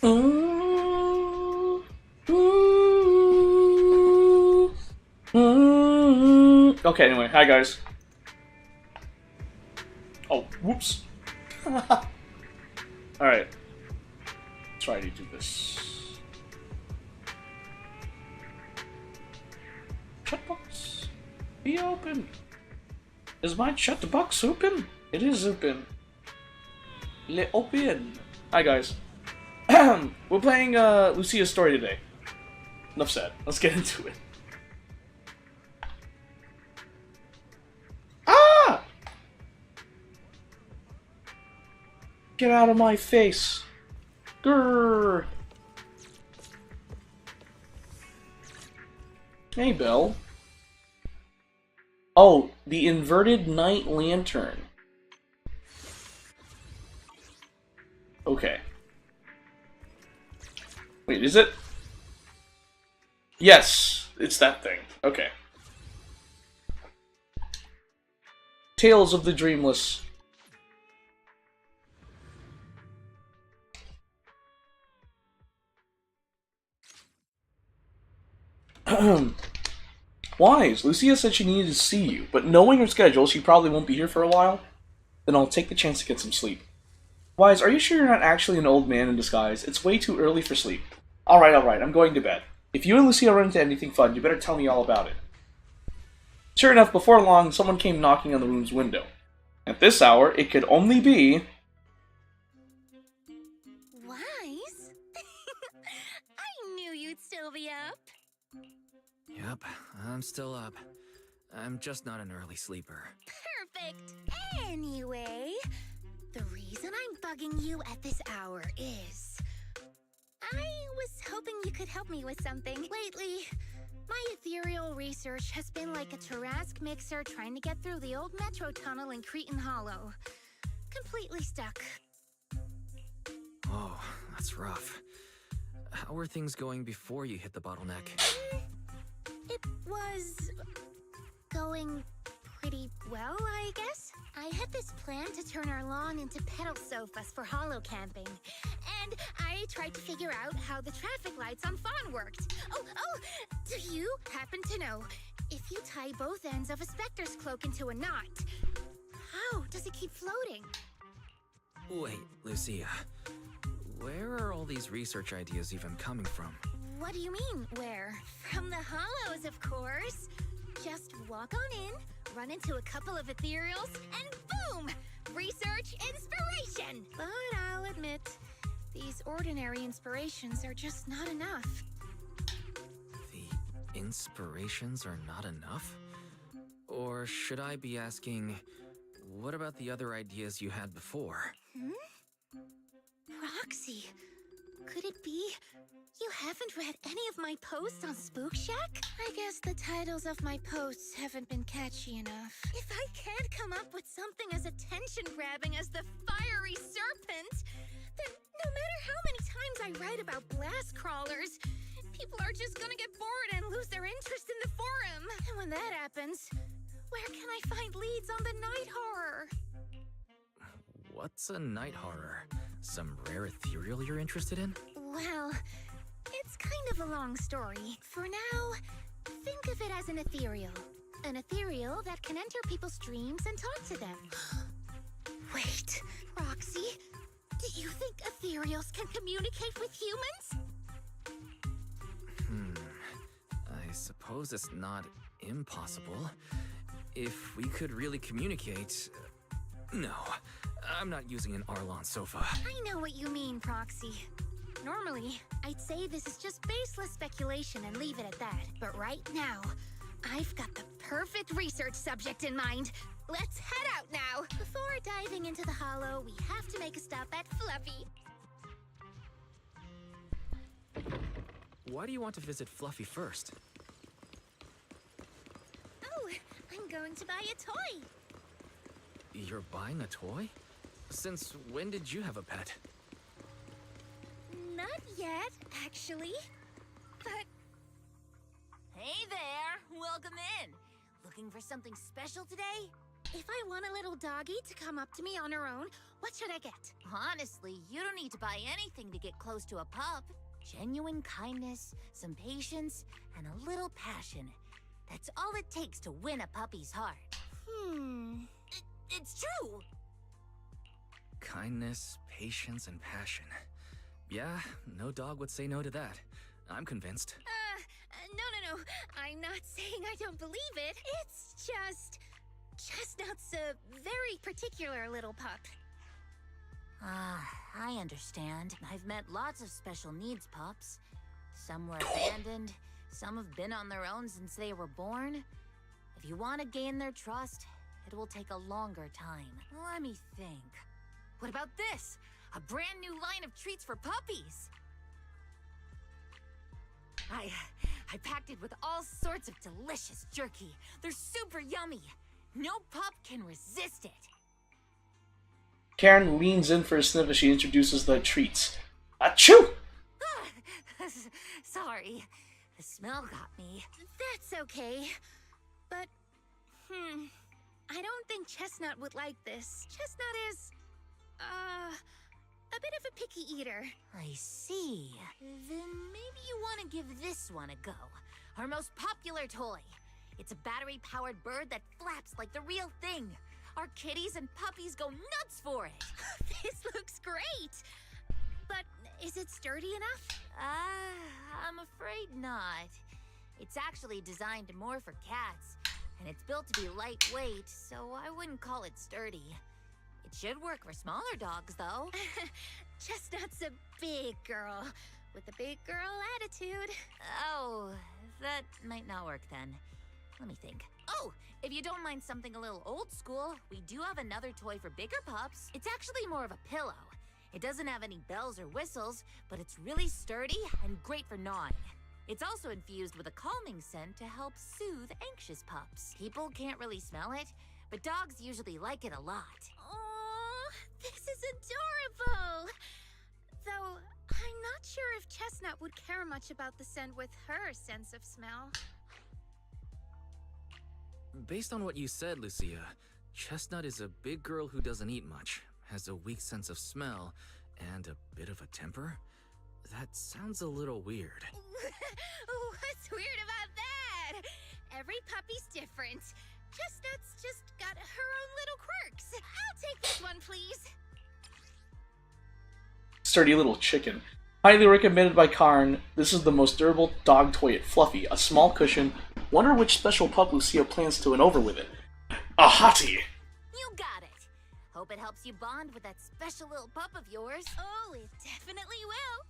Ooh, ooh, ooh. Okay, anyway, hi guys. Oh, whoops. Alright. Try to do this. Chatbox, be open. Is my chatbox open? It is open. Let open. Hi guys. We're playing Lucia's story today. Enough said. Let's get into it. Ah! Get out of my face. Grrr. Hey, Bill. Oh, the inverted night lantern. Okay. Wait, is it? Yes, it's that thing. Okay. Tales of the Dreamless. Wise, Lucia said she needed to see you, but knowing her schedule, she probably won't be here for a while. Then I'll take the chance to get some sleep. Wise, are you sure you're not actually an old man in disguise? It's way too early for sleep. Alright, I'm going to bed. If you and Lucia run into anything fun, you better tell me all about it. Sure enough, before long, someone came knocking on the room's window. At this hour, it could only be... Wise? I knew you'd still be up. Yep, I'm still up. I'm just not an early sleeper. Perfect. Anyway, the reason I'm bugging you at this hour is... I was hoping you could help me with something. Lately, my ethereal research has been like a Tarrasque mixer trying to get through the old metro tunnel in Cretan Hollow. Completely stuck. Oh, that's rough. How were things going before you hit the bottleneck? It was... going pretty well, I guess. I had this plan to turn our lawn into pedal sofas for hollow camping. And I tried to figure out how the traffic lights on Fawn worked. Oh, do you happen to know if you tie both ends of a Spectre's cloak into a knot, how does it keep floating? Wait, Lucia. Where are all these research ideas even coming from? What do you mean, where? From the hollows, of course. Just walk on in, run into a couple of ethereals, and boom! Research inspiration! But I'll admit, these ordinary inspirations are just not enough. The inspirations are not enough? Or should I be asking, what about the other ideas you had before? Roxy, could it be you haven't read any of my posts on Spook Shack? I guess the titles of my posts haven't been catchy enough. If I can't come up with something as attention-grabbing as the fiery serpent, then no matter how many times I write about blast crawlers, people are just gonna get bored and lose their interest in the forum. And when that happens, where can I find leads on the night horror? What's a night horror? Some rare ethereal you're interested in? Well, it's kind of a long story. For now, think of it as an ethereal. An ethereal that can enter people's dreams and talk to them. Wait, Roxy, do you think ethereals can communicate with humans? I suppose it's not impossible. If we could really communicate... No, I'm not using an Arlon sofa. I know what you mean, Proxy. Normally, I'd say this is just baseless speculation and leave it at that. But right now, I've got the perfect research subject in mind. Let's head out now! Before diving into the hollow, we have to make a stop at Fluffy. Why do you want to visit Fluffy first? Oh, I'm going to buy a toy. You're buying a toy? Since when did you have a pet? Not yet, actually. But... Hey there! Welcome in! Looking for something special today? If I want a little doggy to come up to me on her own, what should I get? Honestly, you don't need to buy anything to get close to a pup. Genuine kindness, some patience, and a little passion. That's all it takes to win a puppy's heart. It's true! Kindness, patience, and passion. Yeah, no dog would say no to that. I'm convinced. No. I'm not saying I don't believe it. It's just... Chestnut's a very particular little pup. I understand. I've met lots of special needs pups. Some were abandoned, some have been on their own since they were born. If you want to gain their trust, it will take a longer time. Let me think. What about this? A brand new line of treats for puppies! I packed it with all sorts of delicious jerky. They're super yummy. No pup can resist it. Karen leans in for a sniff as she introduces the treats. Achoo! Sorry, the smell got me. That's okay. But, I don't think Chestnut would like this. Chestnut is, a bit of a picky eater. I see. Then maybe you want to give this one a go. Our most popular toy. It's a battery-powered bird that flaps like the real thing. Our kitties and puppies go nuts for it. This looks great. But is it sturdy enough? I'm afraid not. It's actually designed more for cats, and it's built to be lightweight, so I wouldn't call it sturdy. It should work for smaller dogs, though. Chestnut's a big girl, with a big girl attitude. Oh, that might not work then. Let me think. Oh, if you don't mind something a little old school, we do have another toy for bigger pups. It's actually more of a pillow. It doesn't have any bells or whistles, but it's really sturdy and great for gnawing. It's also infused with a calming scent to help soothe anxious pups. People can't really smell it, but dogs usually like it a lot. Oh, this is adorable! Though, I'm not sure if Chestnut would care much about the scent with her sense of smell. Based on what you said, Lucia, Chestnut is a big girl who doesn't eat much, has a weak sense of smell, and a bit of a temper? That sounds a little weird. What's weird about that? Every puppy's different. Chestnut's just got her own little quirks. I'll take this one, please. Sturdy little chicken. Highly recommended by Karn. This is the most durable dog toy at Fluffy. A small cushion. Wonder which special pup Lucia plans to win over with it. A hottie! You got it! Hope it helps you bond with that special little pup of yours. Oh, it definitely will.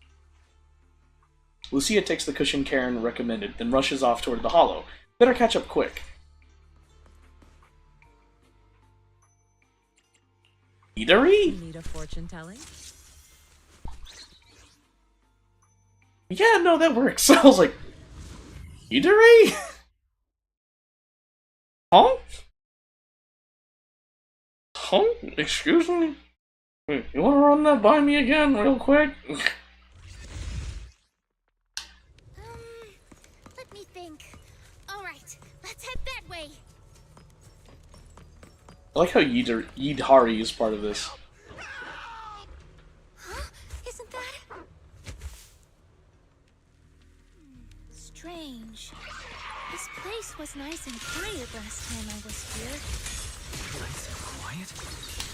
Lucia takes the cushion Karen recommended, then rushes off toward the hollow. Better catch up quick. Eatery? Need a fortune telling? Yeah, no, that works. I was like, eatery? Huh? Huh? Excuse me? Wait, you wanna run that by me again, real quick? Let me think. Alright, let's head that way. I like how Yidhari is part of this. Huh? Isn't that... strange. This place was nice and quiet last time I was here. Nice and quiet?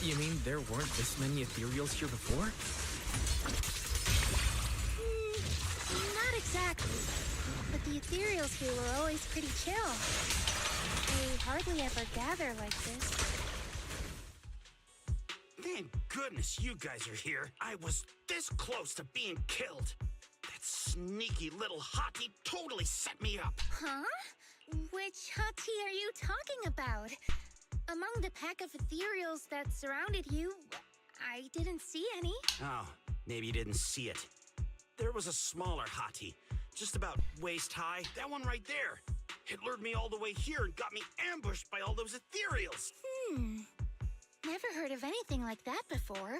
You mean there weren't this many ethereals here before? Not exactly. But the ethereals here were always pretty chill. They hardly ever gather like this. Thank goodness you guys are here. I was this close to being killed. That sneaky little hottie totally set me up. Huh? Which hottie are you talking about? Among the pack of ethereals that surrounded you, I didn't see any. Oh, maybe you didn't see it. There was a smaller hottie, just about waist high. That one right there. It lured me all the way here and got me ambushed by all those ethereals. Never heard of anything like that before.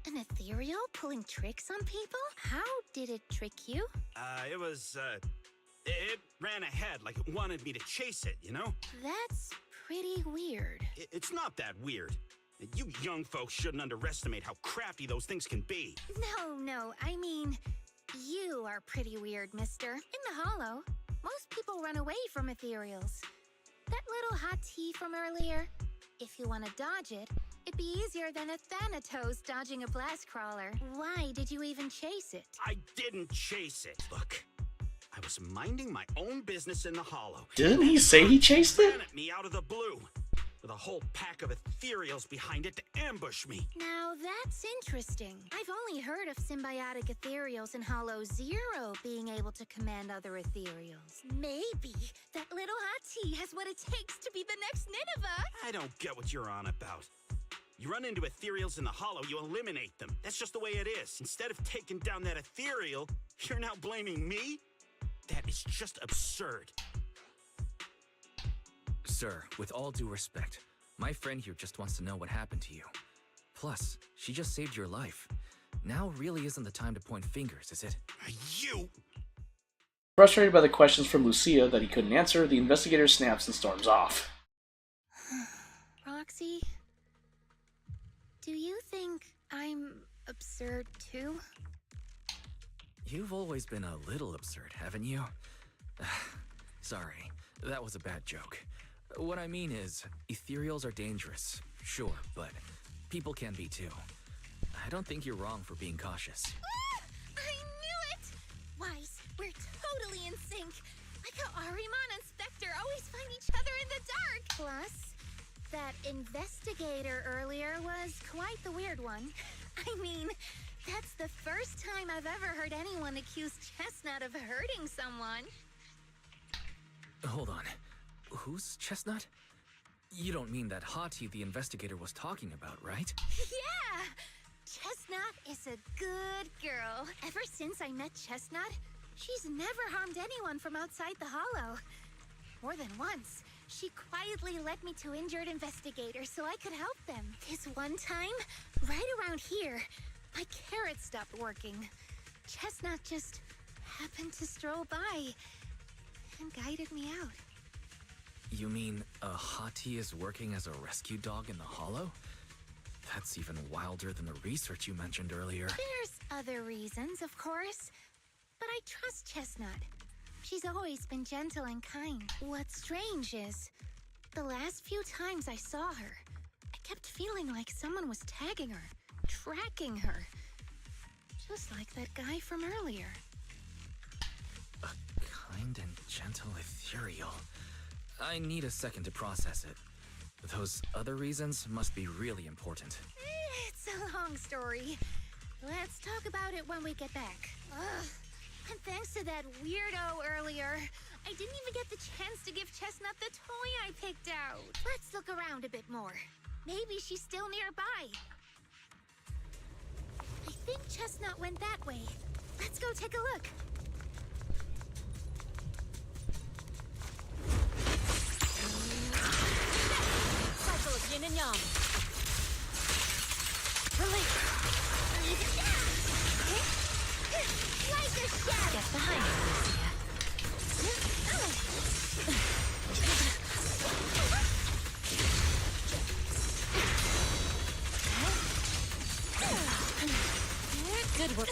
An ethereal pulling tricks on people? How did it trick you? It ran ahead like it wanted me to chase it, you know? That's pretty weird. It's not that weird. You young folks shouldn't underestimate how crafty those things can be. No, I mean, you are pretty weird, mister. In the Hollow, most people run away from ethereals. That little hot tea from earlier, if you want to dodge it, it'd be easier than a Thanatos dodging a blast crawler. Why did you even chase it? I didn't chase it. Look, I was minding my own business in the Hollow. Didn't he say he chased it? Ran at me out of the blue, with a whole pack of ethereals behind it to ambush me. Now that's interesting. I've only heard of symbiotic ethereals in Hollow Zero being able to command other ethereals. Maybe that little hot tea has what it takes to be the next Nineveh. I don't get what you're on about. You run into ethereals in the Hollow, you eliminate them. That's just the way it is. Instead of taking down that ethereal, you're now blaming me? That is just absurd. Sir, with all due respect, my friend here just wants to know what happened to you. Plus, she just saved your life. Now really isn't the time to point fingers, is it? You! Frustrated by the questions from Lucia that he couldn't answer, the investigator snaps and storms off. Roxy, do you think I'm absurd too? You've always been a little absurd, haven't you? Sorry, that was a bad joke. What I mean is, ethereals are dangerous, sure, but people can be too. I don't think you're wrong for being cautious. I knew it! Wise, we're totally in sync. Like how Ahriman and Spectre always find each other in the dark. Plus, that investigator earlier was quite the weird one. I mean, that's the first time I've ever heard anyone accuse Chestnut of hurting someone. Hold on. Who's Chestnut? You don't mean that Hati the investigator was talking about, right? Yeah! Chestnut is a good girl. Ever since I met Chestnut, she's never harmed anyone from outside the Hollow. More than once, she quietly led me to injured investigators so I could help them. This one time, right around here, my carrot stopped working. Chestnut just happened to stroll by and guided me out. You mean Hati is working as a rescue dog in the Hollow? That's even wilder than the research you mentioned earlier. There's other reasons, of course, but I trust Chestnut. She's always been gentle and kind. What's strange is, the last few times I saw her, I kept feeling like someone was tagging her, tracking her. Just like that guy from earlier. A kind and gentle ethereal. I need a second to process it. Those other reasons must be really important. It's a long story. Let's talk about it when we get back. Ugh. And thanks to that weirdo earlier, I didn't even get the chance to give Chestnut the toy I picked out. Let's look around a bit more. Maybe she's still nearby. I think Chestnut went that way. Let's go take a look. Cycle of yin and yang. Release. Like a shadow. Get behind me, Lucia. Good work.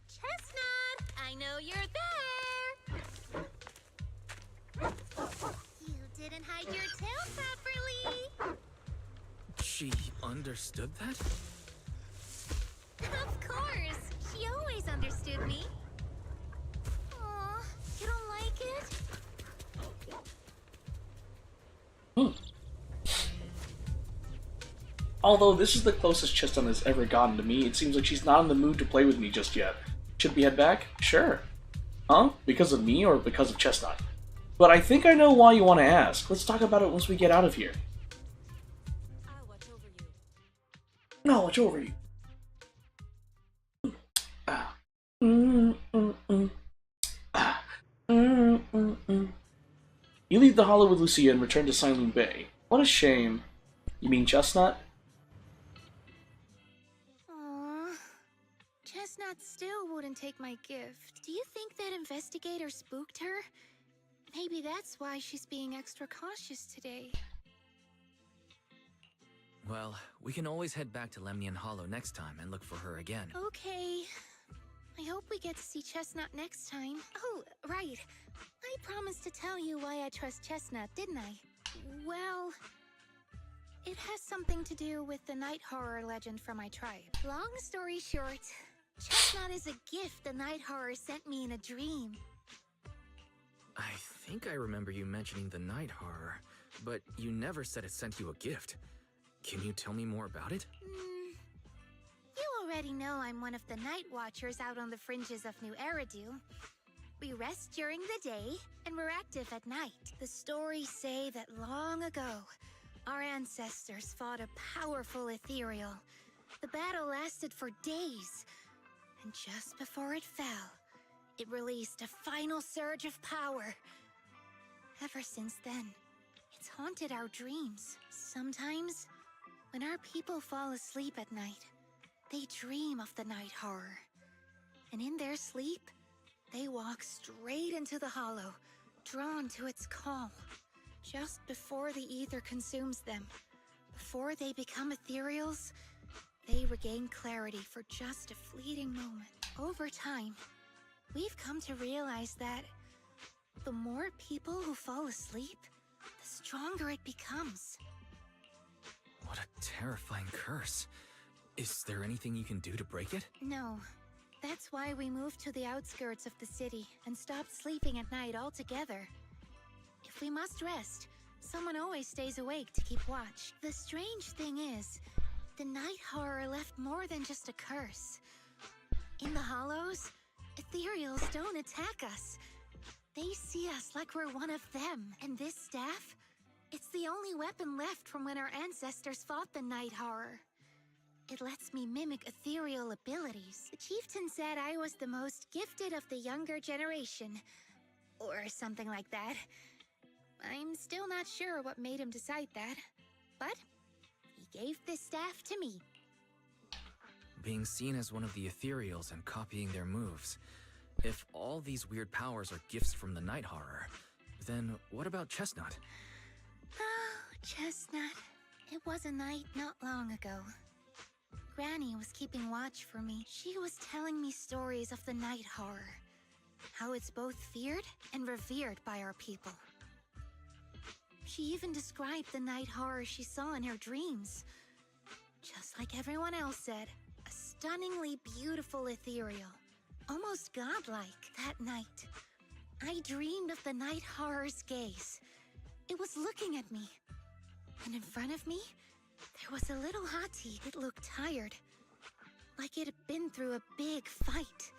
Chestnut, I know you're there. You didn't hide your tail properly. She understood that? Of course, she always understood me. Aw, you don't like it? Although this is the closest Chestnut has ever gotten to me, it seems like she's not in the mood to play with me just yet. Should we head back? Sure. Huh? Because of me or because of Chestnut? But I think I know why you want to ask. Let's talk about it once we get out of here. I'll watch over you. No, watch over you. Ah. Ah. You leave the Hollow with Lucia and return to Silent Bay. What a shame. You mean Chestnut? Aww. Chestnut still wouldn't take my gift. Do you think that investigator spooked her? Maybe that's why she's being extra cautious today. Well, we can always head back to Lemnian Hollow next time and look for her again. Okay. I hope we get to see Chestnut next time. Oh, right. I promised to tell you why I trust Chestnut, didn't I? Well, it has something to do with the night horror legend from my tribe. Long story short, Chestnut is a gift the night horror sent me in a dream. I think I remember you mentioning the night horror, but you never said it sent you a gift. Can you tell me more about it? You already know I'm one of the night watchers out on the fringes of New Eridu. We rest during the day, and we're active at night. The stories say that long ago, our ancestors fought a powerful ethereal. The battle lasted for days, and just before it fell, it released a final surge of power. Ever since then, it's haunted our dreams. Sometimes, when our people fall asleep at night, they dream of the night horror. And in their sleep, they walk straight into the hollow, drawn to its call. Just before the ether consumes them, before they become ethereals, they regain clarity for just a fleeting moment. Over time, we've come to realize that the more people who fall asleep, the stronger it becomes. What a terrifying curse. Is there anything you can do to break it? No. That's why we moved to the outskirts of the city and stopped sleeping at night altogether. If we must rest, someone always stays awake to keep watch. The strange thing is, the night horror left more than just a curse. In the hollows, ethereals don't attack us. They see us like we're one of them. And this staff, it's the only weapon left from when our ancestors fought the night horror. It lets me mimic ethereal abilities. The chieftain said I was the most gifted of the younger generation, or something like that. I'm still not sure what made him decide that, but he gave this staff to me. Being seen as one of the ethereals and copying their moves. If all these weird powers are gifts from the night horror, then what about Chestnut? Oh, Chestnut. It was a night not long ago. Granny was keeping watch for me. She was telling me stories of the night horror. How it's both feared and revered by our people. She even described the night horror she saw in her dreams. Just like everyone else said, a stunningly beautiful ethereal. Almost godlike. That night, I dreamed of the night horror's gaze. It was looking at me. And in front of me, there was a little hottie. It looked tired, like it had been through a big fight.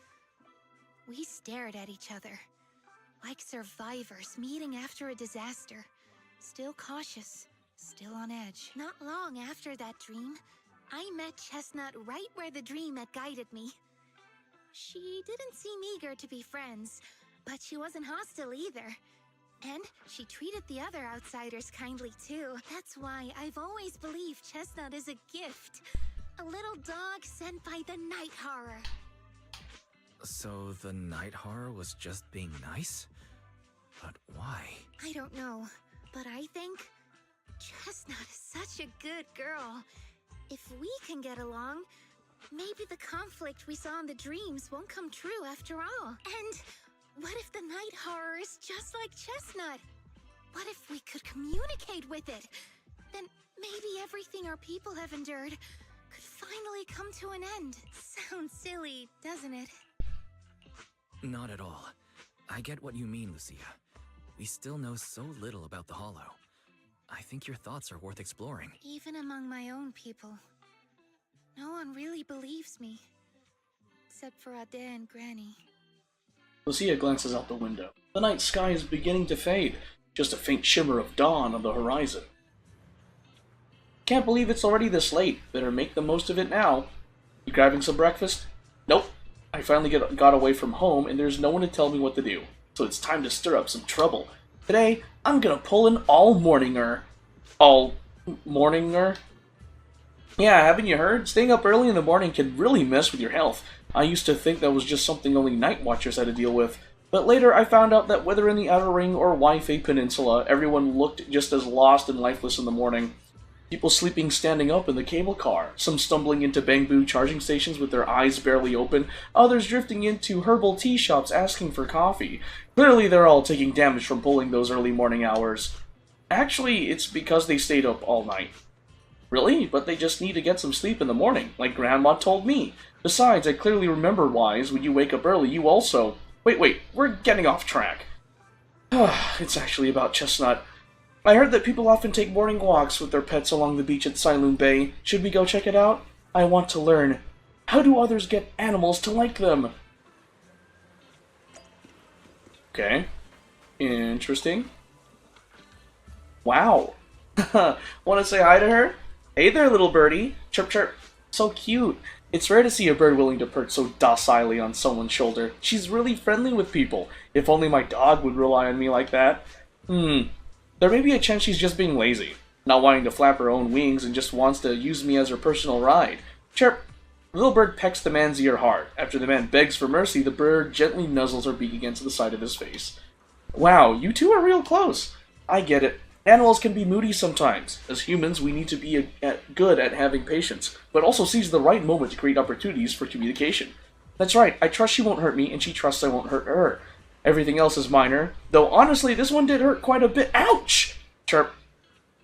We stared at each other, like survivors meeting after a disaster, still cautious, still on edge. Not long after that dream, I met Chestnut right where the dream had guided me. She didn't seem eager to be friends, but she wasn't hostile either. And she treated the other outsiders kindly too. That's why I've always believed Chestnut is a gift. A little dog sent by the night horror. So the night horror was just being nice? But why? I don't know, but I think Chestnut is such a good girl. If we can get along, maybe the conflict we saw in the dreams won't come true after all. And what if the night horror is just like Chestnut? What if we could communicate with it? Then maybe everything our people have endured could finally come to an end. Sounds silly, doesn't it? Not at all. I get what you mean, Lucia. We still know so little about the Hollow. I think your thoughts are worth exploring. Even among my own people, no one really believes me. Except for Ade and Granny. Lucia glances out the window. The night sky is beginning to fade, just a faint shimmer of dawn on the horizon. Can't believe it's already this late. Better make the most of it now. You grabbing some breakfast? Nope. I finally got away from home and there's no one to tell me what to do. So it's time to stir up some trouble. Today, I'm gonna pull an all-morninger. All-morninger? Yeah, haven't you heard? Staying up early in the morning can really mess with your health. I used to think that was just something only night watchers had to deal with, but later I found out that whether in the Outer Ring or Wi-Fi Peninsula, everyone looked just as lost and lifeless in the morning. People sleeping standing up in the cable car, some stumbling into bamboo charging stations with their eyes barely open, others drifting into herbal tea shops asking for coffee. Clearly they're all taking damage from pulling those early morning hours. Actually, it's because they stayed up all night. Really? But they just need to get some sleep in the morning, like Grandma told me. Besides, I clearly remember, Wise, when you wake up early, you also... Wait, we're getting off track. It's actually about Chestnut. I heard that people often take morning walks with their pets along the beach at Siloon Bay. Should we go check it out? I want to learn. How do others get animals to like them? Okay. Interesting. Wow. Want to say hi to her? Hey there, little birdie. Chirp chirp. So cute. It's rare to see a bird willing to perch so docilely on someone's shoulder. She's really friendly with people. If only my dog would rely on me like that. There may be a chance she's just being lazy, not wanting to flap her own wings and just wants to use me as her personal ride. Chirp. The little bird pecks the man's ear hard. After the man begs for mercy, the bird gently nuzzles her beak against the side of his face. Wow, you two are real close. I get it. Animals can be moody sometimes. As humans, we need to be good at having patience, but also seize the right moment to create opportunities for communication. That's right, I trust she won't hurt me, and she trusts I won't hurt her. Everything else is minor, though honestly, this one did hurt quite a bit. Ouch! Chirp.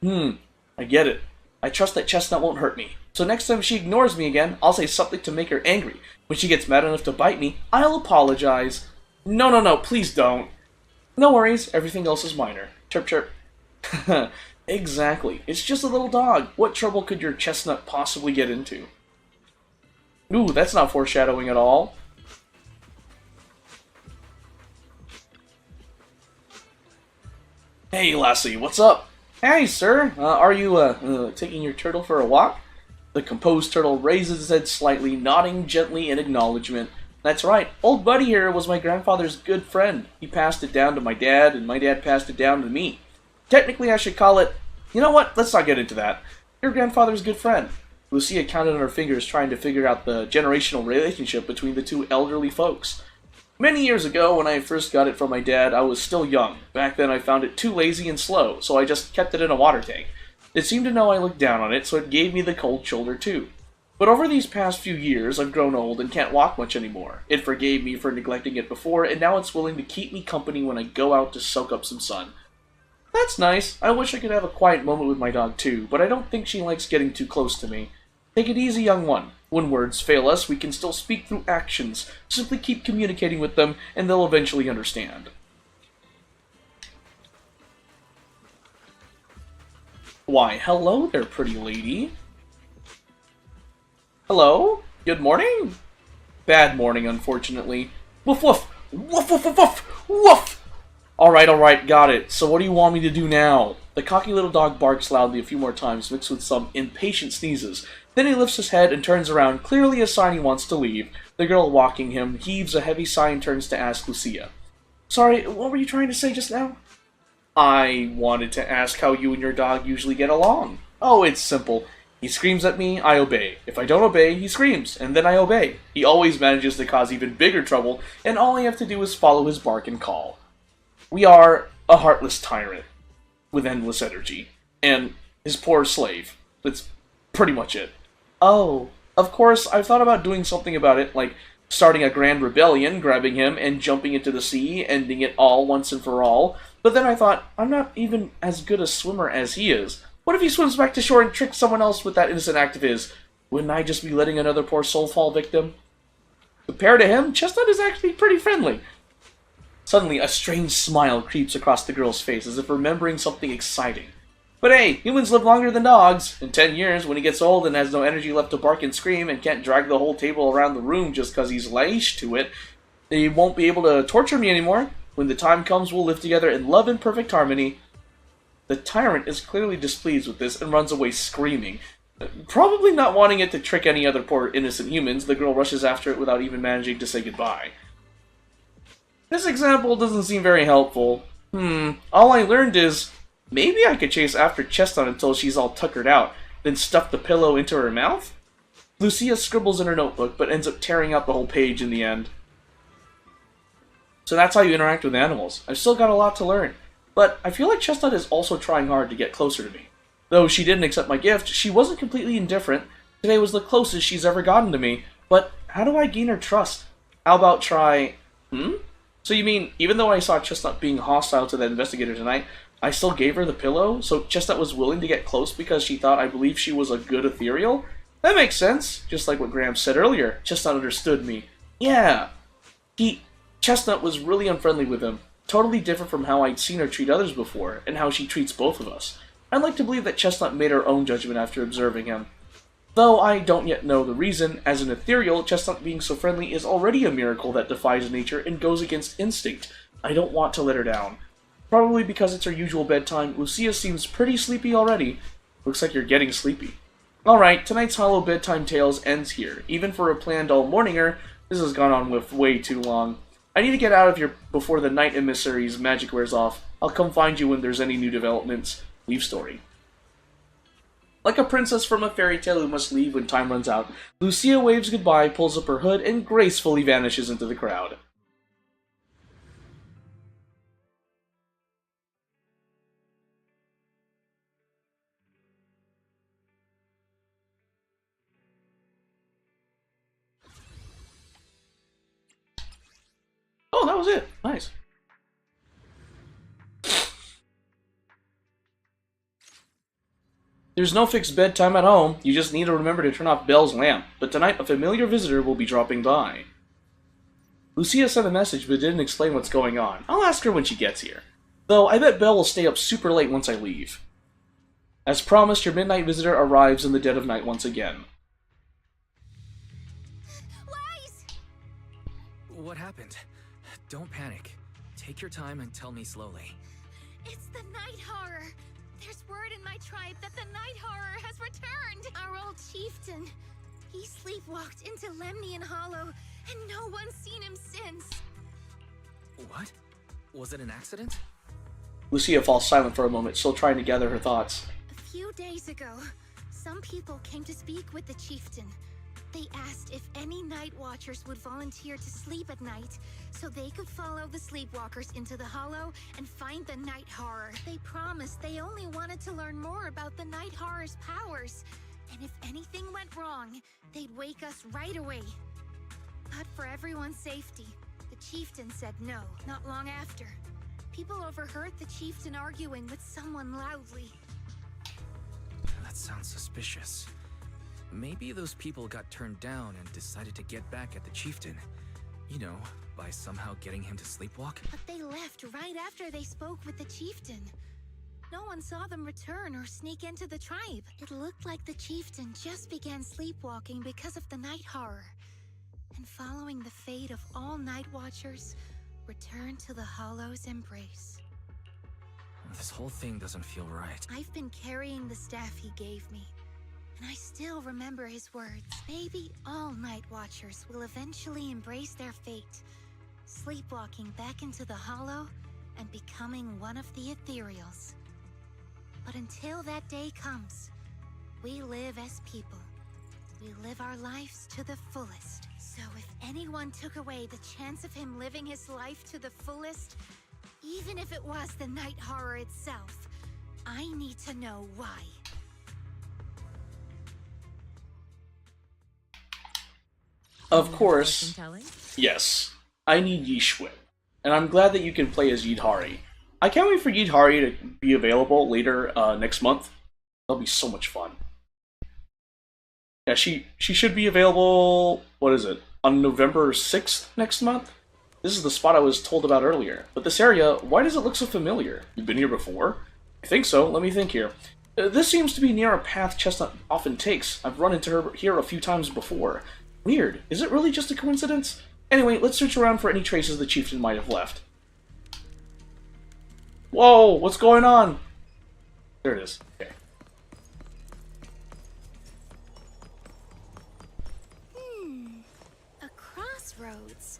I get it. I trust that Chestnut won't hurt me. So next time she ignores me again, I'll say something to make her angry. When she gets mad enough to bite me, I'll apologize. No, please don't. No worries, everything else is minor. Chirp chirp. Exactly. It's just a little dog. What trouble could your Chestnut possibly get into? Ooh, that's not foreshadowing at all. Hey, lassie, what's up? Hey, sir. Are you, taking your turtle for a walk? The composed turtle raises its head slightly, nodding gently in acknowledgement. That's right. Old Buddy here was my grandfather's good friend. He passed it down to my dad, and my dad passed it down to me. Technically, I should call it... You know what? Let's not get into that. Your grandfather's good friend. Lucia counted on her fingers trying to figure out the generational relationship between the two elderly folks. Many years ago, when I first got it from my dad, I was still young. Back then, I found it too lazy and slow, so I just kept it in a water tank. It seemed to know I looked down on it, so it gave me the cold shoulder too. But over these past few years, I've grown old and can't walk much anymore. It forgave me for neglecting it before, and now it's willing to keep me company when I go out to soak up some sun. That's nice. I wish I could have a quiet moment with my dog too, but I don't think she likes getting too close to me. Take it easy, young one. When words fail us, we can still speak through actions. Simply keep communicating with them, and they'll eventually understand. Why, hello there, pretty lady. Hello? Good morning? Bad morning, unfortunately. Woof woof! Woof woof woof woof! Woof! Alright, got it. So what do you want me to do now? The cocky little dog barks loudly a few more times, mixed with some impatient sneezes. Then he lifts his head and turns around, clearly a sign he wants to leave. The girl walking him heaves a heavy sigh and turns to ask Lucia. Sorry, what were you trying to say just now? I wanted to ask how you and your dog usually get along. Oh, it's simple. He screams at me, I obey. If I don't obey, he screams, and then I obey. He always manages to cause even bigger trouble, and all I have to do is follow his bark and call. We are a heartless tyrant with endless energy, and his poor slave. That's pretty much it. Oh, of course, I've thought about doing something about it, like starting a grand rebellion, grabbing him, and jumping into the sea, ending it all once and for all. But then I thought, I'm not even as good a swimmer as he is. What if he swims back to shore and tricks someone else with that innocent act of his? Wouldn't I just be letting another poor soul fall victim? Compared to him, Chestnut is actually pretty friendly. Suddenly, a strange smile creeps across the girl's face, as if remembering something exciting. But hey, humans live longer than dogs. In 10 years, when he gets old and has no energy left to bark and scream, and can't drag the whole table around the room just because he's lashed to it, he won't be able to torture me anymore. When the time comes, we'll live together in love and perfect harmony. The tyrant is clearly displeased with this and runs away screaming. Probably not wanting it to trick any other poor innocent humans, the girl rushes after it without even managing to say goodbye. This example doesn't seem very helpful. All I learned is, maybe I could chase after Chestnut until she's all tuckered out, then stuff the pillow into her mouth? Lucia scribbles in her notebook, but ends up tearing out the whole page in the end. So that's how you interact with animals. I've still got a lot to learn, but I feel like Chestnut is also trying hard to get closer to me. Though she didn't accept my gift, she wasn't completely indifferent. Today was the closest she's ever gotten to me, but how do I gain her trust? How about try... So you mean, even though I saw Chestnut being hostile to the investigator tonight, I still gave her the pillow? So Chestnut was willing to get close because she thought I believed she was a good ethereal? That makes sense. Just like what Graham said earlier, Chestnut understood me. Yeah. Chestnut was really unfriendly with him. Totally different from how I'd seen her treat others before, and how she treats both of us. I'd like to believe that Chestnut made her own judgment after observing him. Though I don't yet know the reason, as an ethereal, Chestnut being so friendly is already a miracle that defies nature and goes against instinct. I don't want to let her down. Probably because it's her usual bedtime, Lucia seems pretty sleepy already. Looks like you're getting sleepy. Alright, tonight's Hollow Bedtime Tales ends here. Even for a planned all-morninger, this has gone on with way too long. I need to get out of here before the night emissary's magic wears off. I'll come find you when there's any new developments. Leave story. Like a princess from a fairy tale who must leave when time runs out, Lucia waves goodbye, pulls up her hood, and gracefully vanishes into the crowd. Oh, that was it. Nice. There's no fixed bedtime at home. You just need to remember to turn off Belle's lamp. But tonight, a familiar visitor will be dropping by. Lucia sent a message but didn't explain what's going on. I'll ask her when she gets here. Though, I bet Belle will stay up super late once I leave. As promised, your midnight visitor arrives in the dead of night once again. Wise! What happened? Don't panic. Take your time and tell me slowly. It's the night horror. There's word in my tribe that the night horror has returned. Our old chieftain. He sleepwalked into Lemnian Hollow, and no one's seen him since. What? Was it an accident? Lucia falls silent for a moment, still trying to gather her thoughts. A few days ago, some people came to speak with the chieftain. They asked if any night watchers would volunteer to sleep at night so they could follow the sleepwalkers into the hollow and find the night horror. They promised they only wanted to learn more about the night horror's powers, and if anything went wrong, they'd wake us right away. But for everyone's safety, the chieftain said no. Not long after, people overheard the chieftain arguing with someone loudly. That sounds suspicious. Maybe those people got turned down and decided to get back at the chieftain. You know, by somehow getting him to sleepwalk. But they left right after they spoke with the chieftain. No one saw them return or sneak into the tribe. It looked like the chieftain just began sleepwalking because of the night horror. And following the fate of all night watchers, returned to the Hollow's embrace. This whole thing doesn't feel right. I've been carrying the staff he gave me, and I still remember his words. Maybe all night watchers will eventually embrace their fate, sleepwalking back into the Hollow and becoming one of the ethereals. But until that day comes, we live as people. We live our lives to the fullest. So if anyone took away the chance of him living his life to the fullest, even if it was the night horror itself, I need to know why. Of course, yes, I need Yishwin, and I'm glad that you can play as Yidhari. I can't wait for Yidhari to be available later next month. That'll be so much fun. Yeah, she should be available, what is it, on November 6th next month? This is the spot I was told about earlier. But this area, why does it look so familiar? You've been here before? I think so, let me think here. This seems to be near a path Chestnut often takes. I've run into her here a few times before. Weird, is it really just a coincidence? Anyway, let's search around for any traces the chieftain might have left. Whoa, what's going on? There it is, okay. A crossroads.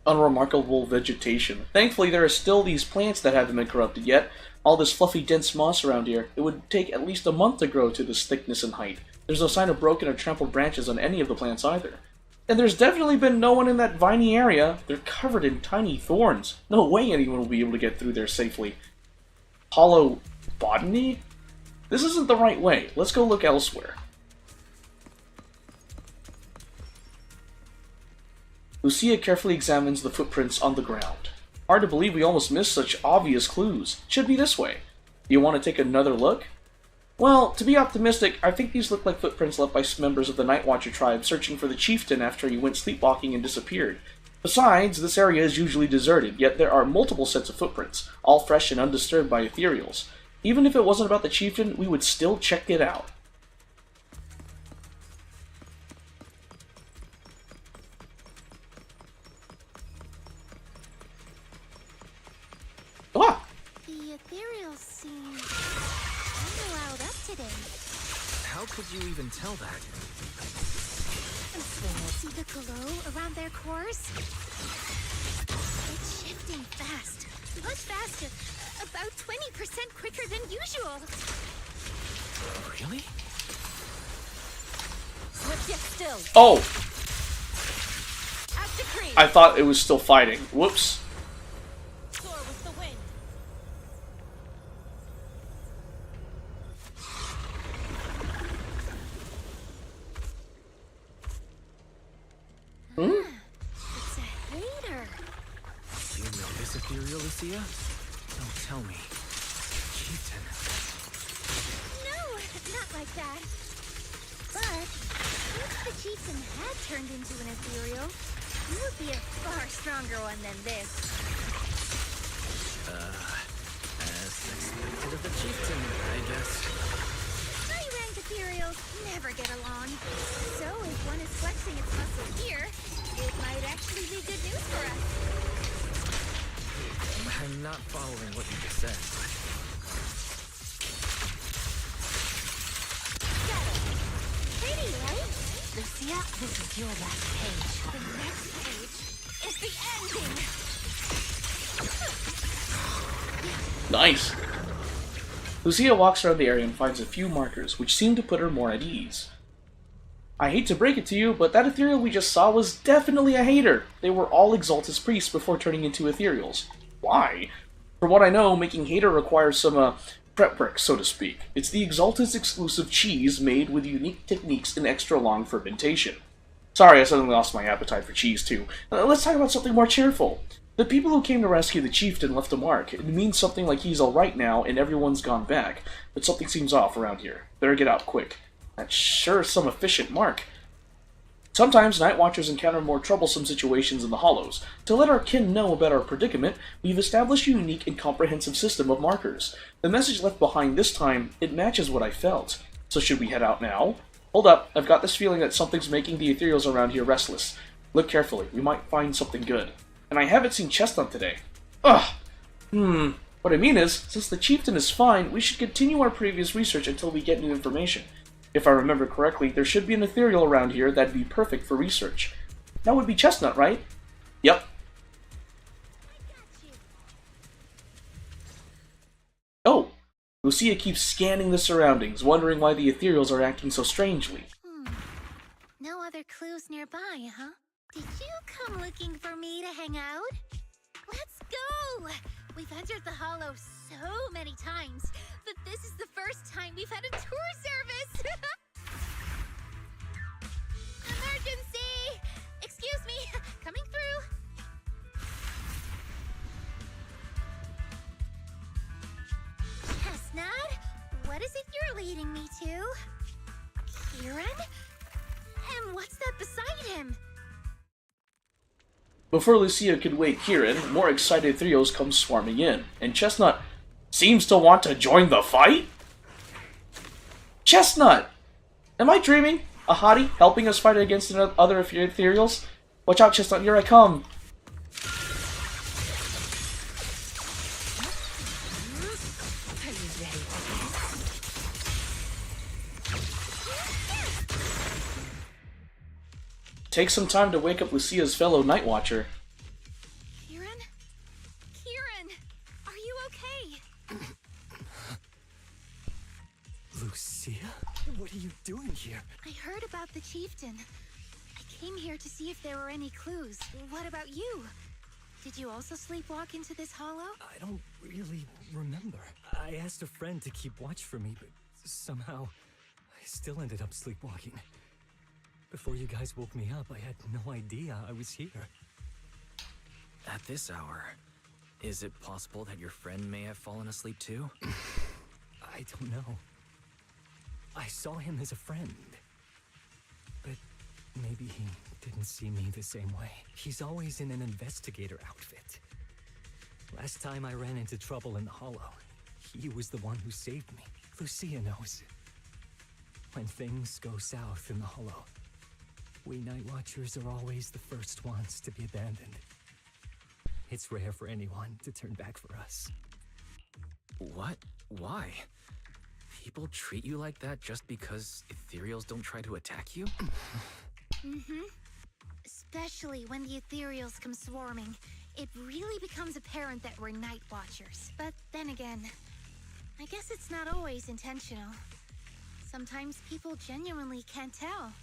Unremarkable vegetation. Thankfully, there are still these plants that haven't been corrupted yet. All this fluffy, dense moss around here. It would take at least a month to grow to this thickness and height. There's no sign of broken or trampled branches on any of the plants either. And there's definitely been no one in that viney area. They're covered in tiny thorns. No way anyone will be able to get through there safely. Hollow botany? This isn't the right way. Let's go look elsewhere. Lucia carefully examines the footprints on the ground. Hard to believe we almost missed such obvious clues. Should be this way. Do you want to take another look? Well, to be optimistic, I think these look like footprints left by members of the Night Watcher tribe searching for the chieftain after he went sleepwalking and disappeared. Besides, this area is usually deserted, yet there are multiple sets of footprints, all fresh and undisturbed by ethereals. Even if it wasn't about the chieftain, we would still check it out. Ah! The ethereals seem riled up today. How could you even tell that? See the glow around their cores? It's shifting fast. Much faster. About 20% quicker than usual. Really? Lucia, still. Oh! Act decree. I thought it was still fighting. Whoops. Soar with the wind. It's a hater. Do you know this ethereal, Lucia? Don't tell me. Chieftain. No, not like that. But if the chieftain had turned into an ethereal, he would be a far stronger one than this. As expected of the chieftain, I guess. High-rank ethereals never get along. So if one is flexing its muscle here, it might actually be good news for us. I'm not following what you just said. Pretty, right? Lucia, this is your last page. The next page is the ending. Nice. Lucia walks around the area and finds a few markers, which seem to put her more at ease. I hate to break it to you, but that ethereal we just saw was definitely a hater. They were all Exaltus priests before turning into ethereals. Why? From what I know, making hater requires some, prep work, so to speak. It's the Exaltus exclusive cheese made with unique techniques and extra long fermentation. Sorry, I suddenly lost my appetite for cheese too. Let's talk about something more cheerful. The people who came to rescue the chieftain left a mark. It means something like he's alright now and everyone's gone back. But something seems off around here. Better get out quick. That's sure some efficient mark. Sometimes Night Watchers encounter more troublesome situations in the Hollows. To let our kin know about our predicament, we've established a unique and comprehensive system of markers. The message left behind this time, it matches what I felt. So should we head out now? Hold up, I've got this feeling that something's making the ethereals around here restless. Look carefully, we might find something good. And I haven't seen Chestnut today. Ugh! What I mean is, since the chieftain is fine, we should continue our previous research until we get new information. If I remember correctly, there should be an ethereal around here that'd be perfect for research. That would be Chestnut, right? Yep. Oh! Lucia keeps scanning the surroundings, wondering why the ethereals are acting so strangely. No other clues nearby, huh? Did you come looking for me to hang out? Let's go! We've entered the Hollow so many times, but this is the first time we've had a tour service! Emergency! Excuse me, coming through! Chestnut, what is it you're leading me to? Kieran? And what's that beside him? Before Lucia could wake Kieran, more excited ethereals come swarming in, and Chestnut seems to want to join the fight? Chestnut! Am I dreaming? A hottie helping us fight against other ethereals? Watch out, Chestnut, here I come! Are you ready for Take some time to wake up Lucia's fellow Night Watcher. Kieran? Kieran! Are you okay? Lucia? What are you doing here? I heard about the chieftain. I came here to see if there were any clues. What about you? Did you also sleepwalk into this hollow? I don't really remember. I asked a friend to keep watch for me, but somehow I still ended up sleepwalking. Before you guys woke me up, I had no idea I was here. At this hour, is it possible that your friend may have fallen asleep too? I don't know. I saw him as a friend. But maybe he didn't see me the same way. He's always in an investigator outfit. Last time I ran into trouble in the hollow, he was the one who saved me. Lucia knows. When things go south in the hollow, we Night Watchers are always the first ones to be abandoned. It's rare for anyone to turn back for us. What? Why? People treat you like that just because ethereals don't try to attack you? Mm-hmm. Especially when the ethereals come swarming. It really becomes apparent that we're Night Watchers. But then again, I guess it's not always intentional. Sometimes people genuinely can't tell.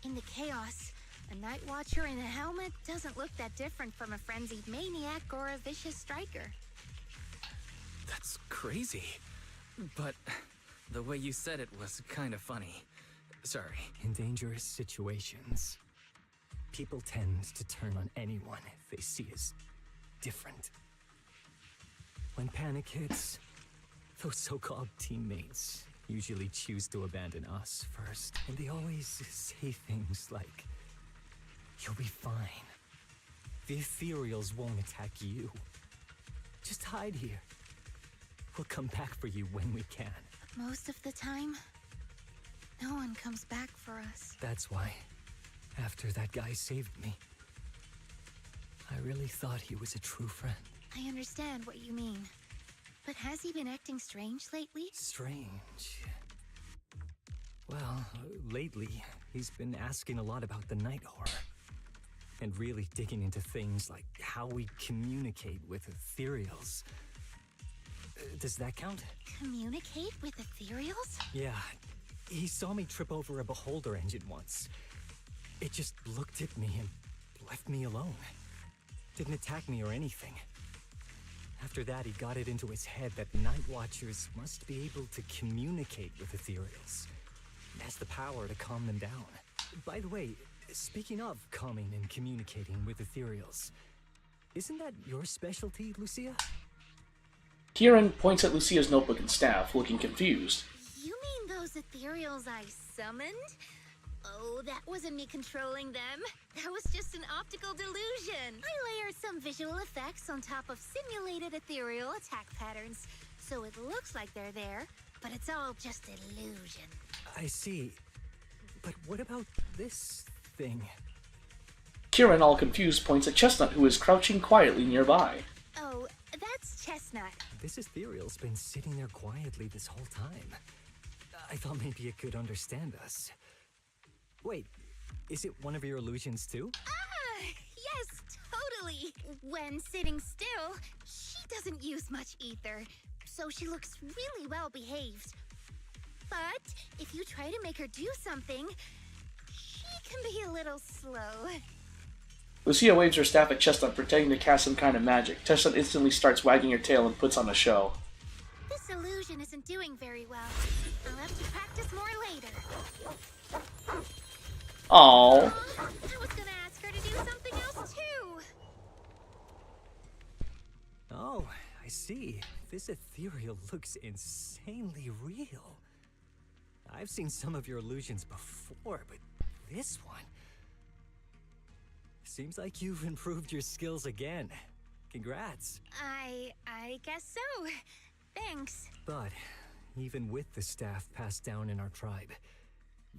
In the chaos, a Night Watcher in a helmet doesn't look that different from a frenzied maniac or a vicious striker. That's crazy. But the way you said it was kind of funny. Sorry. In dangerous situations, people tend to turn on anyone they see as different. When panic hits, those so-called teammates usually choose to abandon us first. And they always say things like, "You'll be fine. The ethereals won't attack you. Just hide here. We'll come back for you when we can." Most of the time, no one comes back for us. That's why, after that guy saved me, I really thought he was a true friend. I understand what you mean. But has he been acting strange lately? Strange. Well, lately, he's been asking a lot about the night horror. And really digging into things like how we communicate with ethereals. Does that count? Communicate with ethereals? Yeah. He saw me trip over a beholder engine once. It just looked at me and left me alone. Didn't attack me or anything. After that, he got it into his head that Night Watchers must be able to communicate with ethereals. It has the power to calm them down. By the way, speaking of calming and communicating with ethereals, isn't that your specialty, Lucia? Kieran points at Lucia's notebook and staff, looking confused. You mean those ethereals I summoned? Oh, that wasn't me controlling them. That was just an optical delusion. I layered some visual effects on top of simulated ethereal attack patterns, so it looks like they're there, but it's all just illusion. I see. But what about this thing? Kieran, all confused, points at Chestnut, who is crouching quietly nearby. Oh, that's Chestnut. This ethereal's been sitting there quietly this whole time. I thought maybe it could understand us. Wait, is it one of your illusions too? Ah, yes, totally. When sitting still, she doesn't use much ether, so she looks really well behaved. But if you try to make her do something, she can be a little slow. Lucia waves her staff at Chestnut, pretending to cast some kind of magic. Chestnut instantly starts wagging her tail and puts on a show. This illusion isn't doing very well. I'll have to practice more later. Aww. I was gonna ask her to do something else too. Oh, I see. This ethereal looks insanely real. I've seen some of your illusions before, but this one... Seems like you've improved your skills again. Congrats. I guess so. Thanks. But even with the staff passed down in our tribe,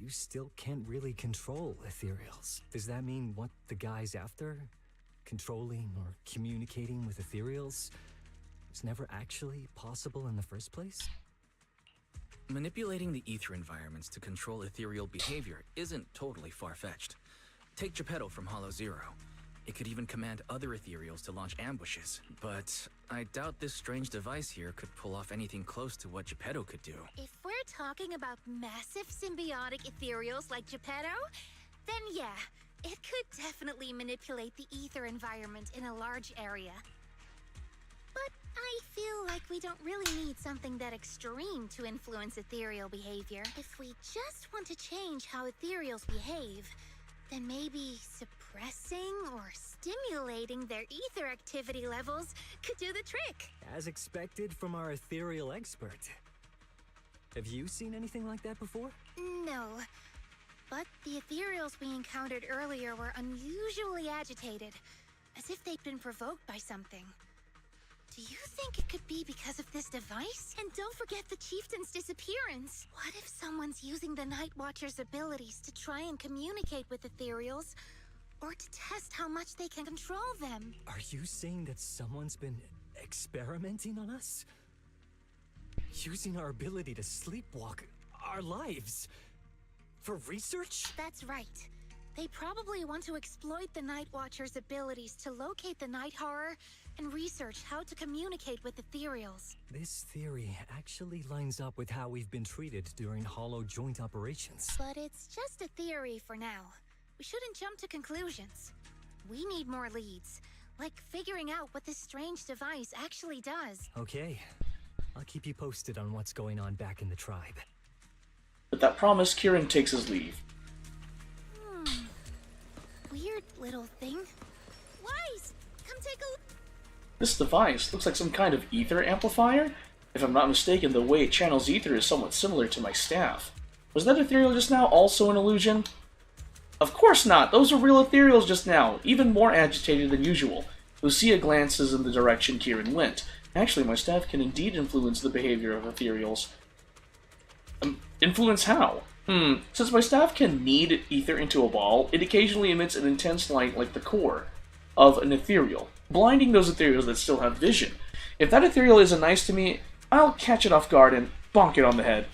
you still can't really control ethereals. Does that mean what the guy's after? Controlling or communicating with ethereals was never actually possible in the first place? Manipulating the ether environments to control ethereal behavior isn't totally far-fetched. Take Geppetto from Hollow Zero. It could even command other ethereals to launch ambushes. But I doubt this strange device here could pull off anything close to what Geppetto could do. If we're talking about massive symbiotic ethereals like Geppetto, then yeah, it could definitely manipulate the ether environment in a large area. But I feel like we don't really need something that extreme to influence ethereal behavior. If we just want to change how ethereals behave, then maybe suppressing or stimulating their ether activity levels could do the trick. As expected from our ethereal expert. Have you seen anything like that before? No, but the ethereals we encountered earlier were unusually agitated, as if they'd been provoked by something. Do you think it could be because of this device? And don't forget the chieftain's disappearance. What if someone's using the Night Watcher's abilities to try and communicate with ethereals, or to test how much they can control them? Are you saying that someone's been experimenting on us? Using our ability to sleepwalk our lives? For research? That's right. They probably want to exploit the Night Watcher's abilities to locate the night horror and research how to communicate with ethereals. This theory actually lines up with how we've been treated during Hollow joint operations. But it's just a theory for now. We shouldn't jump to conclusions. We need more leads, like figuring out what this strange device actually does. Okay, I'll keep you posted on what's going on back in the tribe. With that promise, Kieran takes his leave. Weird little thing. Wise, come take a look. This device looks like some kind of ether amplifier. If I'm not mistaken, the way it channels ether is somewhat similar to my staff. Was that ethereal just now also an illusion? Of course not! Those are real ethereals just now, even more agitated than usual. Lucia glances in the direction Kieran went. Actually, my staff can indeed influence the behavior of ethereals. Influence how? Since my staff can knead ether into a ball, it occasionally emits an intense light like the core of an ethereal, blinding those ethereals that still have vision. If that ethereal isn't nice to me, I'll catch it off guard and bonk it on the head.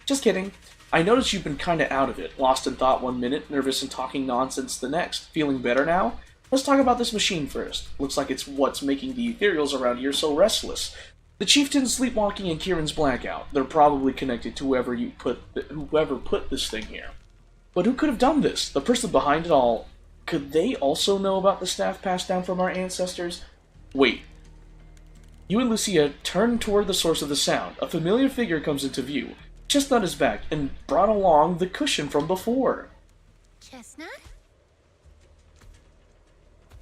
Just kidding. I noticed you've been kinda out of it, lost in thought one minute, nervous and talking nonsense the next. Feeling better now? Let's talk about this machine first. Looks like it's what's making the ethereals around here so restless. The chieftain's sleepwalking and Kieran's blackout. They're probably connected to whoever put this thing here. But who could have done this? The person behind it all. Could they also know about the staff passed down from our ancestors? Wait. You and Lucia turn toward the source of the sound. A familiar figure comes into view. Chestnut is back and brought along the cushion from before. Chestnut?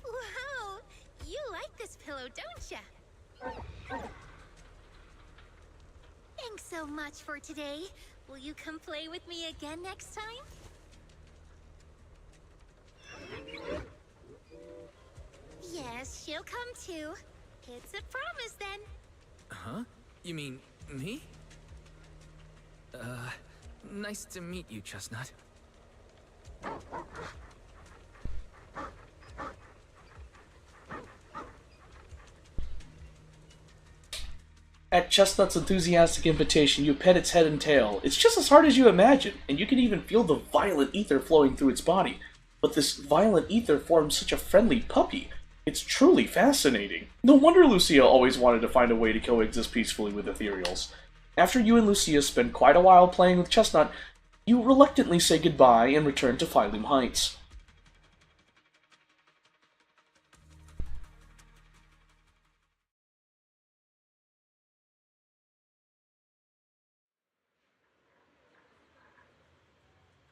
Wow, you like this pillow, don't ya? Thanks so much for today. Will you come play with me again next time? Yes, she'll come too. It's a promise then. Huh? You mean me? Nice to meet you, Chestnut. At Chestnut's enthusiastic invitation, you pet its head and tail. It's just as hard as you imagine, and you can even feel the violent ether flowing through its body. But this violent ether forms such a friendly puppy. It's truly fascinating. No wonder Lucia always wanted to find a way to coexist peacefully with ethereals. After you and Lucia spend quite a while playing with Chestnut, you reluctantly say goodbye and return to Phylum Heights.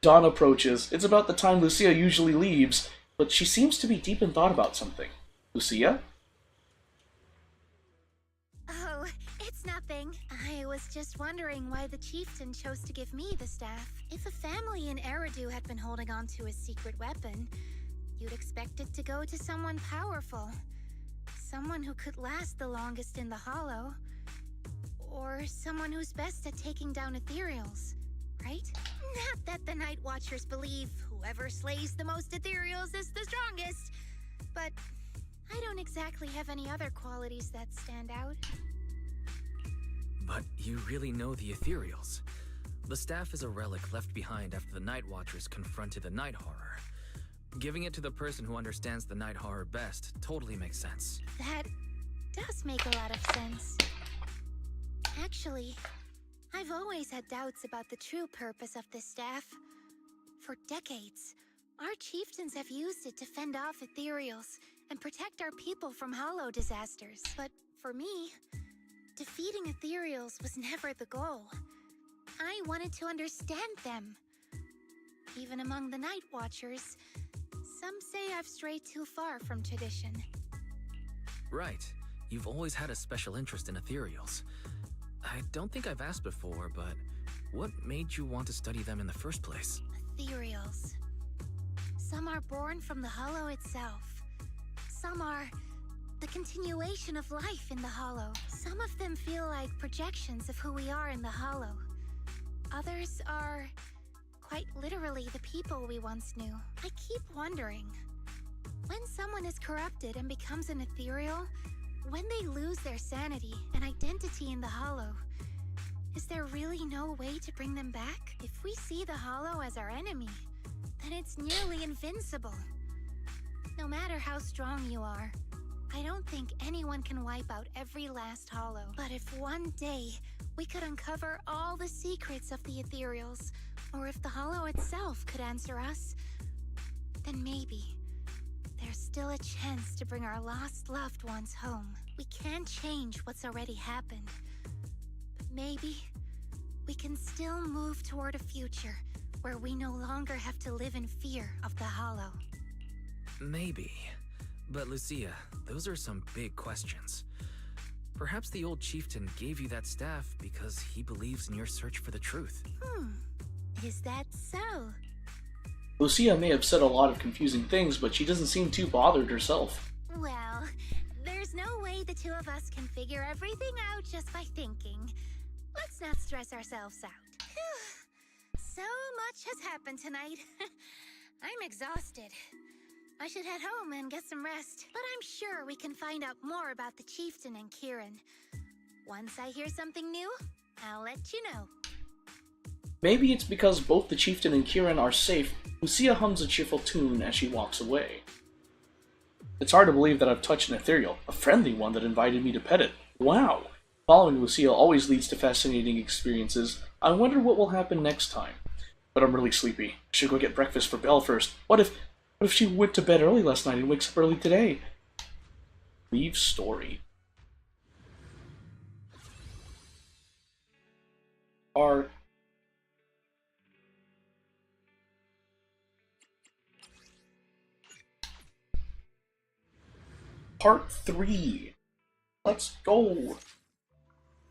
Dawn approaches. It's about the time Lucia usually leaves, but she seems to be deep in thought about something. Lucia? Oh, it's nothing. I was just wondering why the chieftain chose to give me the staff. If a family in Eridu had been holding on to a secret weapon, you'd expect it to go to someone powerful. Someone who could last the longest in the Hollow. Or someone who's best at taking down ethereals, right? Not that the Night Watchers believe whoever slays the most ethereals is the strongest, but I don't exactly have any other qualities that stand out. But you really know the ethereals. The staff is a relic left behind after the Night Watchers confronted the Night Horror. Giving it to the person who understands the night horror best totally makes sense. That does make a lot of sense. Actually, I've always had doubts about the true purpose of this staff. For decades, our chieftains have used it to fend off ethereals and protect our people from hollow disasters. But for me, defeating ethereals was never the goal. I wanted to understand them. Even among the Night Watchers, some say I've strayed too far from tradition. Right. You've always had a special interest in ethereals. I don't think I've asked before, but what made you want to study them in the first place? Ethereals. Some are born from the hollow itself. Some are the continuation of life in the hollow. Some of them feel like projections of who we are in the hollow. Others are quite literally the people we once knew. I keep wondering, when someone is corrupted and becomes an ethereal, when they lose their sanity and identity in the hollow, is there really no way to bring them back? If we see the hollow as our enemy, then it's nearly invincible. No matter how strong you are, I don't think anyone can wipe out every last hollow. But if one day we could uncover all the secrets of the ethereals, or if the hollow itself could answer us, then maybe there's still a chance to bring our lost loved ones home. We can't change what's already happened, but maybe we can still move toward a future where we no longer have to live in fear of the hollow. Maybe. But Lucia, those are some big questions. Perhaps the old chieftain gave you that staff because he believes in your search for the truth. Is that so? Lucia may have said a lot of confusing things, but she doesn't seem too bothered herself. Well, there's no way the two of us can figure everything out just by thinking. Let's not stress ourselves out. So much has happened tonight. I'm exhausted. I should head home and get some rest, but I'm sure we can find out more about the chieftain and Kieran. Once I hear something new, I'll let you know. Maybe it's because both the chieftain and Kieran are safe. Lucia hums a cheerful tune as she walks away. It's hard to believe that I've touched an ethereal, a friendly one that invited me to pet it. Wow! Following Lucia always leads to fascinating experiences. I wonder what will happen next time. But I'm really sleepy. I should go get breakfast for Belle first. What if she went to bed early last night and wakes up early today? Leave story. Part 3. Let's go.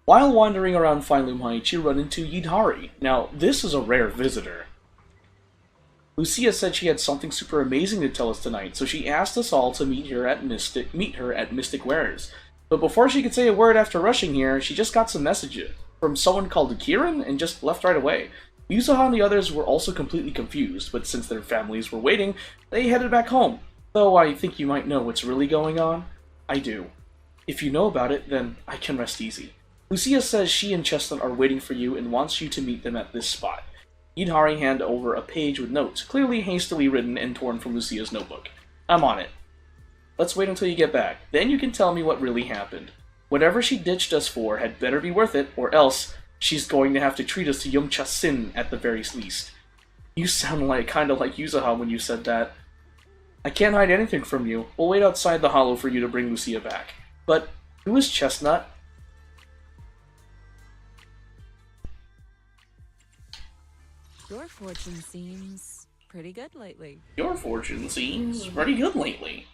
While wandering around Fineloom Heights, you run into Yidhari. Now, this is a rare visitor. Lucia said she had something super amazing to tell us tonight, so she asked us all to meet her at Mystic Wares. But before she could say a word after rushing here, she just got some messages from someone called Kieran and just left right away. Yuzaha and the others were also completely confused, but since their families were waiting, they headed back home. Though I think you might know what's really going on. I do. If you know about it, then I can rest easy. Lucia says she and Chestnut are waiting for you and wants you to meet them at this spot. Yidhari hand over a page with notes, clearly hastily written and torn from Lucia's notebook. I'm on it. Let's wait until you get back. Then you can tell me what really happened. Whatever she ditched us for had better be worth it, or else she's going to have to treat us to Yumcha Sin at the very least. You sound kinda like Yuzaha when you said that. I can't hide anything from you. We'll wait outside the hollow for you to bring Lucia back. But who is Chestnut? Your fortune seems pretty good lately. Your fortune seems pretty good lately.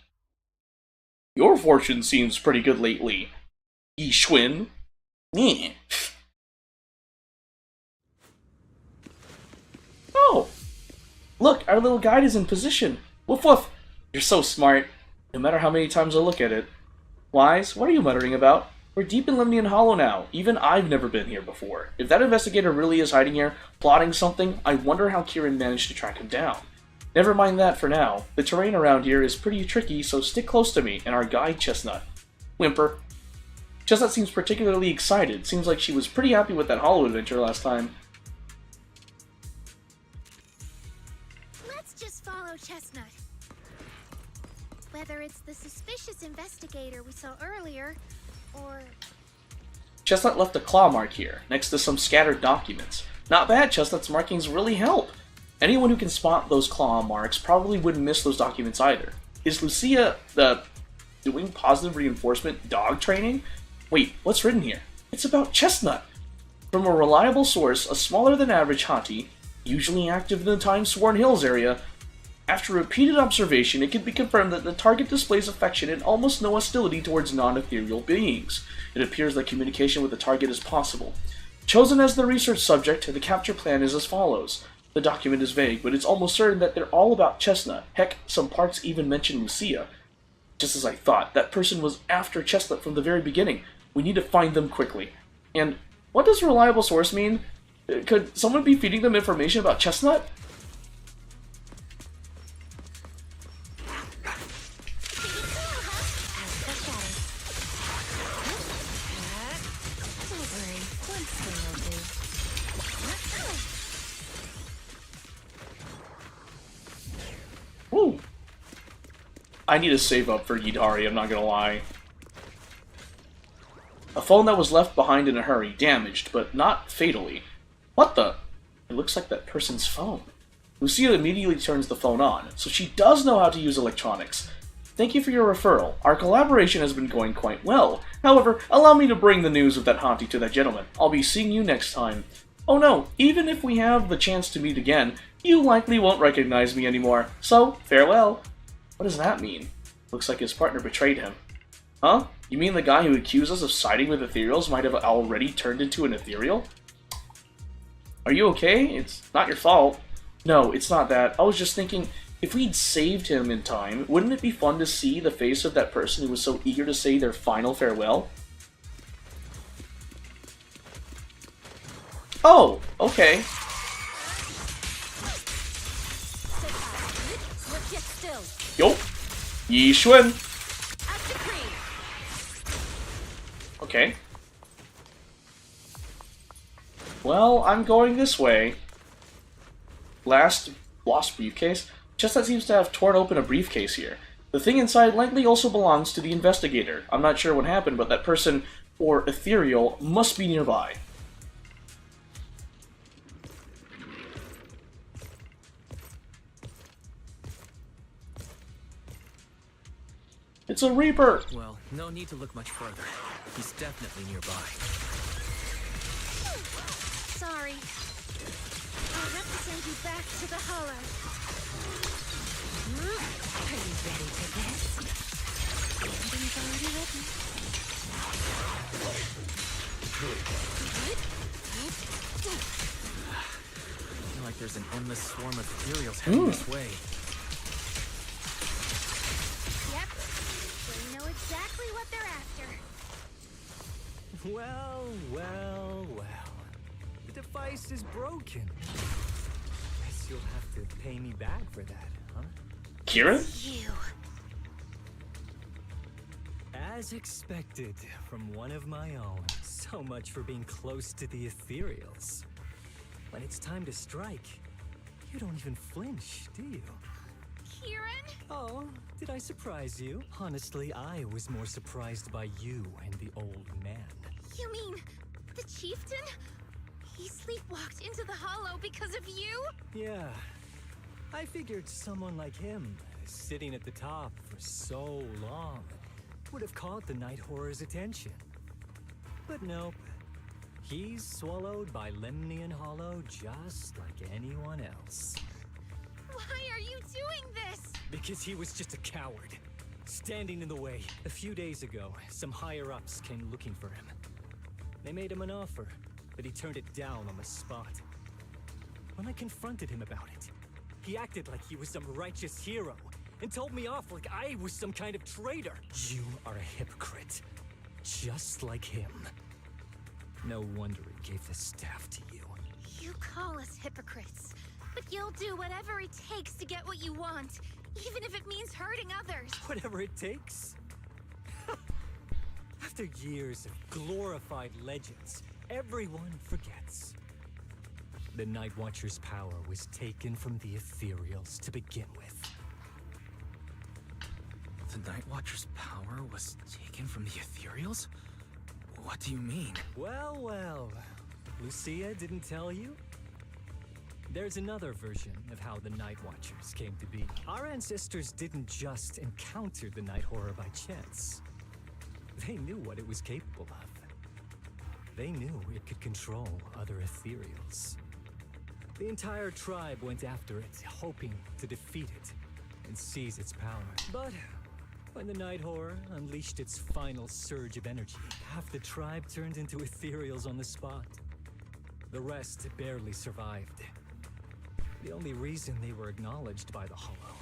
Your fortune seems pretty good lately. Yi Schwinn. Yeah. Oh! Look, our little guide is in position. Woof woof! You're so smart. No matter how many times I look at it. Wise, what are you muttering about? We're deep in Lemnian Hollow now. Even I've never been here before. If that investigator really is hiding here, plotting something, I wonder how Kieran managed to track him down. Never mind that for now. The terrain around here is pretty tricky, so stick close to me and our guide, Chestnut. Whimper. Chestnut seems particularly excited. Seems like she was pretty happy with that Hollow adventure last time. Let's just follow Chestnut. Whether it's the suspicious investigator we saw earlier, or... Chestnut left a claw mark here, next to some scattered documents. Not bad, Chestnut's markings really help. Anyone who can spot those claw marks probably wouldn't miss those documents either. Is Lucia, doing positive reinforcement dog training? Wait, what's written here? It's about Chestnut! From a reliable source, a smaller-than-average haughty, usually active in the Time-Sworn Hills area, after repeated observation, it can be confirmed that the target displays affection and almost no hostility towards non-ethereal beings. It appears that communication with the target is possible. Chosen as the research subject, the capture plan is as follows. The document is vague, but it's almost certain that they're all about Chestnut. Heck, some parts even mention Lucia. Just as I thought, that person was after Chestnut from the very beginning. We need to find them quickly. And what does reliable source mean? Could someone be feeding them information about Chestnut? Woo! I need to save up for Yidari, I'm not gonna lie. A phone that was left behind in a hurry, damaged, but not fatally. What the? It looks like that person's phone. Lucia immediately turns the phone on, so she does know how to use electronics. Thank you for your referral. Our collaboration has been going quite well. However, allow me to bring the news of that haughty to that gentleman. I'll be seeing you next time. Oh no, even if we have the chance to meet again, you likely won't recognize me anymore. So, farewell. What does that mean? Looks like his partner betrayed him. Huh? You mean the guy who accused us of siding with ethereals might have already turned into an ethereal? Are you okay? It's not your fault. No, it's not that. I was just thinking, if we'd saved him in time, wouldn't it be fun to see the face of that person who was so eager to say their final farewell? Oh, okay. Yo, Yi Xuan. Okay. Well, I'm going this way. Lost briefcase? Chestnut seems to have torn open a briefcase here. The thing inside likely also belongs to the investigator. I'm not sure what happened, but that person, or ethereal, must be nearby. It's a Reaper! Well, no need to look much further. He's definitely nearby. Sorry. I'll have to send you back to the hollow. Are you ready for this? Something's already written. I feel like there's an endless swarm of ethereals heading this way. Yep. We know exactly what they're after. Well, well, well. The device is broken. Guess you'll have to pay me back for that, huh? Kieran? You. As expected from one of my own. So much for being close to the ethereals. When it's time to strike, you don't even flinch, do you? Kieran? Oh, did I surprise you? Honestly, I was more surprised by you and the old man. You mean the chieftain? He sleepwalked into the hollow because of you? Yeah. I figured someone like him, sitting at the top for so long, would have caught the Night Horror's attention. But nope. He's swallowed by Lemnian Hollow just like anyone else. Why are you doing this? Because he was just a coward, standing in the way. A few days ago, some higher-ups came looking for him. They made him an offer, but he turned it down on the spot. When I confronted him about it, he acted like he was some righteous hero and told me off like I was some kind of traitor. You are a hypocrite, just like him. No wonder he gave the staff to you. You call us hypocrites, but you'll do whatever it takes to get what you want, even if it means hurting others. Whatever it takes. After years of glorified legends, everyone forgets. The Night Watcher's power was taken from the ethereals to begin with. The Night Watcher's power was taken from the Ethereals? What do you mean? Well, well. Lucia didn't tell you? There's another version of how the Night Watchers came to be. Our ancestors didn't just encounter the Night Horror by chance. They knew what it was capable of. They knew it could control other Ethereals. The entire tribe went after it, hoping to defeat it and seize its power. But when the Night Horror unleashed its final surge of energy, half the tribe turned into Ethereals on the spot. The rest barely survived. The only reason they were acknowledged by the Hollow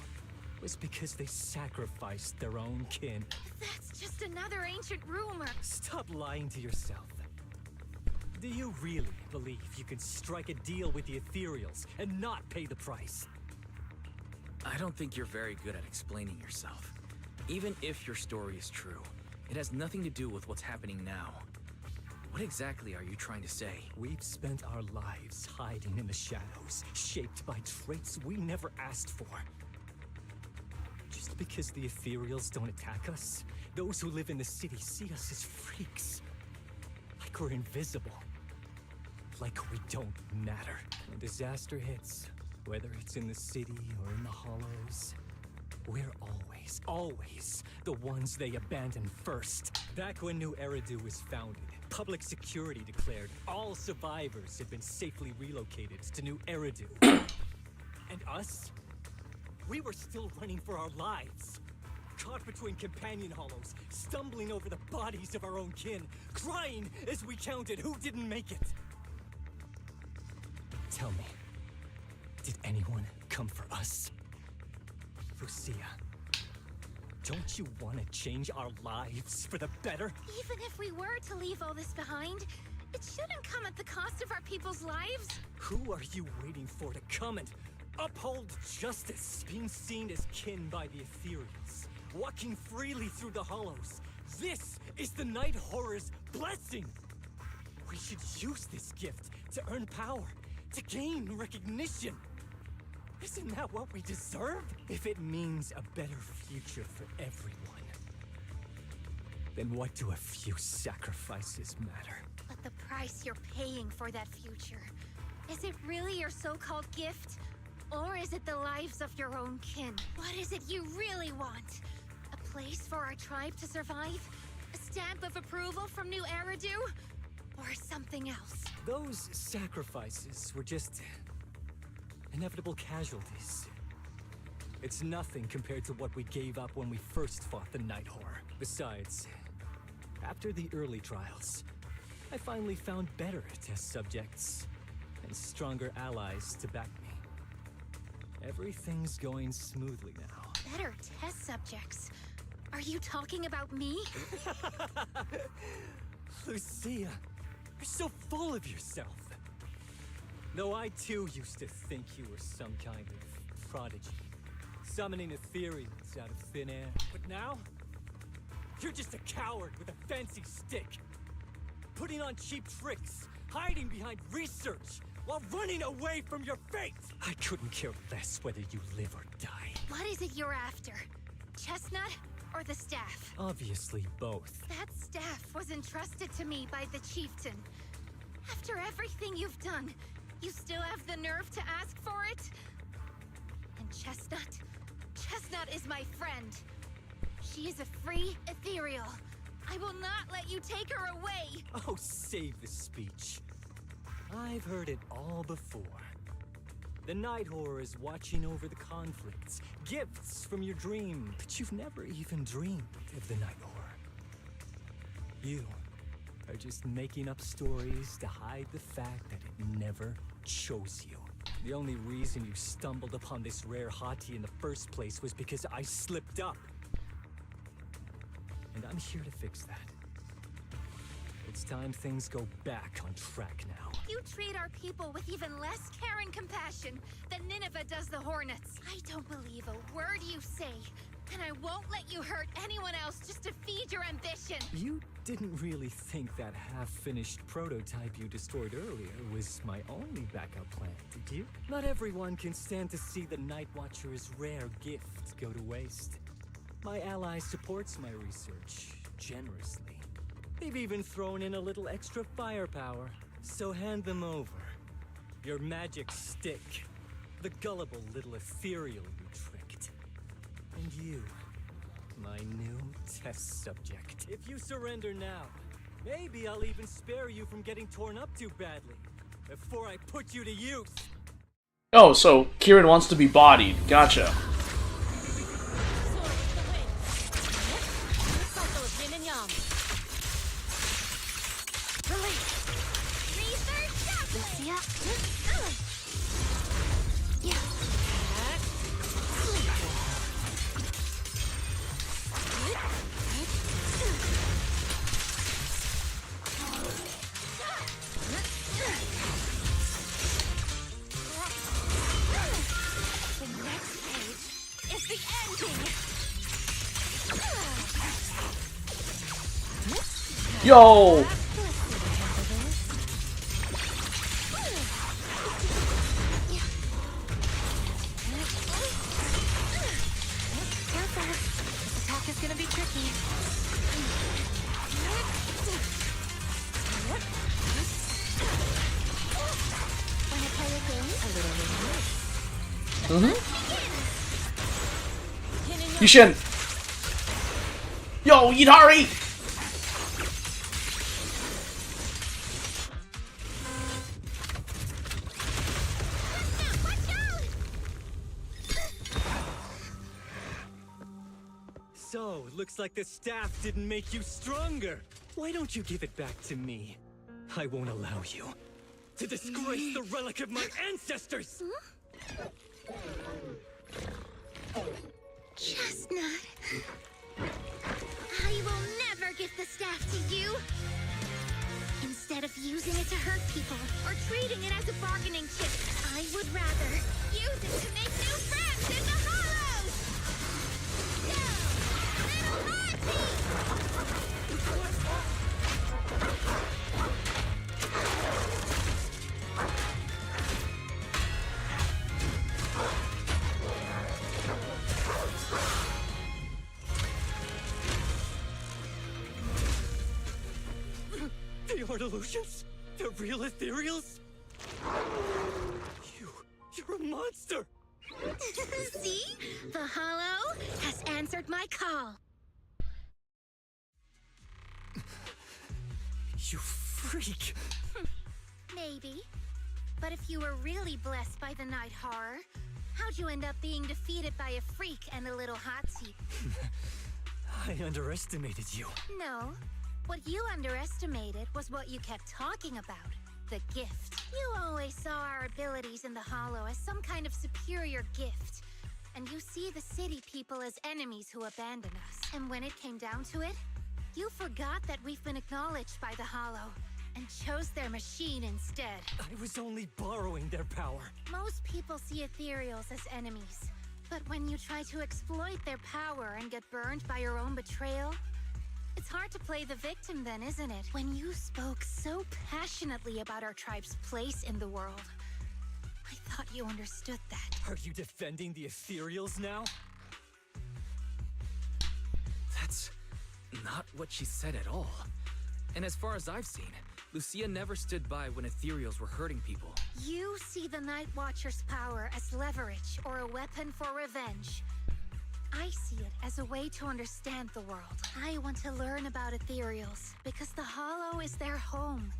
was because they sacrificed their own kin. That's just another ancient rumor. Stop lying to yourself. Do you really believe you can strike a deal with the Ethereals and not pay the price? I don't think you're very good at explaining yourself. Even if your story is true, it has nothing to do with what's happening now. What exactly are you trying to say? We've spent our lives hiding in the shadows, shaped by traits we never asked for. Just because the Ethereals don't attack us, those who live in the city see us as freaks. Like we're invisible. Like we don't matter. When disaster hits, whether it's in the city or in the hollows, we're always the ones they abandon first. Back when New Eridu was founded, public security declared all survivors had been safely relocated to New Eridu. And us? We were still running for our lives. Caught between companion hollows, stumbling over the bodies of our own kin, crying as we counted who didn't make it. Tell me, did anyone come for us? Lucia, don't you want to change our lives for the better? Even if we were to leave all this behind, it shouldn't come at the cost of our people's lives. Who are you waiting for to come and uphold justice? Being seen as kin by the Ethereals, walking freely through the hollows. This is the Night Horror's blessing! We should use this gift to earn power, to gain recognition. Isn't that what we deserve? If it means a better future for everyone, then what do a few sacrifices matter? But the price you're paying for that future, is it really your so-called gift? Or is it the lives of your own kin? What is it you really want? A place for our tribe to survive? A stamp of approval from New Eridu? Or something else? Those sacrifices were just inevitable casualties. It's nothing compared to what we gave up when we first fought the Night Horror. Besides, after the early trials, I finally found better test subjects and stronger allies to back me. Everything's going smoothly now. Better test subjects? Are you talking about me? Lucia, you're so full of yourself. Though I too used to think you were some kind of prodigy, summoning Ethereals out of thin air. But now, you're just a coward with a fancy stick, putting on cheap tricks, hiding behind research, while running away from your fate! I couldn't care less whether you live or die. What is it you're after? Chestnut or the staff? Obviously both. That staff was entrusted to me by the chieftain. After everything you've done, you still have the nerve to ask for it? And Chestnut? Chestnut is my friend. She is a free ethereal. I will not let you take her away! Oh, save the speech. I've heard it all before. The Night Horror is watching over the conflicts, gifts from your dream, but you've never even dreamed of the Night Horror. You are just making up stories to hide the fact that it never chose you. The only reason you stumbled upon this rare hottie in the first place was because I slipped up. And I'm here to fix that. It's time things go back on track now. You treat our people with even less care and compassion than Nineveh does the Hornets. I don't believe a word you say, and I won't let you hurt anyone else just to feed your ambition. You didn't really think that half-finished prototype you destroyed earlier was my only backup plan, did you? Not everyone can stand to see the Night Watcher's rare gift go to waste. My ally supports my research generously. They've even thrown in a little extra firepower. So hand them over. Your magic stick. The gullible little ethereal you tricked. And you, my new test subject. If you surrender now, maybe I'll even spare you from getting torn up too badly before I put you to use. Oh, so Kieran wants to be bodied. Gotcha. Yo! Careful. This attack is gonna be tricky. Wanna play a game? A little Yushin! Yo, Yidari! So, looks like the staff didn't make you stronger. Why don't you give it back to me? I won't allow you to disgrace the relic of my ancestors! Chestnut. I will never give the staff to you. Instead of using it to hurt people or treating it as a bargaining chip, I would rather use it to make new friends in the hollows. Go, little The art illusions? The real ethereals? You're a monster! See? The hollow has answered my call. You freak! Maybe. But if you were really blessed by the night horror, how'd you end up being defeated by a freak and a little hot seat? I underestimated you. No. What you underestimated was what you kept talking about. The gift. You always saw our abilities in the Hollow as some kind of superior gift. And you see the city people as enemies who abandon us. And when it came down to it, you forgot that we've been acknowledged by the Hollow and chose their machine instead. I was only borrowing their power. Most people see ethereals as enemies. But when you try to exploit their power and get burned by your own betrayal, it's hard to play the victim then, isn't it? When you spoke so passionately about our tribe's place in the world, I thought you understood that. Are you defending the ethereals now? That's not what she said at all. And as far as I've seen, Lucia never stood by when ethereals were hurting people. You see the Night Watcher's power as leverage or a weapon for revenge. I see it as a way to understand the world. I want to learn about ethereals because the Hollow is their home.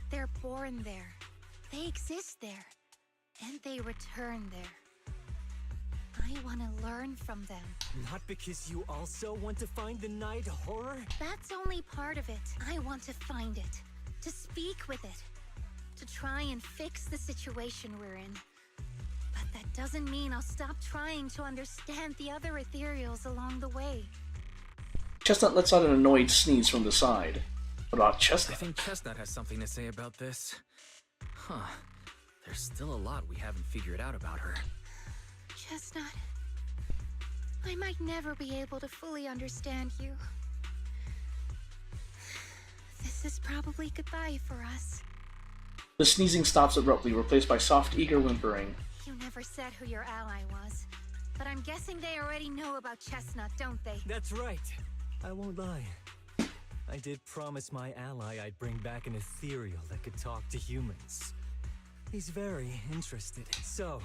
They're born there. They exist there. And they return there. I want to learn from them. Not because you also want to find the night horror? That's only part of it. I want to find it. To speak with it. To try and fix the situation we're in. But that doesn't mean I'll stop trying to understand the other ethereals along the way. Chestnut lets out an annoyed sneeze from the side. What about I Chestnut? think Chestnut has something to say about this. Huh. There's still a lot we haven't figured out about her. Chestnut, I might never be able to fully understand you. This is probably goodbye for us. The sneezing stops abruptly, replaced by soft, eager whimpering. You never said who your ally was, But I'm guessing they already know about Chestnut, don't they? That's right. I won't lie. I did promise my ally I'd bring back an ethereal that could talk to humans. He's very interested. So,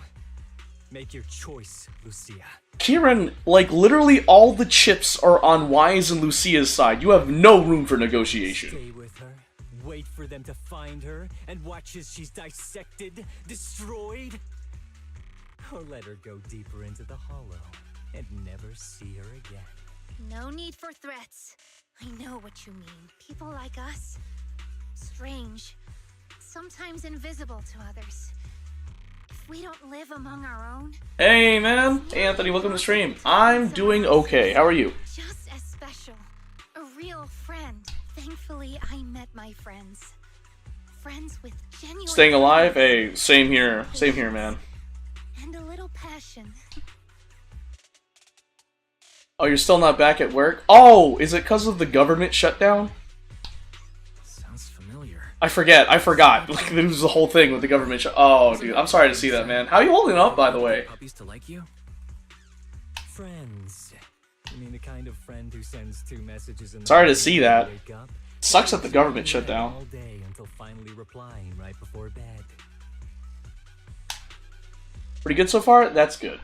make your choice, Lucia. Kieran, like, literally all the chips are on Wise and Lucia's side. You have no room for negotiation. Stay with her, wait for them to find her, and watch as she's dissected, destroyed? Or let her go deeper into the hollow and never see her again. No need for threats. I know what you mean. People like us, strange, sometimes invisible to others. If we don't live among our own... Hey, man. Hey, Anthony, welcome to the stream. I'm doing okay. How are you? Just as special. A real friend. Thankfully, I met my friends. Friends with genuine... Staying alive? Hey, same here. Same here, man. And a little passion. Oh, you're still not back at work? Oh, is it because of the government shutdown? Sounds familiar. I forgot. Like, there was the whole thing with the government shut. Oh, dude, I'm sorry to see that, man. How are you holding up, by the way? Puppies to like you? Friends. You mean the kind of friend who sends 2 messages in the Sorry to morning see when that. you wake up, Sucks that the government shut read down. all day until finally replying right before bed. Pretty good so far? That's good.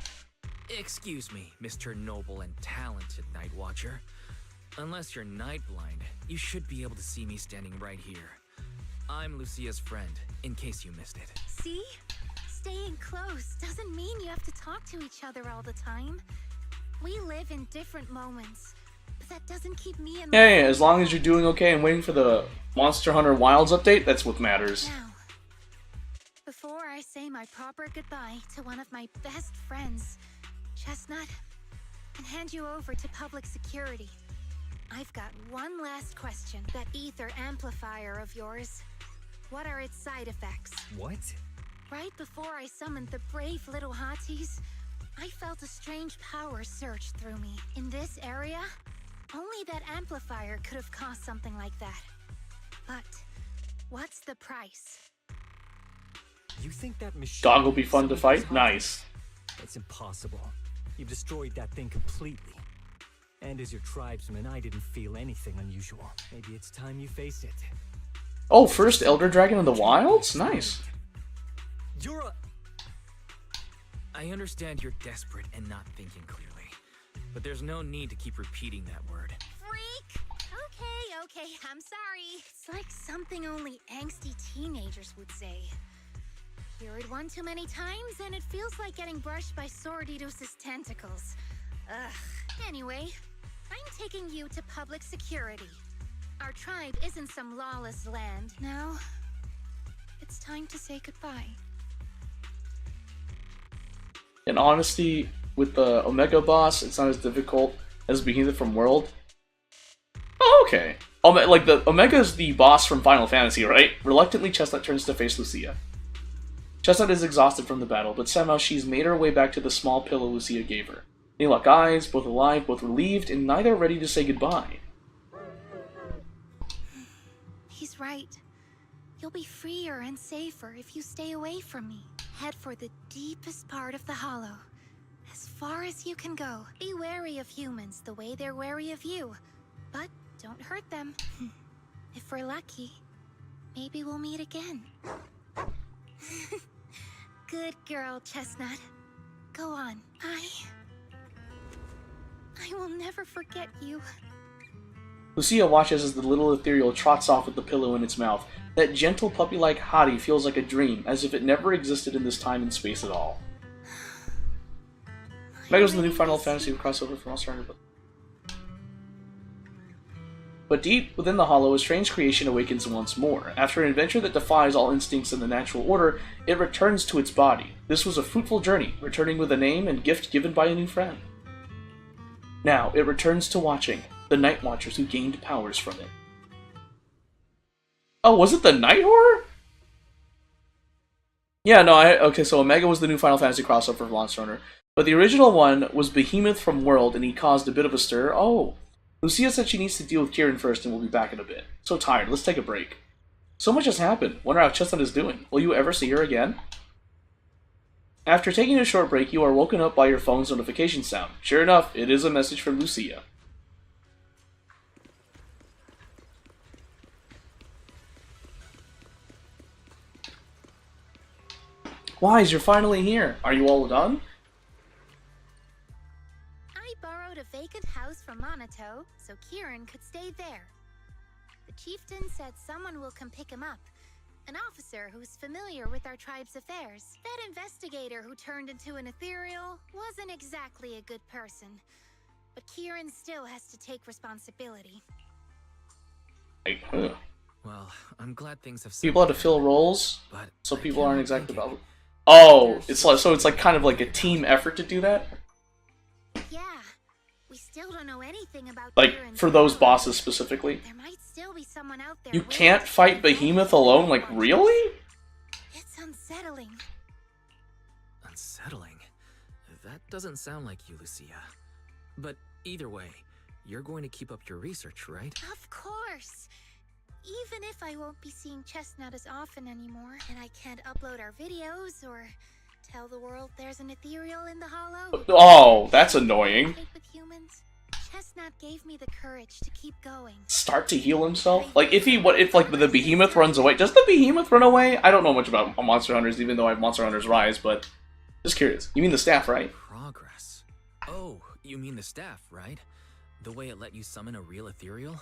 Excuse me, Mr. Noble and Talented Night Watcher. Unless you're night blind, you should be able to see me standing right here. I'm Lucia's friend, in case you missed it. See? Staying close doesn't mean you have to talk to each other all the time. We live in different moments, but that doesn't keep me and my Yeah, friends as long as you're apart. doing okay and waiting for the Monster Hunter Wilds update, that's what matters. Now, before I say my proper goodbye to one of my best friends, Chestnut, and hand you over to public security, I've got one last question. That ether amplifier of yours, what are its side effects? What? Right before I summoned the brave little hotties, I felt a strange power surge through me. In this area, only that amplifier could have caused something like that. But what's the price? You think that machine... Dog will be fun to fight? Nice. It's impossible. You've destroyed that thing completely. And as your tribesman, I didn't feel anything unusual. Maybe it's time you face it. Oh, first Elder Dragon in the Wilds? Nice. You're a... I understand you're desperate and not thinking clearly, but there's no need to keep repeating that word. Freak! Okay, I'm sorry. It's like something only angsty teenagers would say. Hear it one too many times, and it feels like getting brushed by Sordidus's tentacles. Ugh. Anyway, I'm taking you to public security. Our tribe isn't some lawless land. Now, it's time to say goodbye. In honesty, with the Omega boss, it's not as difficult as Behemoth from World. Oh, okay. Like, the Omega is the boss from Final Fantasy, right? Reluctantly, Chestnut turns to face Lucia. Chestnut is exhausted from the battle, but somehow she's made her way back to the small pillow Lucia gave her. They lock eyes, both alive, both relieved, and neither ready to say goodbye. He's right. You'll be freer and safer if you stay away from me. Head for the deepest part of the hollow. As far as you can go. Be wary of humans the way they're wary of you. But don't hurt them. If we're lucky, maybe we'll meet again. Good girl, Chestnut. Go on. I will never forget you. Lucia watches as the little ethereal trots off with the pillow in its mouth. That gentle puppy-like hottie feels like a dream, as if it never existed in this time and space at all. Mega's the new Final Fantasy crossover from Monster Hunter. But deep within the hollow, a strange creation awakens once more. After an adventure that defies all instincts in the natural order, it returns to its body. This was a fruitful journey, returning with a name and gift given by a new friend. Now, it returns to watching the Night Watchers who gained powers from it. Oh, was it the Night Horror? Yeah, no, okay, so Omega was the new Final Fantasy crossover for Monster Hunter. But the original one was Behemoth from World, and he caused a bit of a stir. Oh, Lucia said she needs to deal with Kieran first, and we'll be back in a bit. So tired, let's take a break. So much has happened. Wonder how Chestnut is doing. Will you ever see her again? After taking a short break, you are woken up by your phone's notification sound. Sure enough, it is a message from Lucia. Wise, you're finally here. Are you all done? I borrowed a vacant house from Monato, so Kieran could stay there. The chieftain said someone will come pick him up. An officer who's familiar with our tribe's affairs. That investigator who turned into an ethereal wasn't exactly a good person. But Kieran still has to take responsibility. Well, I'm glad things have People had to settled fill down, roles, but so I people can't aren't help exactly thinking about. Oh, it's like kind of like a team effort to do that. Yeah, we still don't know anything about Like Kieran's for those power. bosses specifically. There might still be someone out there. You willing can't to fight defend Behemoth the alone. Night Like Watchers. really? It's unsettling. unsettling. That doesn't sound like you, Lucia. But either way, you're going to keep up your research, right? Of course. Even if I won't be seeing Chestnut as often anymore, and I can't upload our videos or tell the world there's an ethereal in the hollow. Oh, that's annoying. With humans, Chestnut gave me the courage to keep going. Start to heal himself? Like if like the Behemoth runs away, does the Behemoth run away? I don't know much about Monster Hunters, even though I have Monster Hunters Rise, but just curious. You mean the staff, right? Progress. Oh, you mean the staff, right? The way it let you summon a real ethereal?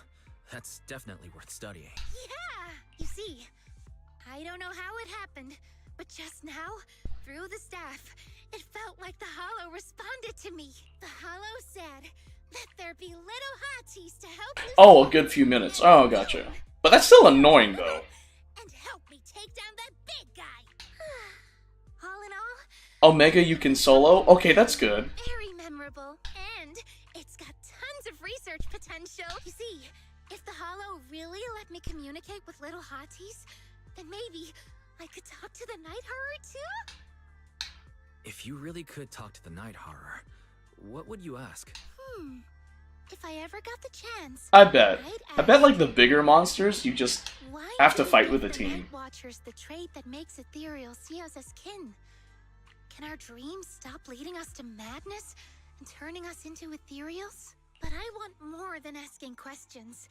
That's definitely worth studying. Yeah! You see, I don't know how it happened, but just now, through the staff, it felt like the hollow responded to me. The hollow said, "Let there be little hotties to help you." Oh, a good few minutes. Oh, gotcha. But that's still annoying, though. And help me take down that big guy. All in all, Omega you can solo? Okay, that's good. very memorable, and it's got tons of research potential. You see, if the hollow really let me communicate with little hotties, then maybe I could talk to the night horror too? If you really could talk to the night horror, what would you ask? If I ever got the chance, I bet. I'd I bet ask, like the bigger monsters, you just why have to do fight you with give a the team. Night Watchers the trait that makes ethereal see us as kin? Can our dreams stop leading us to madness and turning us into ethereals? But I want more than asking questions.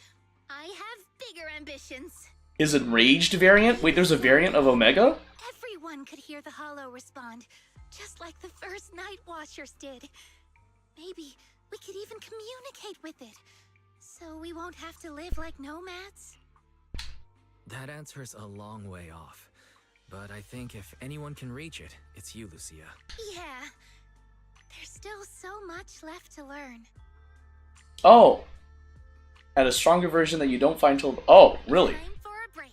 I have bigger ambitions. Is it Enraged variant? Wait, there's a variant of Omega? Everyone could hear the hollow respond, just like the first Night Watchers did. Maybe we could even communicate with it, so we won't have to live like nomads. That answer's a long way off. But I think if anyone can reach it, it's you, Lucia. Yeah, there's still so much left to learn. Oh. At a stronger version that you don't find till... Oh, really? Time for a break.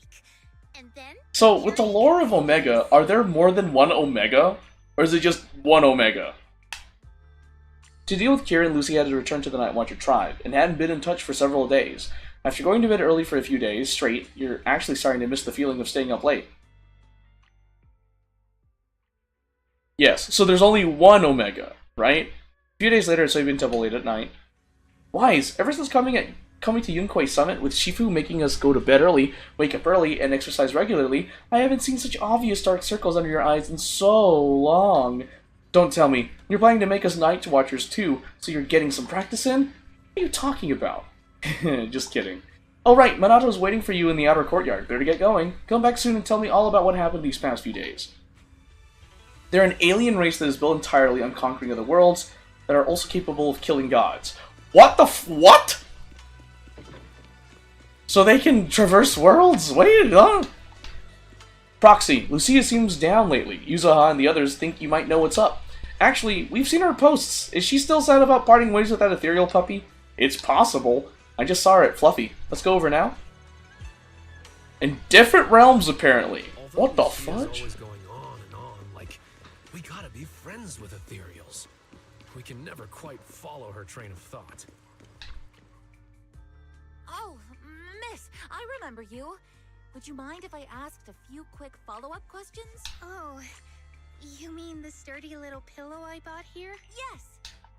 And then... So, with the lore of Omega, are there more than one Omega? Or is it just one Omega? To deal with Kieran, Lucy had to return to the Night Watcher tribe, and hadn't been in touch for several days. After going to bed early for a few days straight, you're actually starting to miss the feeling of staying up late. Yes, so there's only one Omega, right? A few days later, so you've been temple late at night. Wise, ever since coming to Yunquei Summit, with Shifu making us go to bed early, wake up early, and exercise regularly, I haven't seen such obvious dark circles under your eyes in so long. Don't tell me, you're planning to make us Night Watchers too, so you're getting some practice in? What are you talking about? Just kidding. Oh right, Monato's waiting for you in the outer courtyard. Better get going. Come back soon and tell me all about what happened these past few days. They're an alien race that is built entirely on conquering other worlds, that are also capable of killing gods. What the what? So they can traverse worlds? Wait, Proxy, Lucia seems down lately. Yuzaha and the others think you might know what's up. Actually, we've seen her posts. Is she still sad about parting ways with that ethereal puppy? It's possible. I just saw her at Fluffy. Let's go over now. In different realms, apparently. What the fudge? Always going on and on, like, we gotta be friends with ethereals. We can never quite follow her train of thought. Oh, miss, I remember you. Would you mind if I asked a few quick follow-up questions? Oh, you mean the sturdy little pillow I bought here? Yes.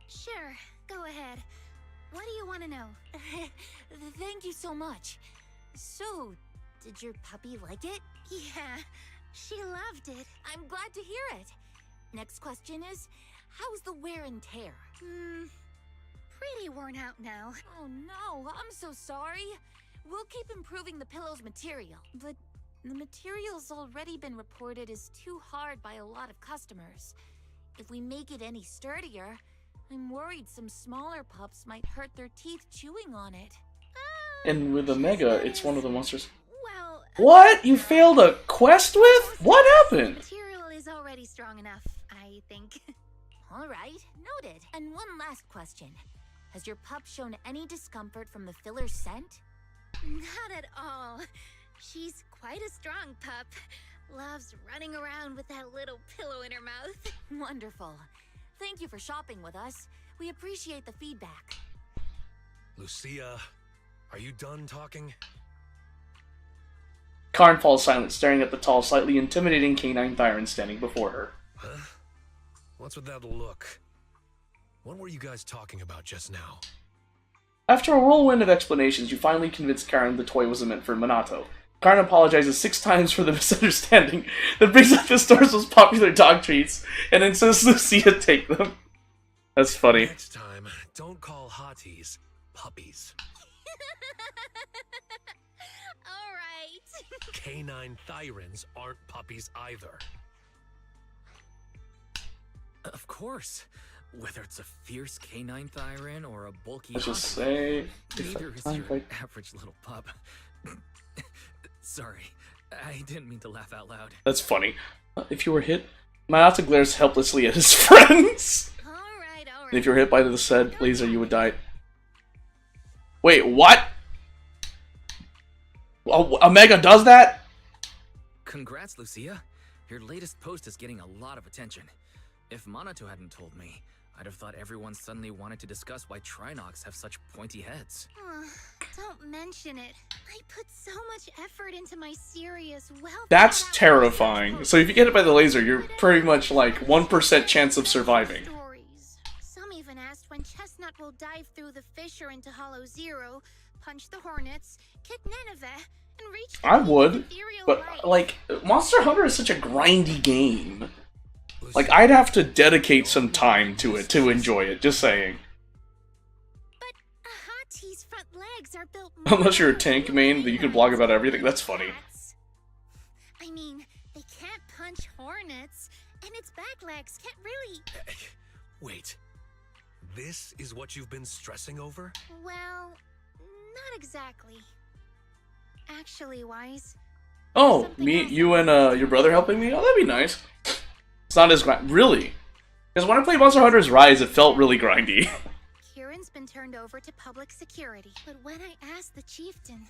Sure, go ahead. What do you want to know? Thank you so much. So, did your puppy like it? Yeah, she loved it. I'm glad to hear it. Next question is, how's the wear and tear? Pretty worn out now. Oh no, I'm so sorry. We'll keep improving the pillow's material, but the material's already been reported as too hard by a lot of customers. If we make it any sturdier, I'm worried some smaller pups might hurt their teeth chewing on it. And with Omega, it's one of the monsters. Well, What? You failed a quest with? What happened? material is already strong enough, I think. Alright, noted. And one last question. Has your pup shown any discomfort from the filler's scent? Not at all. She's quite a strong pup. Loves running around with that little pillow in her mouth. Wonderful. Thank you for shopping with us. We appreciate the feedback. Lucia, are you done talking? Karn falls silent, staring at the tall, slightly intimidating canine Thyron standing before her. Huh? What's with that look? What were you guys talking about just now? After a whirlwind of explanations, you finally convinced Karen the toy wasn't meant for Minato. Karen apologizes 6 times for the misunderstanding, then brings up the store's most popular dog treats, and insists Lucia take them. That's funny. Next time, don't call hotties puppies. Alright. Canine Thyrans aren't puppies either. Of course. Whether it's a fierce canine Thyran or a bulky Let's just hot- say... neither is your average little pup. Sorry, I didn't mean to laugh out loud. That's funny. If you were hit, Minato glares helplessly at his friends. Alright. And if you were hit by the said laser, you would die. Wait, what? Omega does that? Congrats, Lucia. Your latest post is getting a lot of attention. If Minato hadn't told me, I'd have thought everyone suddenly wanted to discuss why Trinocs have such pointy heads. Don't mention it. I put so much effort into my serious, That's terrifying. So if you get hit by the laser, you're pretty much like 1% chance of surviving. Some even asked when Chestnut will dive through the fissure into Hollow Zero, punch the Hornets, kick Nineveh, and reach the I peak of would, ethereal but light. like, Monster Hunter is such a grindy game. Like, I'd have to dedicate some time to it to enjoy it, just saying. But a Hati's front legs are built Unless you're a more tank like main, then you can blog about everything, that's funny. bats. I mean, they can't punch Hornets, and its back legs can't really... Wait, this is what you've been stressing over? Well, not exactly. Actually, Wise, Oh, you and your brother helping me? Oh, that'd be nice. It's not as grind. Really? Because when I played Monster Hunter's Rise, it felt really grindy. Kieran's been turned over to public security. But when I asked the chieftain,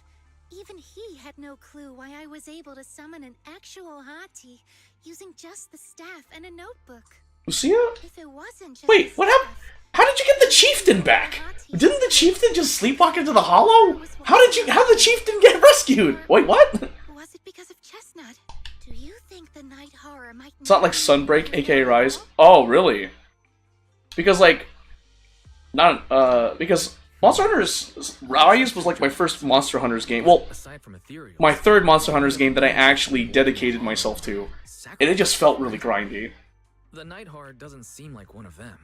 even he had no clue why I was able to summon an actual Hati using just the staff and a notebook. Lucia? If it wasn't just Wait, the what happened? staff, How did you get the chieftain back? Didn't the chieftain just sleepwalk into the hollow? How did the chieftain get rescued? Wait, what? was it because of Chestnut? Do you think the night horror might... It's not like Sunbreak, aka Rise. Oh, really? Because like, because Monster Hunter's Rise was like my first Monster Hunters game. Well, Aside from ethereal, my third Monster Hunters game that I actually dedicated myself to, and it just felt really grindy. the Night Heart doesn't seem like one of them.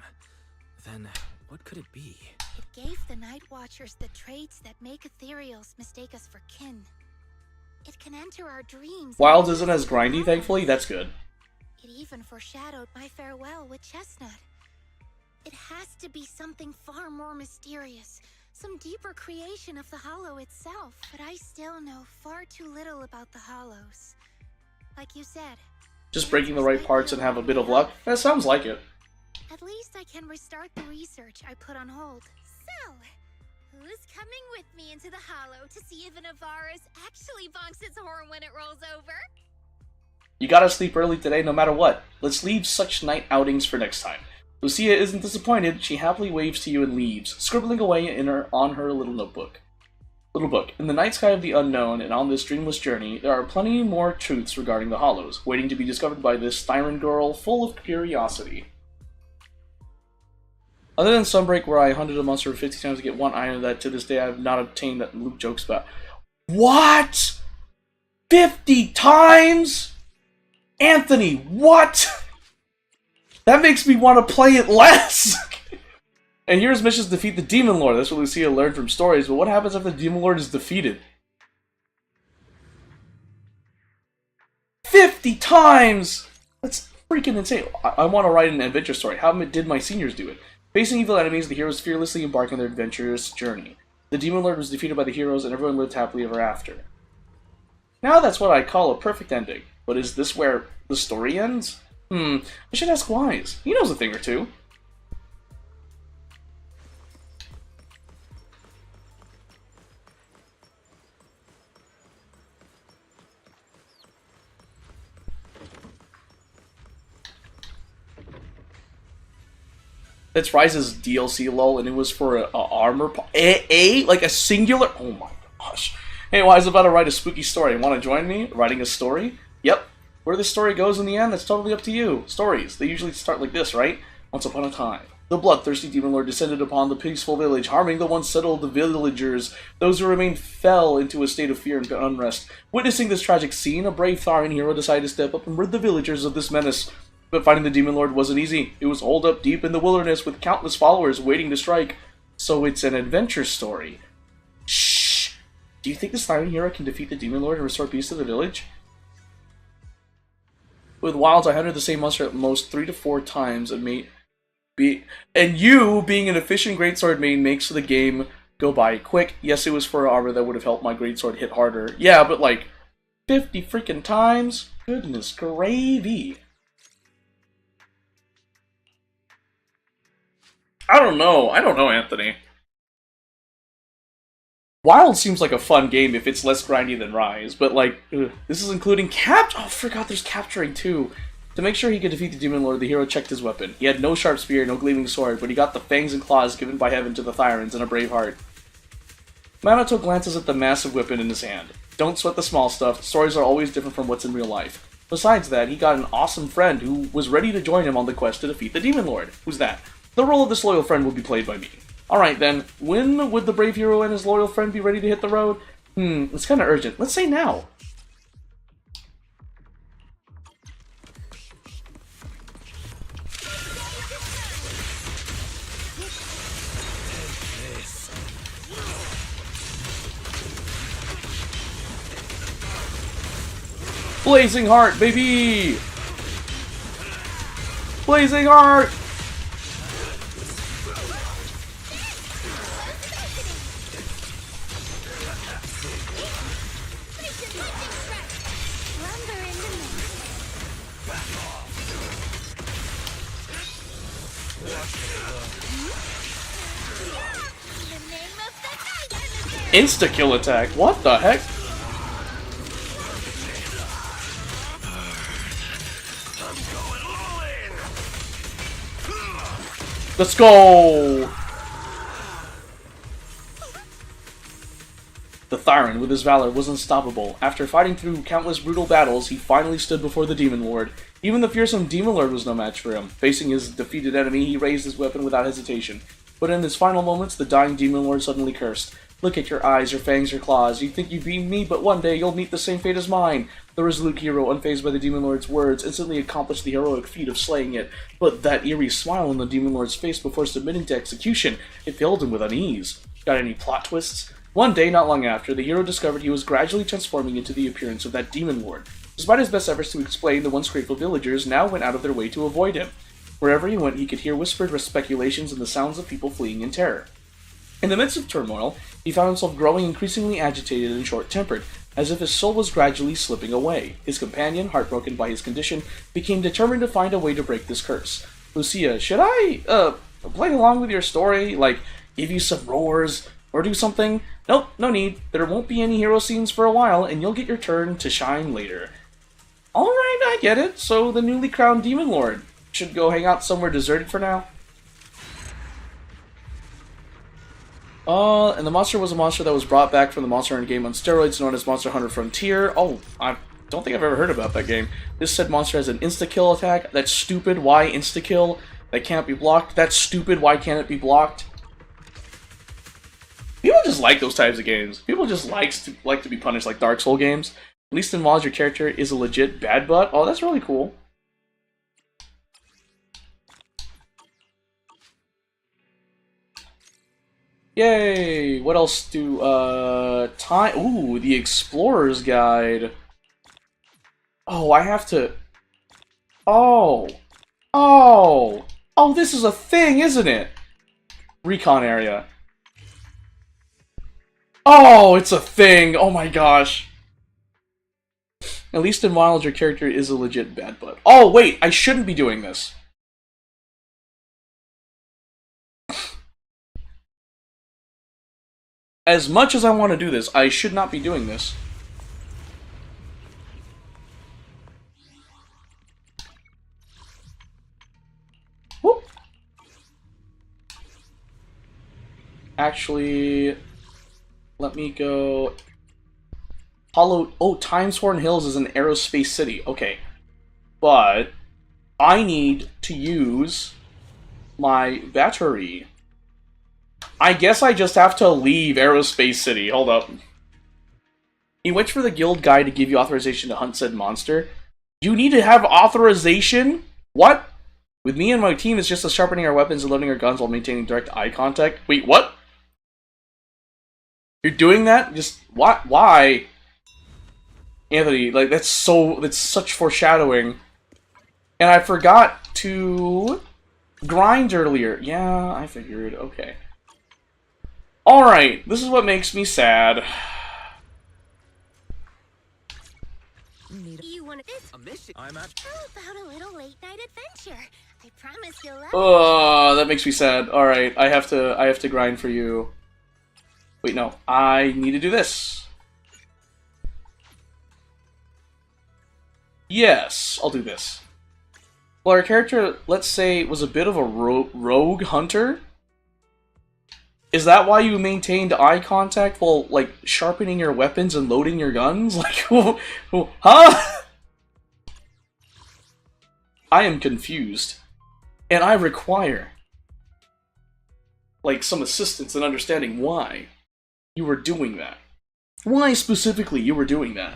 Then what could it be? It gave the Night Watchers the traits that make ethereals mistake us for kin. It can enter our dreams. Wild isn't as grindy, thankfully. That's good. It even foreshadowed my farewell with Chestnut. It has to be something far more mysterious, some deeper creation of the Hollow itself. But I still know far too little about the Hollows. Like you said, Just breaking the right parts and have a bit of luck. That sounds like it. at least I can restart the research I put on hold. So, who's coming with me into the Hollow to see if an Avaris actually bonks its horn when it rolls over? You gotta sleep early today no matter what. Let's leave such night outings for next time. Lucia isn't disappointed. She happily waves to you and leaves, scribbling away on her little notebook. Little book. In the night sky of the unknown and on this dreamless journey, there are plenty more truths regarding the Hollows, waiting to be discovered by this Thyran girl full of curiosity. Other than Sunbreak, where I hunted a monster 50 times to get one item that to this day I have not obtained that Luke jokes about. What? 50 times? Anthony, what? That makes me want to play it less! And here's missions to defeat the Demon Lord. That's what Lucia learned from stories, but what happens if the Demon Lord is defeated? 50 times! That's freaking insane. I want to write an adventure story. How did my seniors do it? Facing evil enemies, the heroes fearlessly embark on their adventurous journey. The Demon Lord was defeated by the heroes, and everyone lived happily ever after. Now that's what I call a perfect ending. But is this where the story ends? I should ask Wise. He knows a thing or two. It's Rise's DLC, lol, and it was for a armor like a singular. Oh my gosh! Hey, Wise, about to write a spooky story. Want to join me? Writing a story? Yep. Where the story goes in the end, that's totally up to you. Stories, they usually start like this, right? Once upon a time, the bloodthirsty demon lord descended upon the peaceful village, harming the once settled villagers. Those who remained fell into a state of fear and unrest. Witnessing this tragic scene, a brave Tharan hero decided to step up and rid the villagers of this menace. But fighting the Demon Lord wasn't easy. It was holed up deep in the wilderness with countless followers waiting to strike. So it's an adventure story. Shh! Do you think this Tharan hero can defeat the Demon Lord and restore peace to the village? With Wilds, I hunted the same monster at most 3 to 4 times and you, being an efficient greatsword main, makes the game go by quick. Yes, it was for armor that would have helped my greatsword hit harder. Yeah, but like 50 freaking times? Goodness gravy. I don't know, Anthony. Wild seems like a fun game if it's less grindy than Rise, but like, this is including oh, I forgot there's capturing too. To make sure he could defeat the Demon Lord, the hero checked his weapon. He had no sharp spear, no gleaming sword, but he got the fangs and claws given by heaven to the Thyrans and a brave heart. Minato glances at the massive weapon in his hand. Don't sweat the small stuff, stories are always different from what's in real life. Besides that, he got an awesome friend who was ready to join him on the quest to defeat the Demon Lord. Who's that? The role of this loyal friend will be played by me. Alright then, when would the brave hero and his loyal friend be ready to hit the road? It's kinda urgent. Let's say now. Blazing Heart, baby! Blazing Heart! Insta-kill attack? What the heck? Let's go! The Tharan, with his valor, was unstoppable. After fighting through countless brutal battles, he finally stood before the Demon Lord. Even the fearsome Demon Lord was no match for him. Facing his defeated enemy, he raised his weapon without hesitation. But in his final moments, the dying Demon Lord suddenly cursed. Look at your eyes, your fangs, your claws. You think you beat me, but one day you'll meet the same fate as mine. The resolute hero, unfazed by the Demon Lord's words, instantly accomplished the heroic feat of slaying it. But that eerie smile on the Demon Lord's face before submitting to execution, it filled him with unease. Got any plot twists? One day, not long after, the hero discovered he was gradually transforming into the appearance of that Demon Lord. Despite his best efforts to explain, the once grateful villagers now went out of their way to avoid him. Wherever he went, he could hear whispered speculations and the sounds of people fleeing in terror. In the midst of turmoil, he found himself growing increasingly agitated and short-tempered, as if his soul was gradually slipping away. His companion, heartbroken by his condition, became determined to find a way to break this curse. Lucia, should I, play along with your story? Like, give you some roars? Or do something? Nope, no need. There won't be any hero scenes for a while, and you'll get your turn to shine later. Alright, I get it. So the newly crowned Demon Lord should go hang out somewhere deserted for now? And the monster was a monster that was brought back from the Monster Hunter game on steroids known as Monster Hunter Frontier. Oh, I don't think I've ever heard about that game. This said monster has an insta-kill attack. That's stupid. Why insta-kill? That can't be blocked. That's stupid. Why can't it be blocked? People just like those types of games. People just like to be punished like Dark Souls games. At least in mods, your character is a legit bad butt. Oh, that's really cool. Yay! What else do, time... Ooh, the Explorer's Guide. Oh, I have to... Oh! Oh! Oh, this is a thing, isn't it? Recon area. Oh, it's a thing! Oh my gosh. At least in Wild, your character is a legit bad butt. Oh, wait! I shouldn't be doing this. As much as I want to do this, I should not be doing this. Whoop. Actually, let me go... Hollow... Oh, Timeshorn Hills is an aerospace city. Okay. But I need to use my battery. I guess I just have to leave Aerospace City. Hold up. You wait for the guild guy to give you authorization to hunt said monster. You need to have authorization? What? With me and my team, it's just us sharpening our weapons and loading our guns while maintaining direct eye contact. Wait, what? You're doing that? Just, what? Why? Anthony, like, that's such foreshadowing. And I forgot to grind earlier. Yeah, I figured. Okay. Alright, this is what makes me sad. You want this? A mission. I'm at. How about a little late night adventure? I promise you'll love it. That makes me sad. Alright, I have to grind for you. Wait, no. I need to do this. Yes, I'll do this. Well, our character, let's say, was a bit of a rogue hunter. Is that why you maintained eye contact while, like, sharpening your weapons and loading your guns? Like, huh? I am confused. And I require, like, some assistance in understanding why you were doing that. Why specifically you were doing that.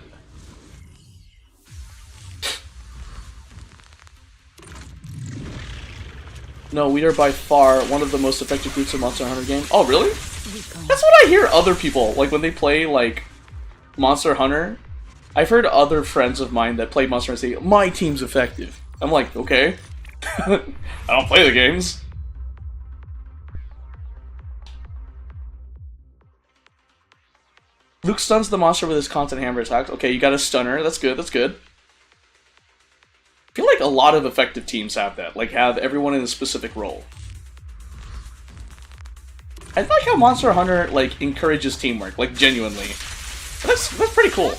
No, we are by far one of the most effective groups in Monster Hunter game. Oh, really? That's what I hear other people, like, when they play, like, Monster Hunter. I've heard other friends of mine that play Monster Hunter say, my team's effective. I'm like, okay. I don't play the games. Luke stuns the monster with his constant hammer attacks. Okay, you got a stunner. That's good, that's good. I feel like a lot of effective teams have that, like have everyone in a specific role. I like how Monster Hunter like encourages teamwork, like genuinely. That's pretty cool.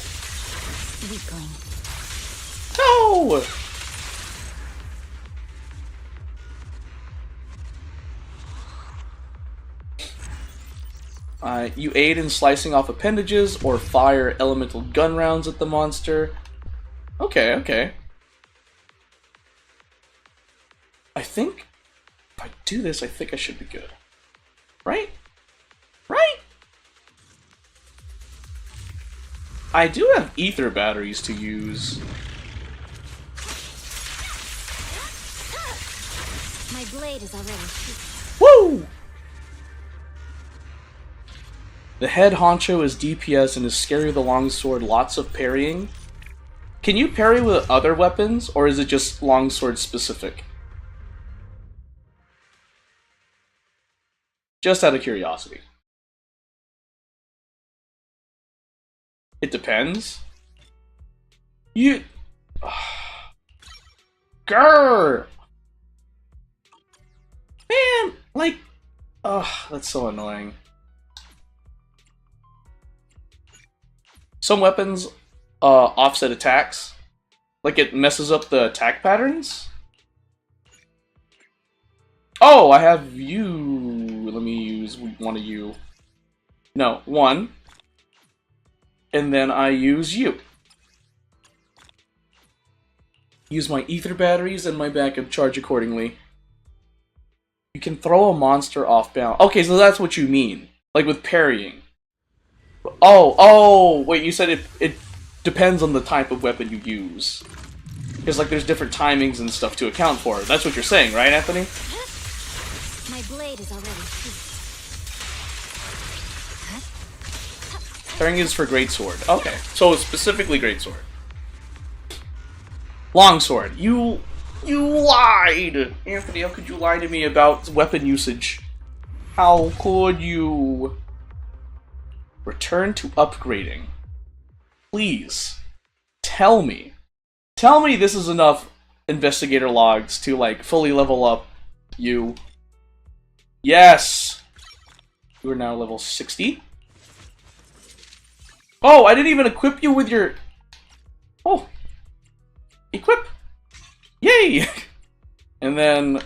No! You aid in slicing off appendages or fire elemental gun rounds at the monster. Okay, okay. I think if I do this, I think I should be good. Right? Right? I do have ether batteries to use. My blade is already. Woo! The head honcho is DPS and is scary with a longsword, lots of parrying. Can you parry with other weapons, or is it just longsword specific? Just out of curiosity. It depends. You... Grrr! Man, like... Ugh, that's so annoying. Some weapons offset attacks. Like, it messes up the attack patterns. Oh, I have you. Let me use one of you. No, one. And then I use you. Use my ether batteries and my backup charge accordingly. You can throw a monster off balance. Okay, so that's what you mean. Like with parrying. Oh, wait, you said it depends on the type of weapon you use. Because, like, there's different timings and stuff to account for. That's what you're saying, right, Anthony? My blade is already Pairing is for greatsword. Okay, so specifically greatsword. Longsword. You lied! Anthony, how could you lie to me about weapon usage? How could you? Return to upgrading. Please. Tell me. Tell me this is enough investigator logs to, like, fully level up you. Yes! You are now level 60. Oh, I didn't even equip you with your... Oh. Equip. Yay! And then...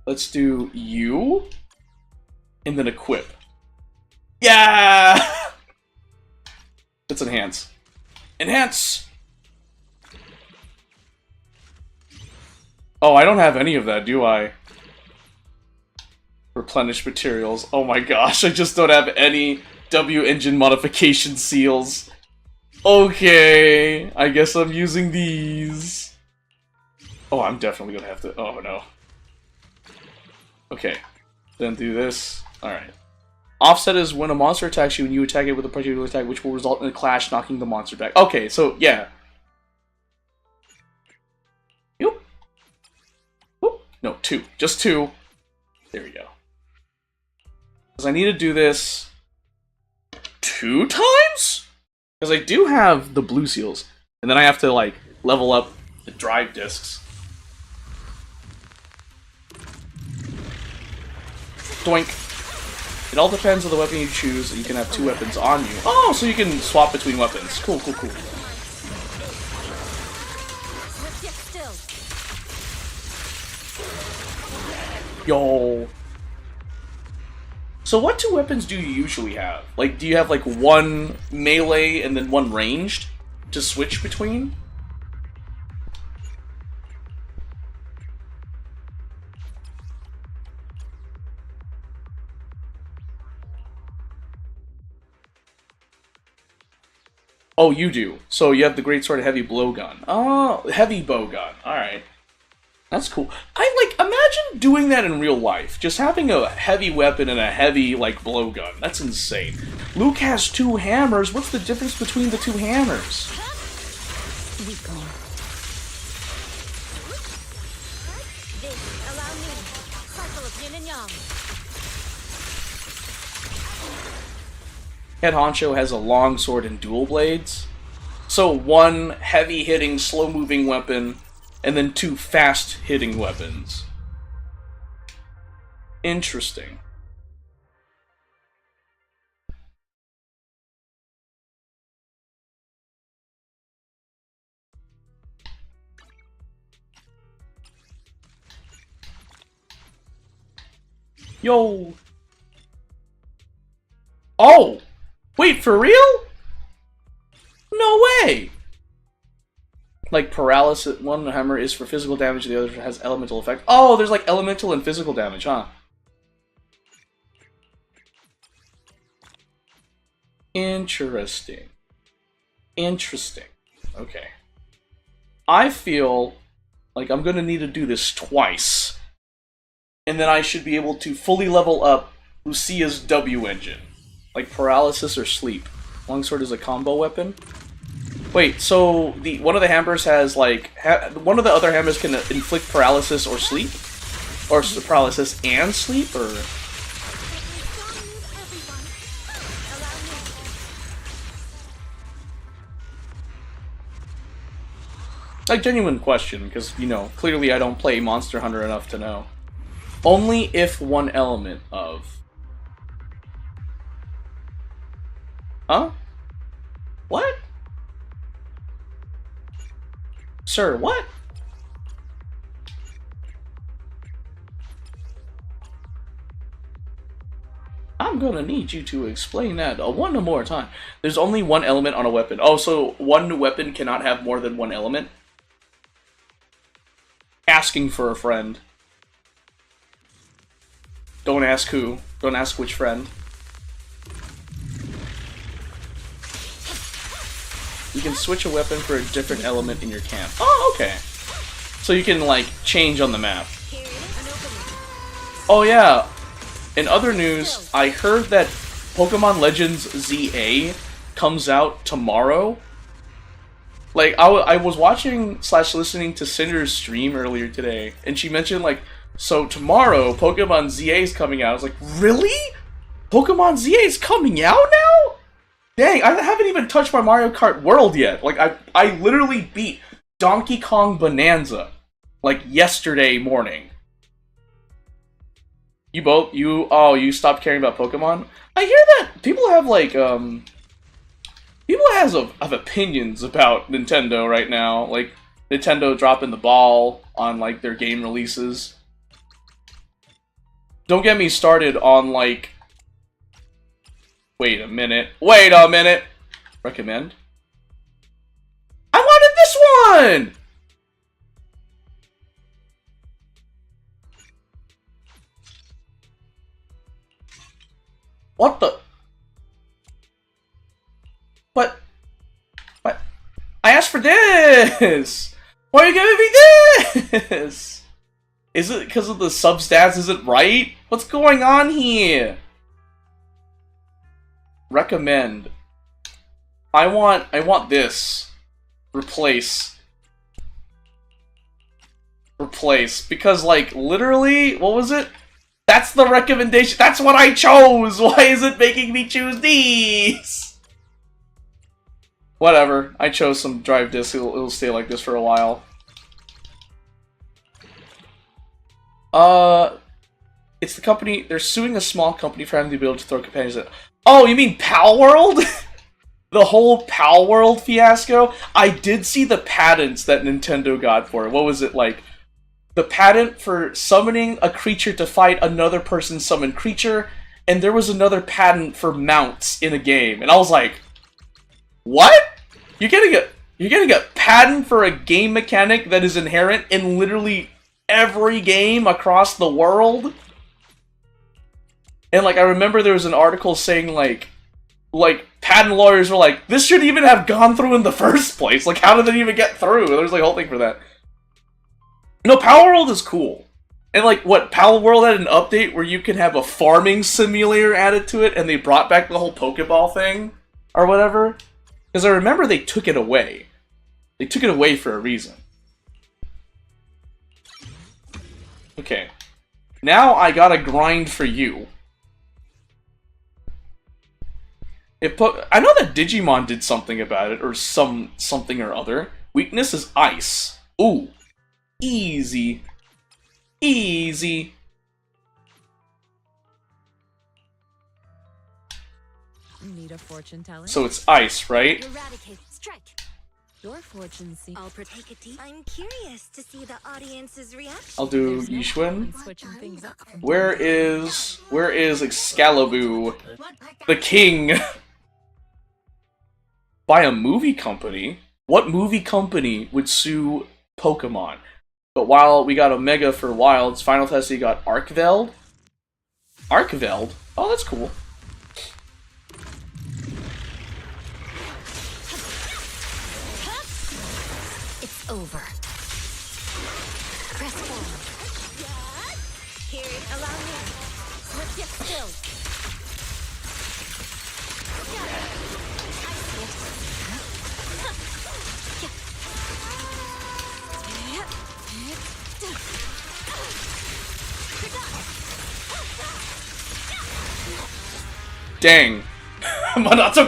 let's do you. And then equip. Yeah! Let's enhance. Enhance! Oh, I don't have any of that, do I? Replenish materials. Oh my gosh, I just don't have any W engine modification seals. Okay, I guess I'm using these. Oh, I'm definitely gonna have to... oh no. Okay, then do this. Alright. Offset is when a monster attacks you and you attack it with a particular attack, which will result in a clash, knocking the monster back. Okay, so yeah. Yoop. Whoop. No, 2. Just 2. There we go. Because I need to do this 2 times? Because I do have the blue seals. And then I have to, like, level up the drive discs. Doink. It all depends on the weapon you choose. You can have 2 weapons on you. Oh, so you can swap between weapons. Cool, cool, cool. Yo. So what 2 weapons do you usually have? Like, do you have, like, 1 melee and then 1 ranged to switch between? Oh, you do. So you have the greatsword heavy blowgun. Oh, heavy bowgun. Alright. That's cool. Imagine doing that in real life. Just having a heavy weapon and a heavy, like, blowgun. That's insane. Luke has 2 hammers. What's the difference between the 2 hammers? Head honcho has a long sword and dual blades. So 1 heavy-hitting, slow-moving weapon, and then 2 fast-hitting weapons. Interesting. Yo! Oh! Wait, for real? No way! Like, paralysis, 1 hammer is for physical damage, the other has elemental effect. Oh, there's like elemental and physical damage, huh? Interesting. Interesting. Okay. I feel like I'm gonna need to do this twice. And then I should be able to fully level up Lucia's W engine. Like paralysis or sleep. Longsword is a combo weapon. Wait, so one of the hammers has like one of the other hammers can inflict paralysis or sleep, or paralysis and sleep, or like genuine question because you know clearly I don't play Monster Hunter enough to know. Only if 1 element of. Huh? What? Sir, what? I'm gonna need you to explain that one more time. There's only 1 element on a weapon. Oh, so 1 weapon cannot have more than 1 element? Asking for a friend. Don't ask who. Don't ask which friend. You can switch a weapon for a different element in your camp. Oh, okay. So you can, like, change on the map. Oh, yeah. In other news, I heard that Pokemon Legends ZA comes out tomorrow. Like, I was watching / listening to Cinder's stream earlier today, and she mentioned, like, so tomorrow, Pokemon ZA is coming out. I was like, really? Pokemon ZA is coming out now? Dang, I haven't even touched my Mario Kart World yet. Like, I literally beat Donkey Kong Bonanza, like, yesterday morning. You stopped caring about Pokemon? I hear that people have, like, people have opinions about Nintendo right now. Like, Nintendo dropping the ball on, like, their game releases. Don't get me started on, like... Wait a minute. Recommend? I wanted this one! What the... But I asked for this! Why are you giving me this? Is it because of the substats isn't right? What's going on here? Recommend. I want this. Replace. Because, like, literally, what was it? That's the recommendation. That's what I chose! Why is it making me choose these? Whatever. I chose some drive disc. It'll stay like this for a while. It's the company. They're suing a small company for having the ability to throw companions at. Oh, you mean Pal World? The whole Pal World fiasco? I did see the patents that Nintendo got for it. What was it, like? The patent for summoning a creature to fight another person's summoned creature, and there was another patent for mounts in a game. And I was like, what? You're getting a patent for a game mechanic that is inherent in literally every game across the world? And, like, I remember there was an article saying, like, patent lawyers were like, this shouldn't even have gone through in the first place. Like, how did it even get through? There's, like, a whole thing for that. No, Power World is cool. And, like, what, Power World had an update where you can have a farming simulator added to it, and they brought back the whole Pokeball thing? Or whatever? Because I remember they took it away. They took it away for a reason. Okay. Now I gotta grind for you. I know that Digimon did something about it, or something or other. Weakness is ice. Ooh. Easy. Easy. Need a fortune teller? So it's ice, right? Eradicate. Strike. Your fortune seeker. I'll take a deep. I'm curious to see the audience's reaction. I'll do Yishun. Switching things up. Where is Excalibur, the king? By a movie company? What movie company would sue Pokemon? But while we got Omega for Wilds, Final Fantasy got Arkveld? Arkveld? Oh, that's cool. It's over. Press forward. Here, allow me. Let's get still. Dang. Minato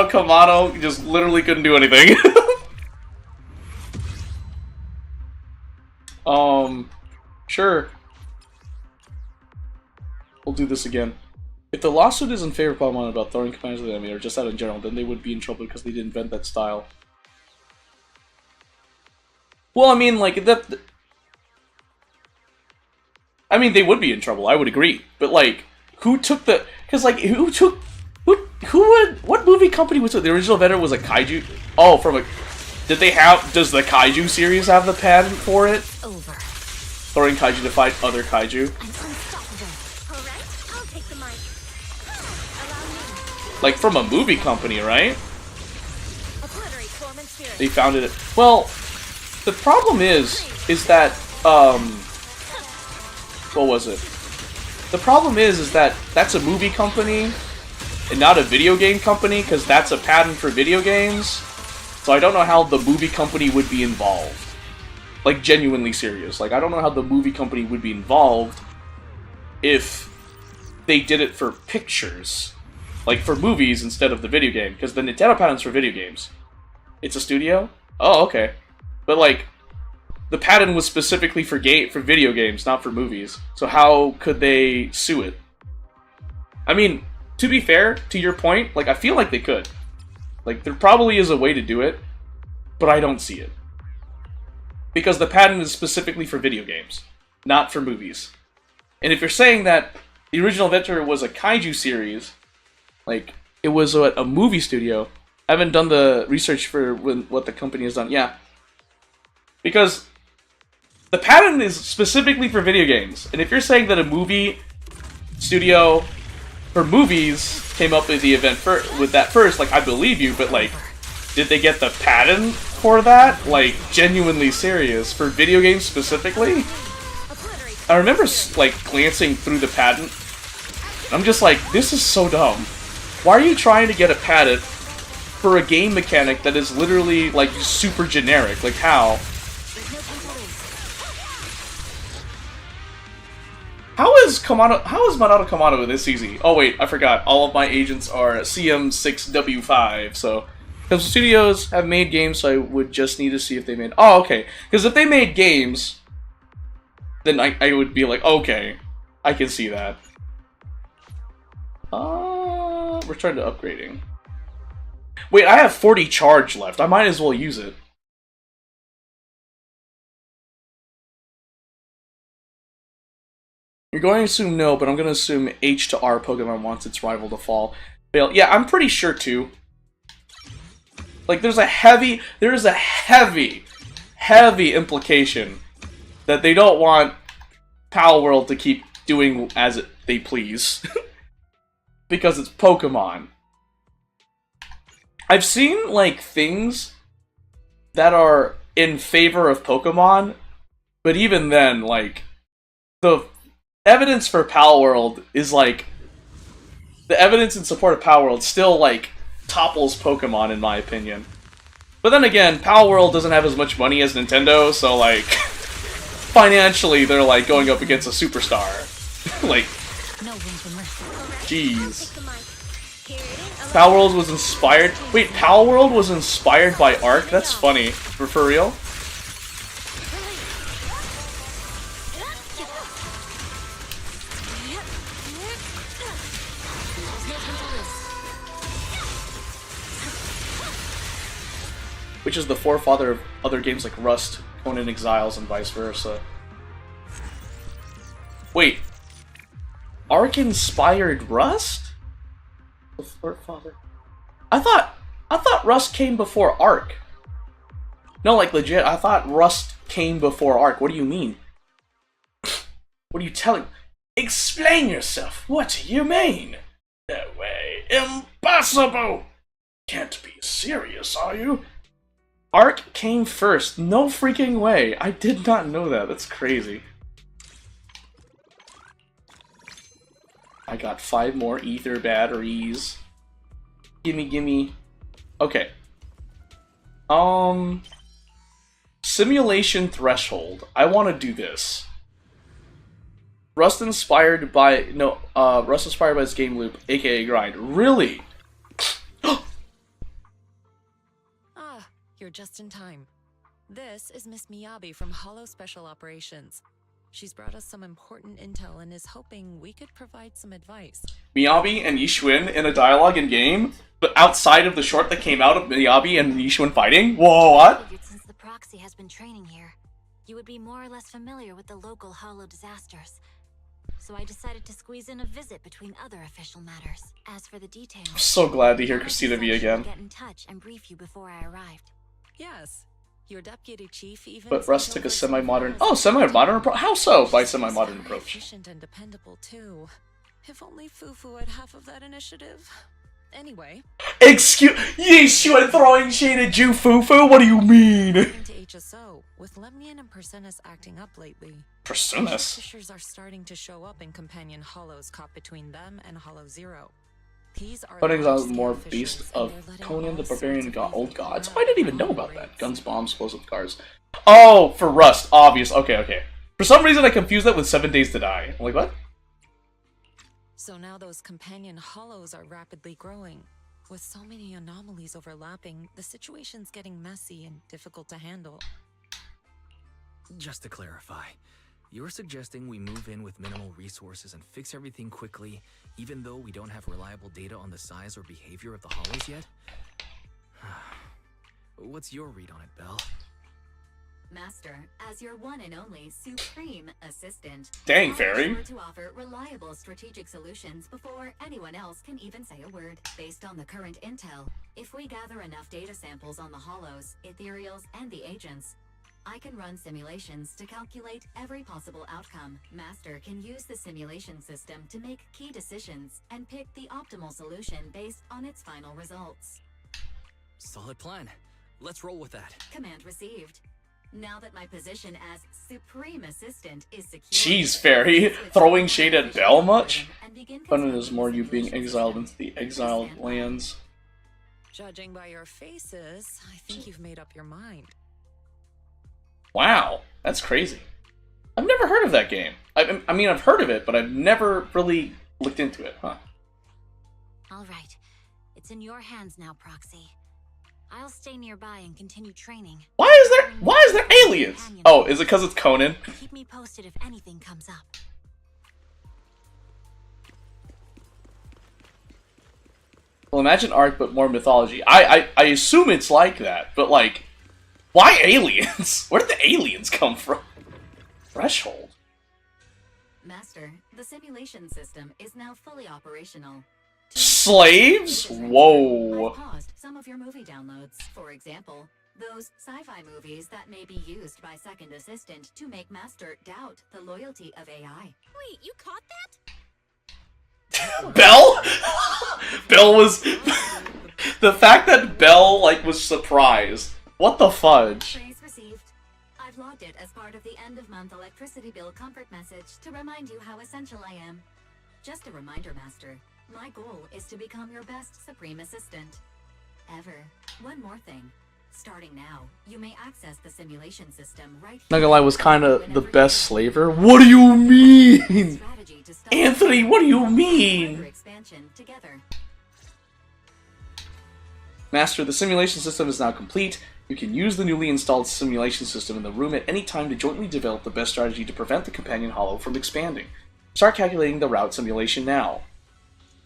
Kamado just literally couldn't do anything. Sure. We'll do this again. If the lawsuit is in favor of Pokemon about throwing companions at the enemy, or just that in general, then they would be in trouble because they didn't invent that style. Well, I mean, like, I mean, they would be in trouble, I would agree. But, like, who took the... Because, like, what movie company was it? The original vendor was a kaiju... Oh, from a... Does the kaiju series have the patent for it? Over. Throwing kaiju to fight other kaiju? I'm unstoppable. Alright, I'll take the mic. Allow me. Like, from a movie company, right? Obliterate form and spirit. They founded it... Well, the problem is that, what was it? The problem is that that's a movie company and not a video game company, because that's a patent for video games. So I don't know how the movie company would be involved. Like, genuinely serious. Like, I don't know how the movie company would be involved if they did it for pictures. Like, for movies instead of the video game. Because the Nintendo patent's for video games. It's a studio? Oh, okay. But, like, the patent was specifically for video games, not for movies. So how could they sue it? I mean, to be fair, to your point, like, I feel like they could. Like, there probably is a way to do it, but I don't see it. Because the patent is specifically for video games, not for movies. And if you're saying that the original inventor was a kaiju series, like, it was a movie studio, I haven't done the research for what the company has done. Yeah. Because the patent is specifically for video games. And if you're saying that a movie studio for movies came up with the event with that first, like, I believe you, but, like, did they get the patent for that? Like, genuinely serious. For video games specifically? I remember, like, glancing through the patent. I'm just like, this is so dumb. Why are you trying to get a patent for a game mechanic that is literally, like, super generic? Like, how? How is Monado Kamado this easy? Oh wait, I forgot. All of my agents are CM6W5, so... Because studios have made games, so I would just need to see if they made... Oh, okay. Because if they made games, then I would be like, okay, I can see that. Return to upgrading. Wait, I have 40 charge left. I might as well use it. You're going to assume no, but I'm going to assume H to R Pokemon wants its rival to fall. Fail. Yeah, I'm pretty sure too. Like, there's a heavy implication that they don't want Pal World to keep doing as they please. Because it's Pokemon. I've seen, like, things that are in favor of Pokemon, but even then, like, the evidence for Pal World is, like, the evidence in support of Pal World still, like, topples Pokemon, in my opinion. But then again, Pal World doesn't have as much money as Nintendo, so, like, financially, they're, like, going up against a superstar. Like, jeez. Pal World was inspired... Wait, Pal World was inspired by Ark? That's funny. For real? Which is the forefather of other games like Rust, Conan Exiles, and vice versa. Wait. Ark inspired Rust? The forefather? I thought Rust came before Ark. No, like legit, I thought Rust came before Ark. What do you mean? What are you telling? Explain yourself. What do you mean? No way. Impossible! Can't be serious, are you? Ark came first. No freaking way. I did not know that. That's crazy. I got 5 more ether batteries. Gimme, gimme. Okay. Simulation threshold. I want to do this. Rust inspired by its game loop, aka grind. Really? You're just in time. This is Miss Miyabi from Hollow Special Operations. She's brought us some important intel and is hoping we could provide some advice. Miyabi and Yishuin in a dialogue in game, but outside of the short that came out of Miyabi and Yishuin fighting? Whoa, what? Since the proxy has been training here, you would be more or less familiar with the local Hollow disasters. So I decided to squeeze in a visit between other official matters. As for the details, I'm so glad to hear Christina V again. Get in touch and brief you before I arrived. Yes. Your deputy chief even But Rust took a semi-modern... Oh, semi-modern approach? How so by semi-modern approach? Efficient and dependable too. If only Fufu had half of that initiative. Anyway. Excuse... Yishuin throwing shade at you, Fufu? What do you mean? Into HSO, with Lemnian and Persenis acting up lately. Persenis? Fissures are starting to show up in companion hollows caught between them and Hollow Zero. These are Putting out more large-scale beast fissures, of and they're letting Conan the all Barbarian sorts got of old evil gods. come I out didn't even at know low about that. rates. Guns, bombs, explosive cars. Oh, for Rust, obvious. Okay. For some reason I confused that with 7 Days to Die. I'm like, what? So now those companion hollows are rapidly growing. With so many anomalies overlapping, the situation's getting messy and difficult to handle. Just to clarify, you're suggesting we move in with minimal resources and fix everything quickly, even though we don't have reliable data on the size or behavior of the hollows yet? What's your read on it, Belle? Master, as your one and only supreme assistant, Dang, I'll Fairy. be sure to offer reliable strategic solutions before anyone else can even say a word. Based on the current intel, if we gather enough data samples on the hollows, ethereals, and the agents, I can run simulations to calculate every possible outcome. Master can use the simulation system to make key decisions and pick the optimal solution based on its final results. Solid plan. Let's roll with that. Command received. Now that my position as Supreme Assistant is secure... Jeez, Fairy. Throwing shade at Belle much? Conan is more you being exiled into the exiled lands. Judging by your faces, I think you've made up your mind. Wow, that's crazy. I've never heard of that game. I mean, I've heard of it, but I've never really looked into it, huh? All right. It's in your hands now, Proxy. I'll stay nearby and continue training. Why is there aliens? Oh, is it because it's Conan? Keep me posted if anything comes up. Well, imagine Ark, but more mythology. I assume it's like that, but like, why aliens? Where did the aliens come from? Threshold. Master, the simulation system is now fully operational. Slaves? Whoa. I've paused some of your movie downloads. For example, those sci-fi movies that may be used by Second Assistant to make Master doubt the loyalty of AI. Wait, you caught that? Belle? Belle was... the fact that Belle, like, was surprised. What the fudge? Praise received. I've logged it as part of the end-of-month electricity bill comfort message to remind you how essential I am. Just a reminder, Master. My goal is to become your best Supreme Assistant. Ever. One more thing. Starting now, you may access the simulation system right here. Not gonna lie, was kind of the best slaver. What do you mean? Anthony, what do you mean? Expansion together. Master, the simulation system is now complete. You can use the newly installed simulation system in the room at any time to jointly develop the best strategy to prevent the companion hollow from expanding. Start calculating the route simulation now.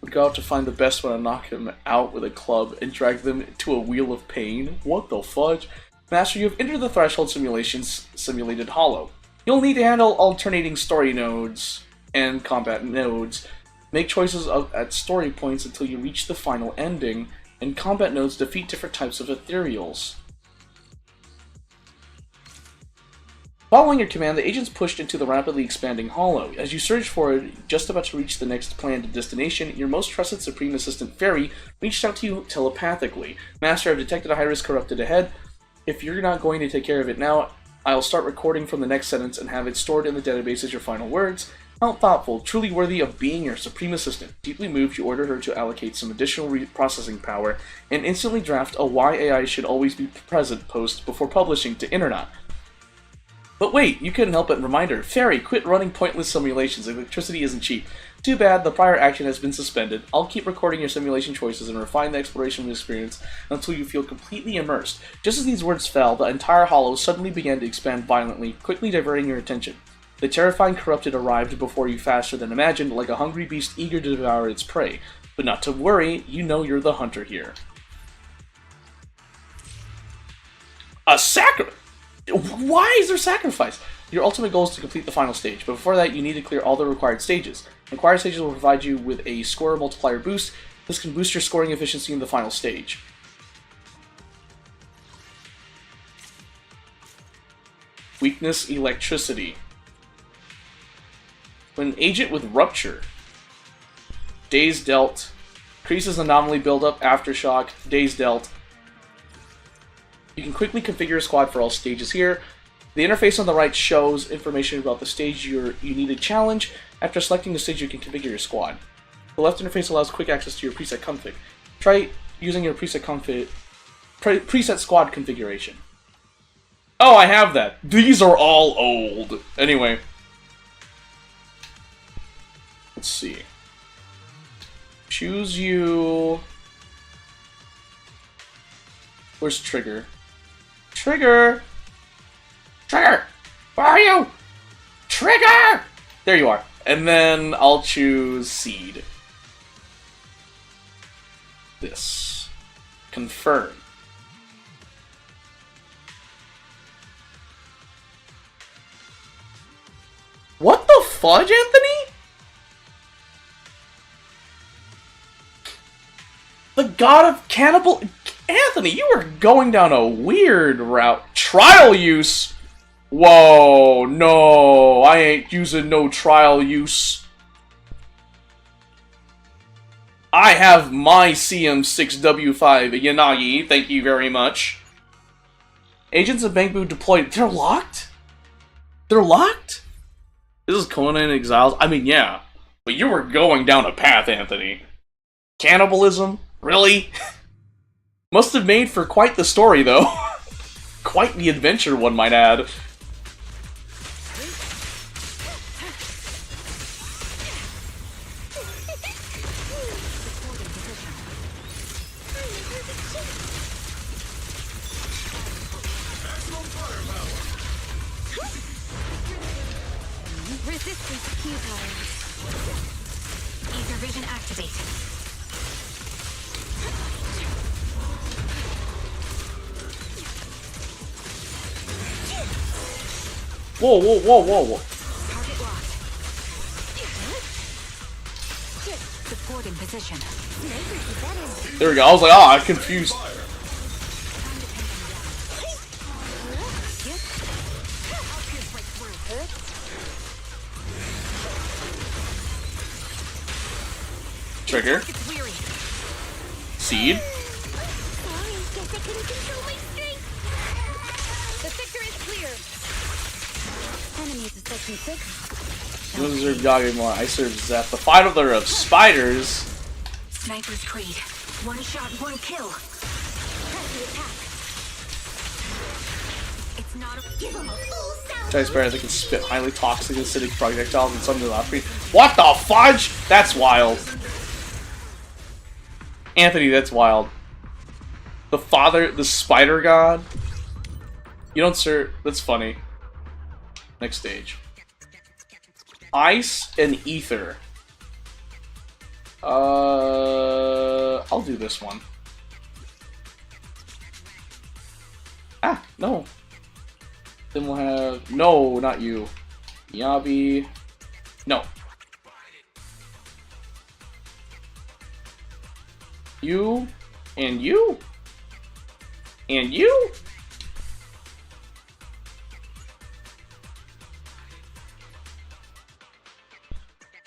We go out to find the best one and knock him out with a club and drag them to a wheel of pain. What the fudge? Master, you have entered the threshold simulation's simulated hollow. You'll need to handle alternating story nodes and combat nodes. Make choices at story points until you reach the final ending, and combat nodes defeat different types of ethereals. Following your command, the agents pushed into the rapidly expanding hollow. As you surge forward, just about to reach the next planned destination, your most trusted Supreme Assistant Fairy reached out to you telepathically. Master, I've detected a high-risk corrupted ahead. If you're not going to take care of it now, I'll start recording from the next sentence and have it stored in the database as your final words. How thoughtful, truly worthy of being your Supreme Assistant. Deeply moved, you order her to allocate some additional processing power and instantly draft a why AI should always be present post before publishing to Internet. But wait, you couldn't help but reminder. Fairy, quit running pointless simulations. Electricity isn't cheap. Too bad, the prior action has been suspended. I'll keep recording your simulation choices and refine the exploration experience until you feel completely immersed. Just as these words fell, the entire hollow suddenly began to expand violently, quickly diverting your attention. The terrifying corrupted arrived before you faster than imagined, like a hungry beast eager to devour its prey. But not to worry, you know you're the hunter here. A sacrifice? Why is there sacrifice? Your ultimate goal is to complete the final stage, but before that you need to clear all the required stages. Required stages will provide you with a score multiplier boost. This can boost your scoring efficiency in the final stage. Weakness, electricity. When an agent with rupture. Days dealt. Increases anomaly buildup, aftershock, days dealt. You can quickly configure a squad for all stages here. The interface on the right shows information about the stage you need to challenge. After selecting the stage, you can configure your squad. The left interface allows quick access to your preset config. Try using your preset squad configuration. Oh, I have that. These are all old. Anyway. Let's see. Choose you. Where's Trigger? Trigger! Trigger! Where are you? Trigger! There you are. And then I'll choose Seed. This. Confirm. What the fudge, Anthony? The god of cannibal... Anthony, you are going down a weird route. Trial use? Whoa, no. I ain't using no trial use. I have my CM6W5 Yanagi, thank you very much. Agents of Bangbu deployed. They're locked? They're locked? This is Conan Exiles? I mean, yeah. But you were going down a path, Anthony. Cannibalism? Really? Must have made for quite the story, though. Quite the adventure, one might add. Resistance futile. Ether vision activate. Whoa, whoa, whoa, whoa, whoa. Target locked. Support in position. There we go. I was like, oh, I'm confused. Trigger. Seed. The sector is clear. Enemies is section 6. You don't deserve Yagi more. I serve Zeth. The father of spiders. Sniper's Creed. One shot, one kill. Press the attack. It's not a... Give him a full sound. Giant spiders that can spit highly toxic acidic projectiles and some do not free. What the fudge? That's wild. Anthony, that's wild. The father, the spider god. You don't serve. That's funny. Next stage. Ice and ether. I'll do this one. Ah, no. Then we'll have... No, not you. Yabi. No. You. And you. And you.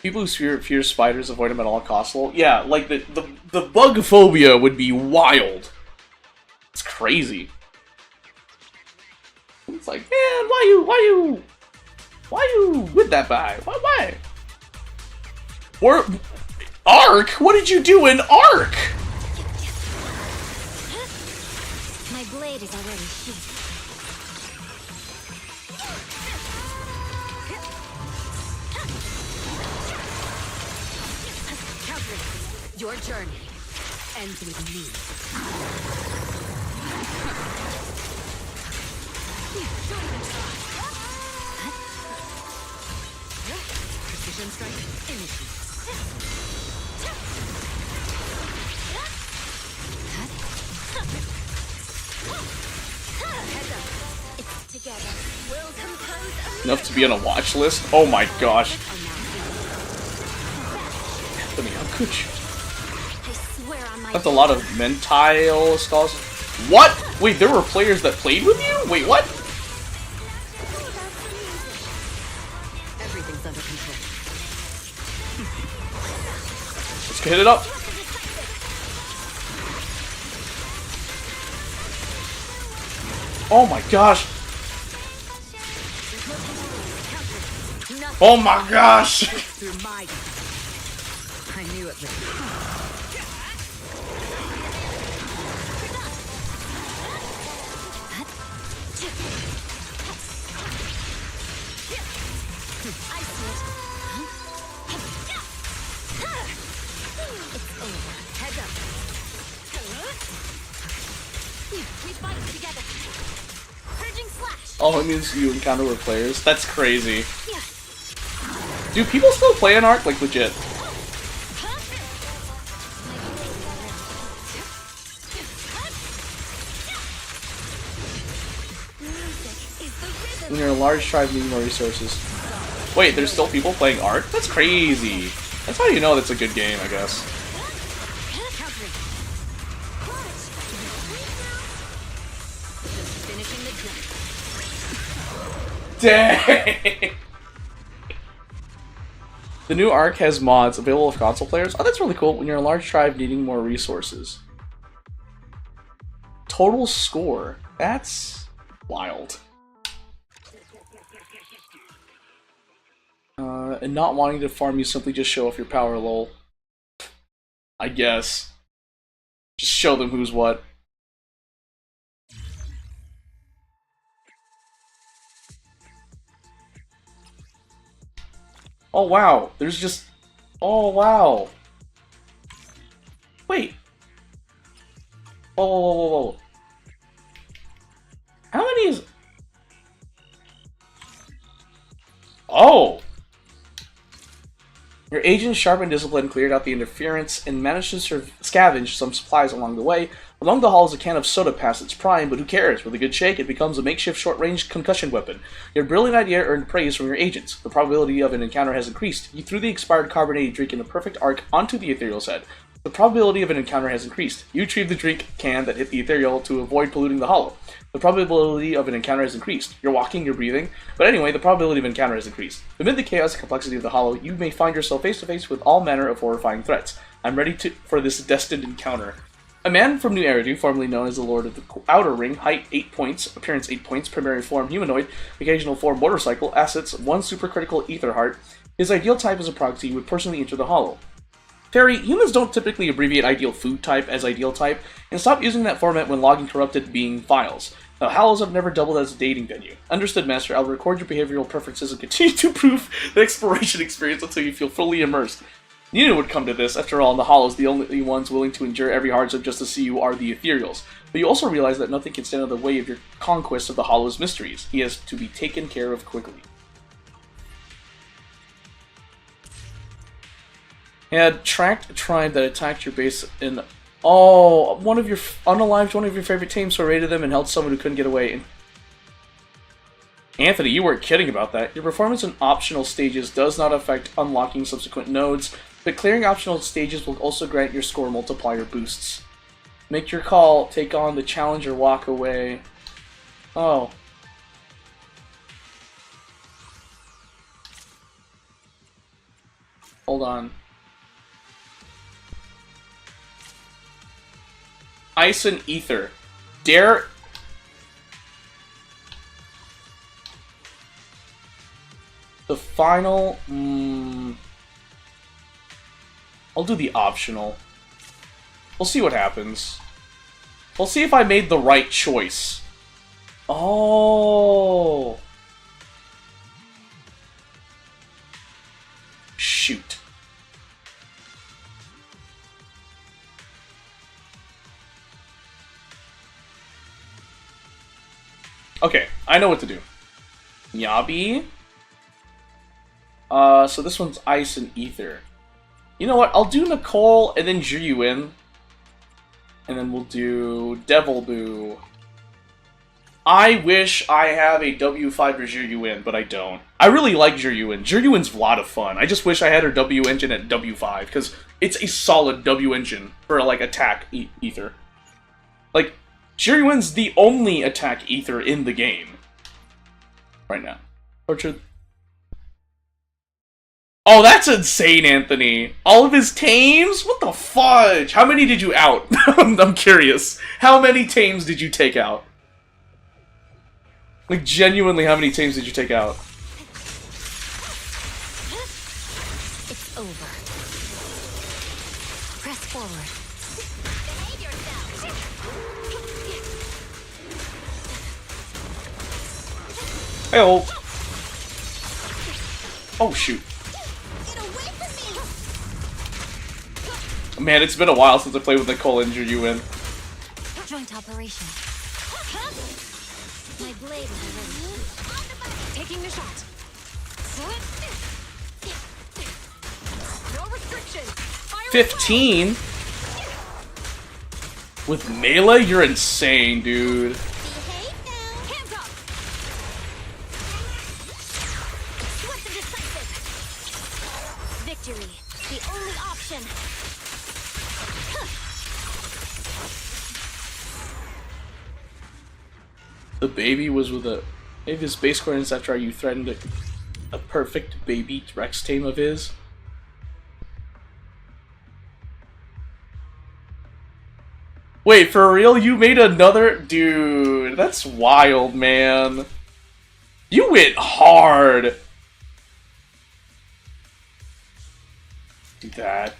People who fear spiders avoid them at all costs. Well, yeah, like the bug phobia would be wild. It's crazy. It's like, man, why you with that guy? Why? Or Ark? What did you do in Ark? My blade is already sheathed. Your journey ends with me. Don't even try. Precision strike initiates. Heads up. It's together. We'll compose Enough to be on a watch list? Oh my gosh. Anthony, how could you? I swear on my... That's a lot of mentile skulls. What? Wait, there were players that played with you? Wait, what? Everything's under control. Let's hit it up. Oh my gosh! Oh my gosh! Through my... I knew it would. I see it. It's over. Heads up. We fight together. Purging slash. Oh, it means you encounter with players? That's crazy. Do people still play an Ark? Like, legit? When you're a large tribe needing more resources. Wait, there's still people playing Ark? That's crazy. That's how you know that's a good game, I guess. Dang! The new Ark has mods available for console players. Oh, that's really cool. When you're a large tribe needing more resources. Total score. That's wild. And not wanting to farm, you simply just show off your power, lol. I guess. Just show them who's what. Oh wow, there's just... Oh wow. Wait. Whoa, whoa, whoa, whoa, whoa. How many is... Oh! Your agents, sharp and disciplined, cleared out the interference and managed to scavenge some supplies along the way. Along the hall is a can of soda past its prime, but who cares? With a good shake, it becomes a makeshift short-range concussion weapon. Your brilliant idea earned praise from your agents. The probability of an encounter has increased. You threw the expired carbonated drink in the perfect arc onto the ethereal's head. The probability of an encounter has increased. You retrieve the drink can that hit the ethereal to avoid polluting the hollow. The probability of an encounter has increased. You're walking, you're breathing. But anyway, the probability of an encounter has increased. Amid the chaos and complexity of the hollow, you may find yourself face to face with all manner of horrifying threats. I'm ready for this destined encounter. A man from New Eridu, formerly known as the Lord of the Outer Ring, height 8 points, appearance 8 points, primary form humanoid, occasional form motorcycle, assets 1 supercritical ether heart. His ideal type is a proxy, would personally enter the hollow. Fairy, humans don't typically abbreviate ideal food type as ideal type, and stop using that format when logging corrupted being files. The Hallows have never doubled as a dating venue. Understood, Master. I'll record your behavioral preferences and continue to improve the exploration experience until you feel fully immersed. You knew it would come to this. After all, in the Hollows, the only ones willing to endure every hardship just to see you are the Ethereals. But you also realize that nothing can stand in the way of your conquest of the Hollow's mysteries. He has to be taken care of quickly. Had tracked a tribe that attacked your base in... Oh, unalived one of your favorite teams, so raided them and held someone who couldn't get away. Anthony, you weren't kidding about that. Your performance in optional stages does not affect unlocking subsequent nodes, but clearing optional stages will also grant your score multiplier boosts. Make your call, take on the challenge, or walk away. Oh. Hold on. Ice and Ether. Dare... The final... I'll do the optional. We'll see what happens. We'll see if I made the right choice. Oh... Shoot. Okay, I know what to do. Yabi. So this one's Ice and Ether. You know what? I'll do Nicole and then Juyuin. And then we'll do Devil Boo. I wish I have a W5 for Juyuin, but I don't. I really like Juyuin. Juyuin's a lot of fun. I just wish I had her W engine at W5, because it's a solid W engine for, like, attack Ether. Like, Juyuin's the only attack Ether in the game. Right now. Orchard. Oh, that's insane, Anthony. All of his tames? What the fudge? How many did you out? I'm curious. How many tames did you take out? Like, genuinely, how many teams did you take out? It's over. Press forward. Behave yourself. Hey, oh. Oh, shoot. Get away from me. Man, it's been a while since I played with Nicole injured you in. Joint operation. My blade is ready. Taking the shot. No restriction. Fire 15? With melee? You're insane, dude. Behave now. Hands up. Swift and decisive. Victory. The only option. The baby was with a... Maybe his base coordinates after you threatened a perfect baby Rex tame of his. Wait, for real? You made another... Dude, that's wild, man. You went hard. Do that.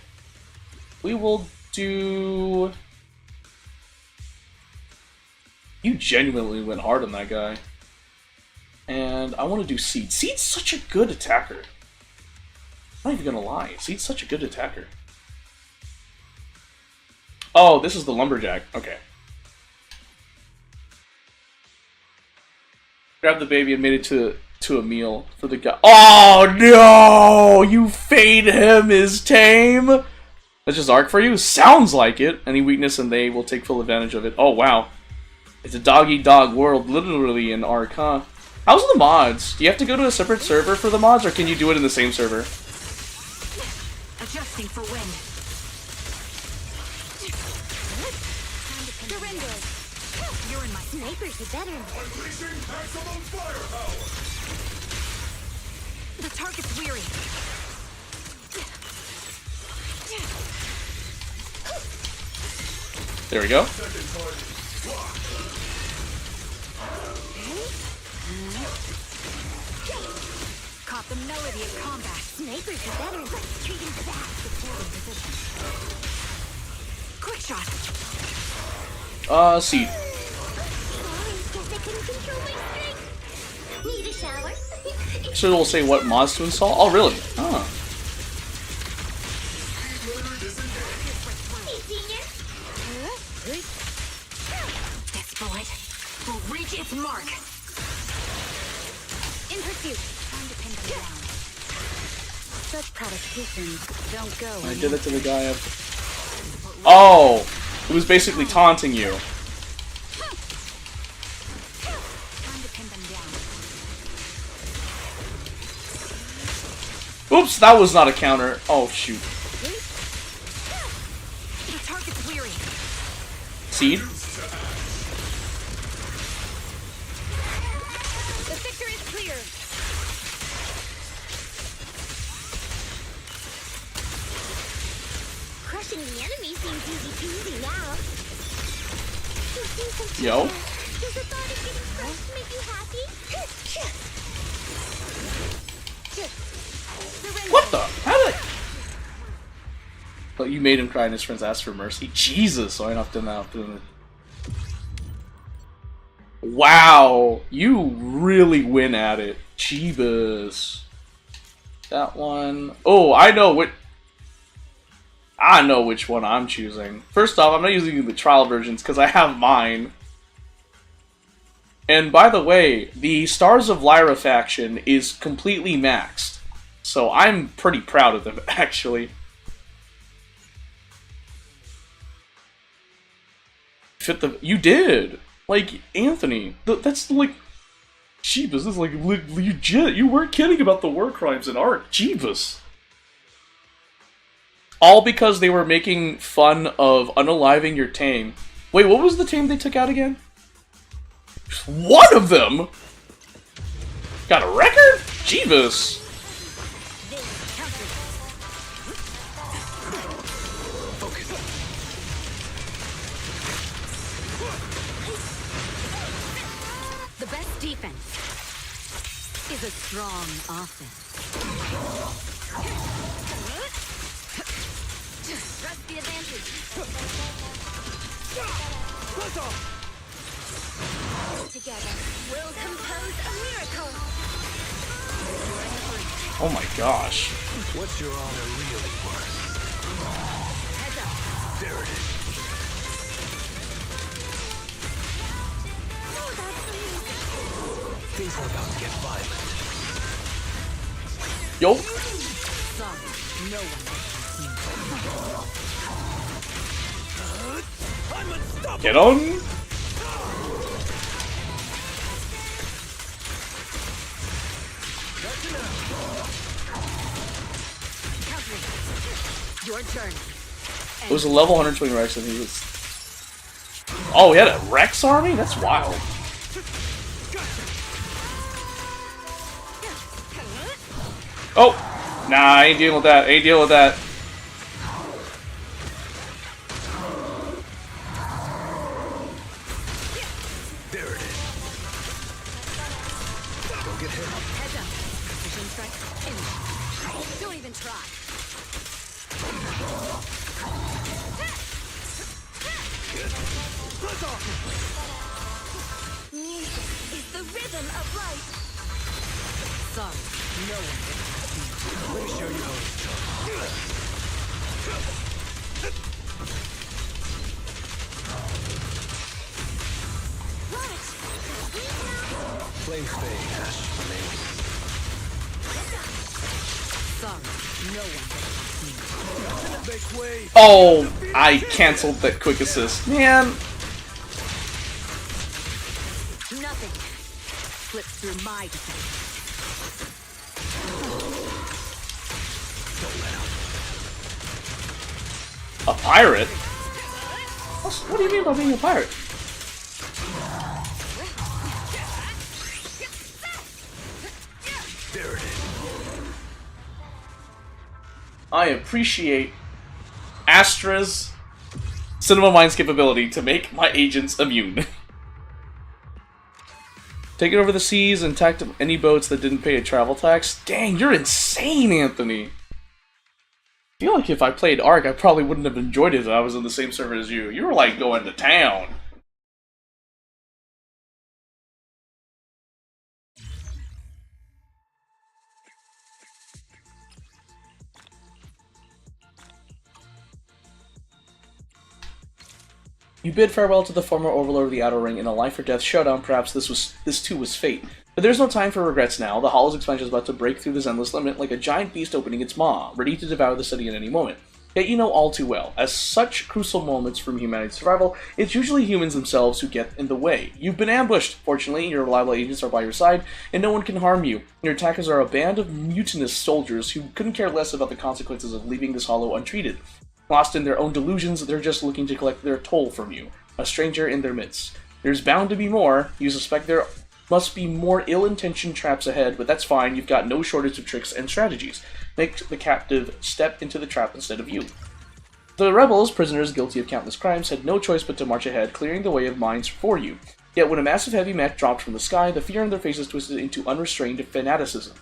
We will do... You genuinely went hard on that guy. And I want to do Seed. Seed's such a good attacker. I'm not even gonna lie. Seed's such a good attacker. Oh, this is the Lumberjack. Okay. Grab the baby and made it to a meal for the guy. Oh no! You fade him his tame? That's just arc for you? Sounds like it. Any weakness and they will take full advantage of it. Oh wow. It's a dog-eat-dog world, literally in Ark, huh? How's the mods? Do you have to go to a separate server for the mods, or can you do it in the same server? Adjusting for wind. Surrender. You're in my Snipers are better. Unleashing maximum firepower! The target's weary. There we go. Caught the melody of combat. Snipers are better. Let's treat him fast. Securing position. Quick shot. Seed. Guess I couldn't control my strength. Need a shower? So we'll say what mods to install? Oh, really? Huh. Hey, Senior. This bullet will reach its mark. In pursuit. Time to pin them down. Such provocations don't go. I did it to the guy. Oh! It was basically taunting you. Time to pin them down. Oops, that was not a counter. Oh, shoot. The target's weary. Seed? The victor is clear. Crushing the enemy seems easy peasy now. Yo. Does the thought of getting crushed make you happy? What the? How did I... But you made him cry and his friends asked for mercy. Jesus, so I have to now do it. Wow, you really win at it. Jeebus. That one. Oh, I know which one I'm choosing. First off, I'm not using the trial versions because I have mine. And by the way, the Stars of Lyra faction is completely maxed. So I'm pretty proud of them, actually. You did! Like, Anthony, that's like... Jeebus, this is like legit. You weren't kidding about the war crimes in Ark. Jeebus. All because they were making fun of unaliving your tame. Wait, what was the tame they took out again? One of them? Got a record? Jeebus. The best defense is a strong offense. Press the advantage. Together, we'll compose a miracle. Oh my gosh. What's your honor really worth? Heads up. There it is. Oh, that's amazing. Things are about to get violent. Yo. Sorry, no one I'm unstoppable! Get on. countering. Your turn. It was a level 120 Rex and he was... Oh, he had a Rex army? That's wild. Oh! Nah, I ain't dealing with that. I ain't dealing with that. There it is. Don't get hit. Heads up. Precision strike. Finish. Don't even try. Music is the rhythm of life. Sorry, no one Let me show you how it's What? Flame fade, Ash. Sorry, no one Make way! Oh, I canceled that quick assist. Man. Nothing slips through my defense. A pirate? What do you mean by being a pirate? There it is. I appreciate Astra's Cinema Mind's capability to make my agents immune. Taking over the seas and attacked any boats that didn't pay a travel tax? Dang, you're insane, Anthony! I feel like if I played Ark, I probably wouldn't have enjoyed it if I was in the same server as you. You were like going to town. You bid farewell to the former overlord of the Outer Ring in a life-or-death showdown. Perhaps this too was fate. But there's no time for regrets now. The Hollow's expansion is about to break through this endless limit like a giant beast opening its maw, ready to devour the city at any moment. Yet you know all too well, as such crucial moments from humanity's survival, it's usually humans themselves who get in the way. You've been ambushed. Fortunately, your reliable agents are by your side, and no one can harm you. Your attackers are a band of mutinous soldiers who couldn't care less about the consequences of leaving this Hollow untreated. Lost in their own delusions, they're just looking to collect their toll from you, a stranger in their midst. There's bound to be more. You suspect there must be more ill-intentioned traps ahead, but that's fine. You've got no shortage of tricks and strategies. Make the captive step into the trap instead of you. The rebels, prisoners guilty of countless crimes, had no choice but to march ahead, clearing the way of mines for you. Yet when a massive heavy mech dropped from the sky, the fear in their faces twisted into unrestrained fanaticism.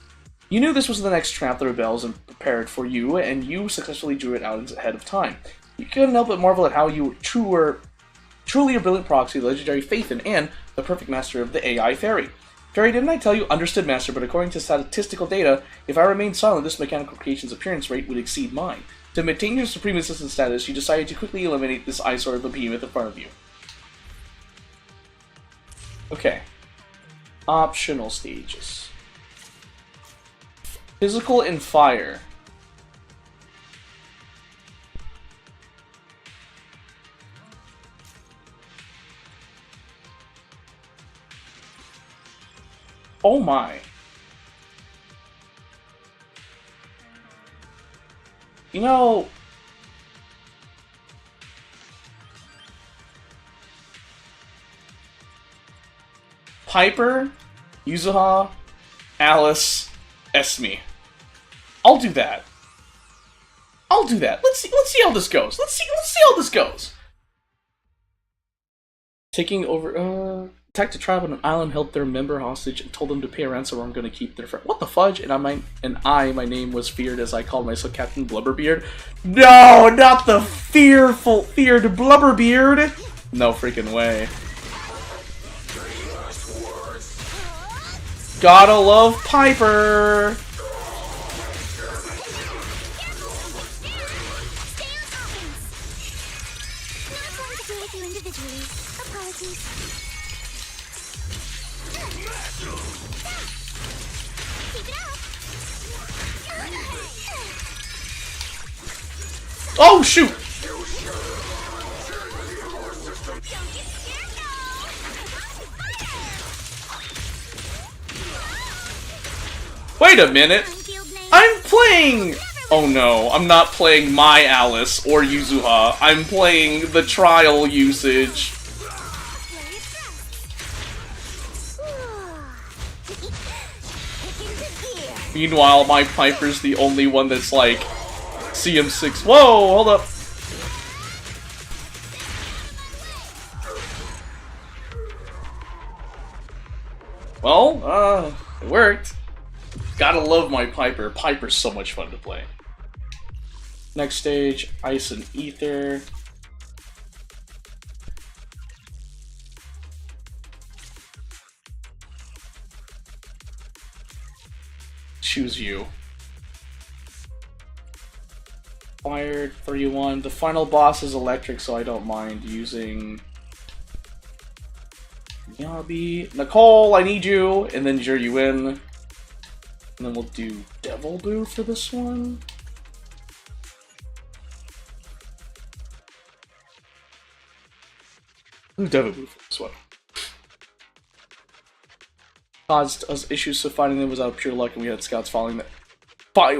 You knew this was the next trap the rebels had prepared for you, and you successfully drew it out ahead of time. You couldn't help but marvel at how you truly a brilliant proxy, the legendary Phaethon, and the perfect master of the AI Fairy. Fairy, didn't I tell you? Understood, Master, but according to statistical data, if I remained silent, this mechanical creation's appearance rate would exceed mine. To maintain your supreme assistant status, you decided to quickly eliminate this eyesore of a behemoth in front of you. Okay. Optional stages. Physical and fire. Oh my. You know, Piper, Yuzuha, Alice, Esme. I'll do that. I'll do that. Let's see how this goes. Let's see how this goes. Taking over attacked a tribe on an island, held their member hostage, and told them to pay a ransom or I'm gonna keep their friend. What the fudge? And my name was feared as I called myself Captain Blubberbeard. No, not the feared Blubberbeard! No freaking way. Gotta love Piper! Oh shoot! Wait a minute! I'm playing! Oh no, I'm not playing my Alice or Yuzuha. I'm playing the trial usage. Meanwhile, my Piper's the only one that's like CM6. Whoa, hold up. Well, it worked. Gotta love my Piper. Piper's so much fun to play. Next stage, Ice and Ether. Choose you. Fired 31. The final boss is electric, so I don't mind using Yabi. Nicole, I need you, and then Jure you in. And then we'll do Devil Boo for this one. Do Devil Boo for this one. Caused us issues, so finding them was out of pure luck, and we had scouts following that.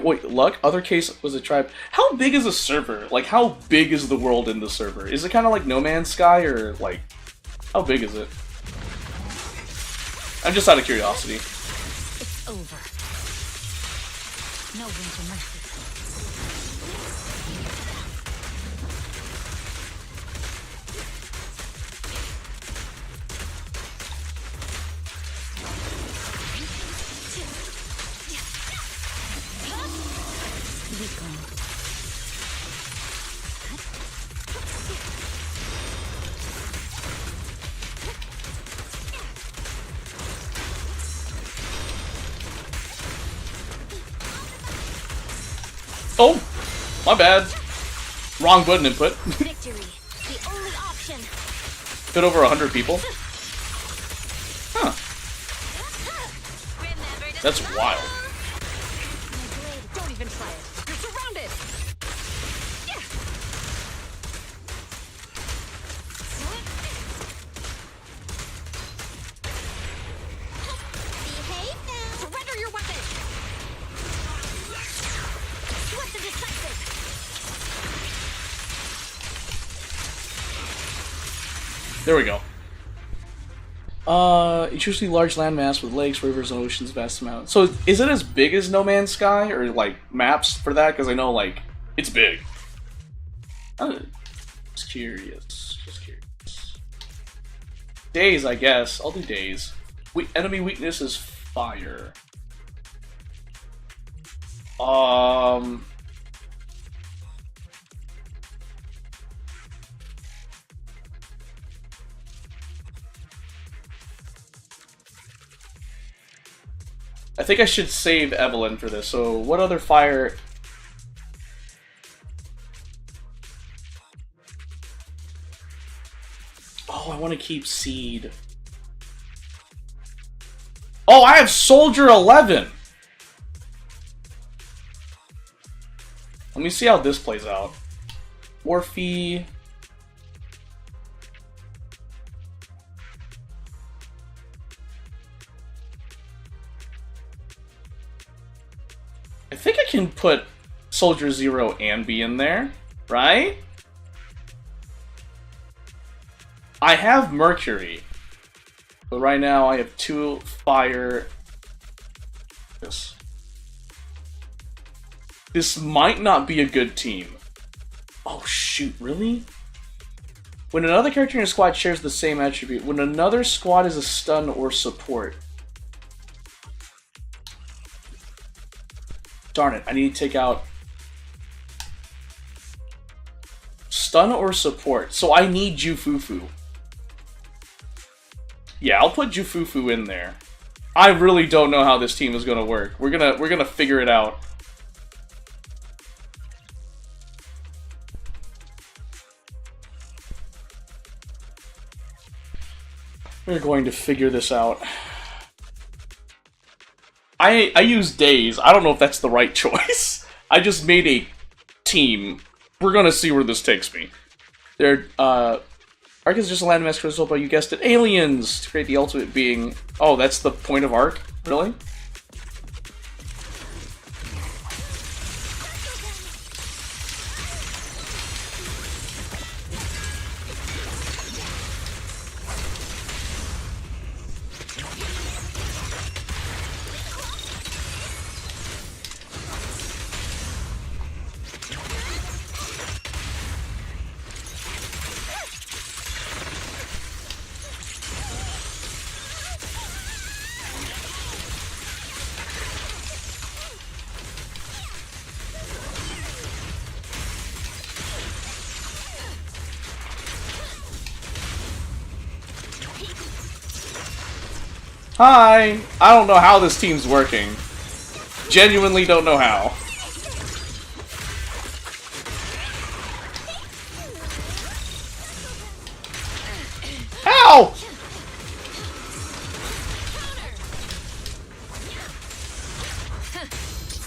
Wait, luck? Other case was a tribe. How big is a server? Like, how big is the world in the server? Is it kind of like No Man's Sky, or like, how big is it? I'm just out of curiosity. It's over. No room for mercy. Oh, my bad. Wrong button input. Victory, the only option. Hit over 100 people. Huh. That's wild. Don't even try it. You're surrounded. Behave now. Surrender your weapon. What's the decisive? There we go. It's usually large landmass with lakes, rivers, and oceans, vast amount. So, is it as big as No Man's Sky, or like maps for that? Because I know like it's big. Just curious. Just curious. Days, I guess. I'll do days. Enemy weakness is fire. I think I should save Evelyn for this. So, what other fire? Oh, I want to keep Seed. Oh, I have Soldier 11! Let me see how this plays out. Morphe. I think I can put Soldier 0 and B in there, right? I have Mercury. But right now I have 2 fire. This might not be a good team. Oh shoot, really? When another character in your squad shares the same attribute. When another squad is a stun or support. Darn it, I need to take out stun or support. So I need Jufufu. Yeah, I'll put Jufufu in there. I really don't know how this team is gonna work. We're gonna figure it out. We're going to figure this out. I use Days. I don't know if that's the right choice. I just made a team. We're gonna see where this takes me. Ark is just a landmass crystal, but you guessed it, aliens! To create the ultimate being. Oh, that's the point of Ark? Really? Hi! I don't know how this team's working. Genuinely don't know how. Ow!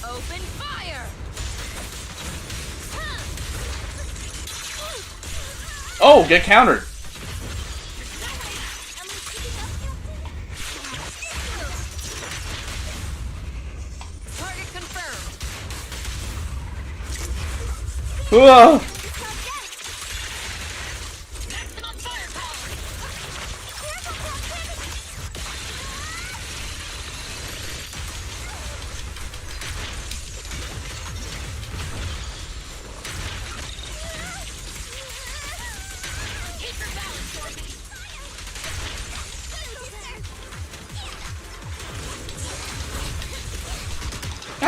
Open fire! Oh, get countered. Ugh.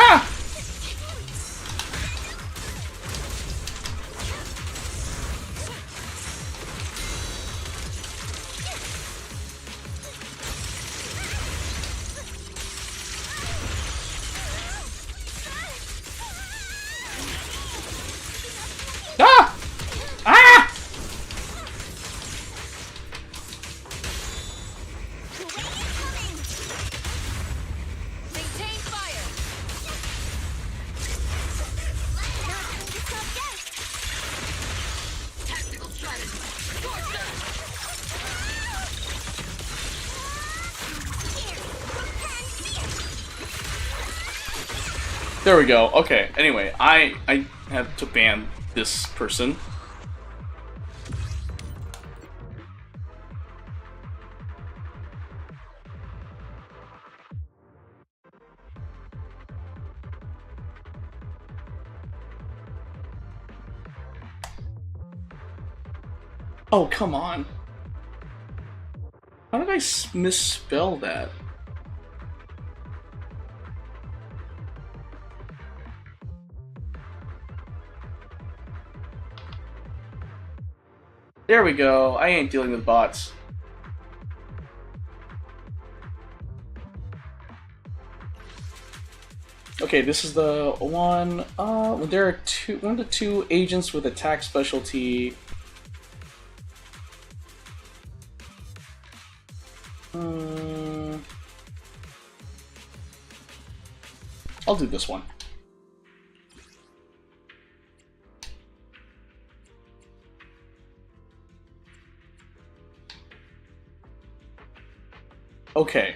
Ah! Ah! Ah! Maintain fire! Tactical strategy! There we go. Okay, anyway, I had to ban this person. Oh, come on. How did I misspell that? There we go. I ain't dealing with bots. Okay, this is the one. When there are 1 to 2 agents with attack specialty. I'll do this one. Okay.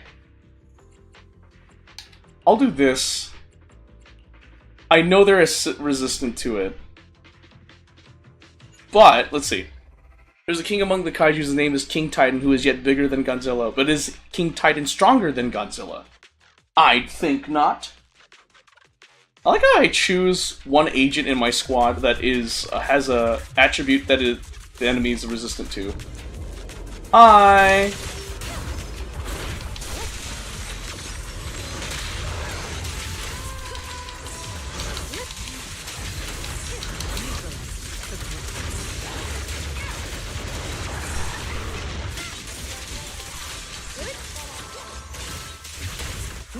I'll do this. I know they're resistant to it. But, let's see. There's a king among the kaijus, his name is King Titan, who is yet bigger than Godzilla. But is King Titan stronger than Godzilla? I'd think not. I like how I choose one agent in my squad that is has a attribute that the enemies are resistant to. Hi!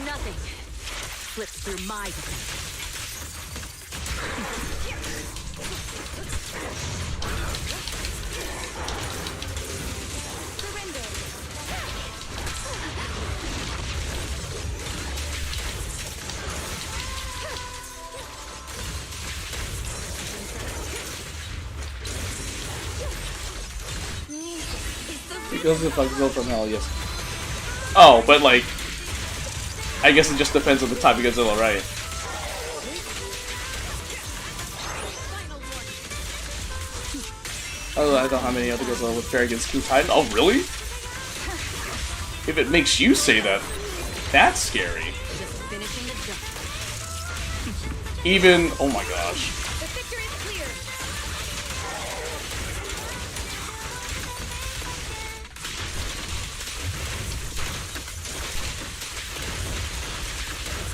Nothing slips through my defense. Because if I go from hell, yes. Oh, but like, I guess it just depends on the type of Godzilla, right? Oh, I don't know how many other Godzilla would fare against King Titan. Oh, really? If it makes you say that, that's scary. Even, oh my gosh. The picture is clear.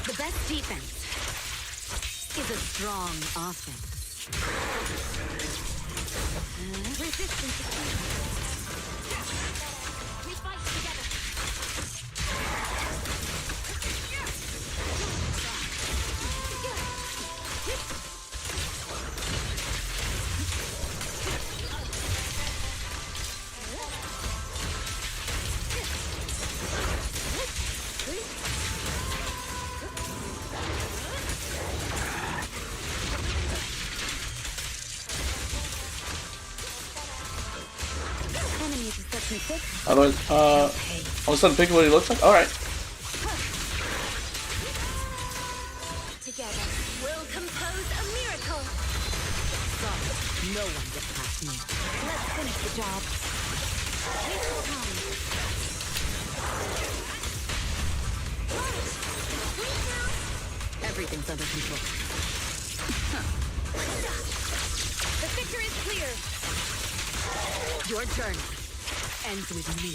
The best defense is a strong offense. Resistance is clear. We fight together. Enemies of such mistakes. How do I, all of a sudden pick what he looks like? Alright. Together, we'll compose a miracle. No one gets past me. Let's finish the job. Take your time. Everything's under control. The picture is clear. Your journey ends with me.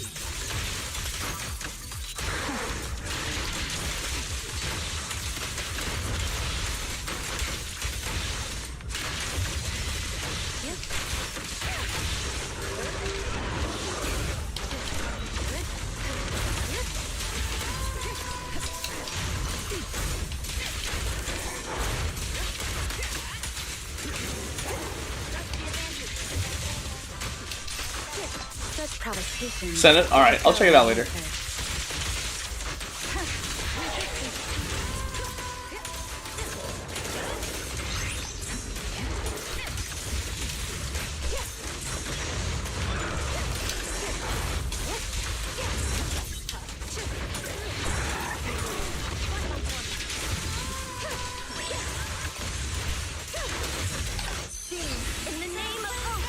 Such provocation. Send it? Alright, I'll check it out later. In the name of hope.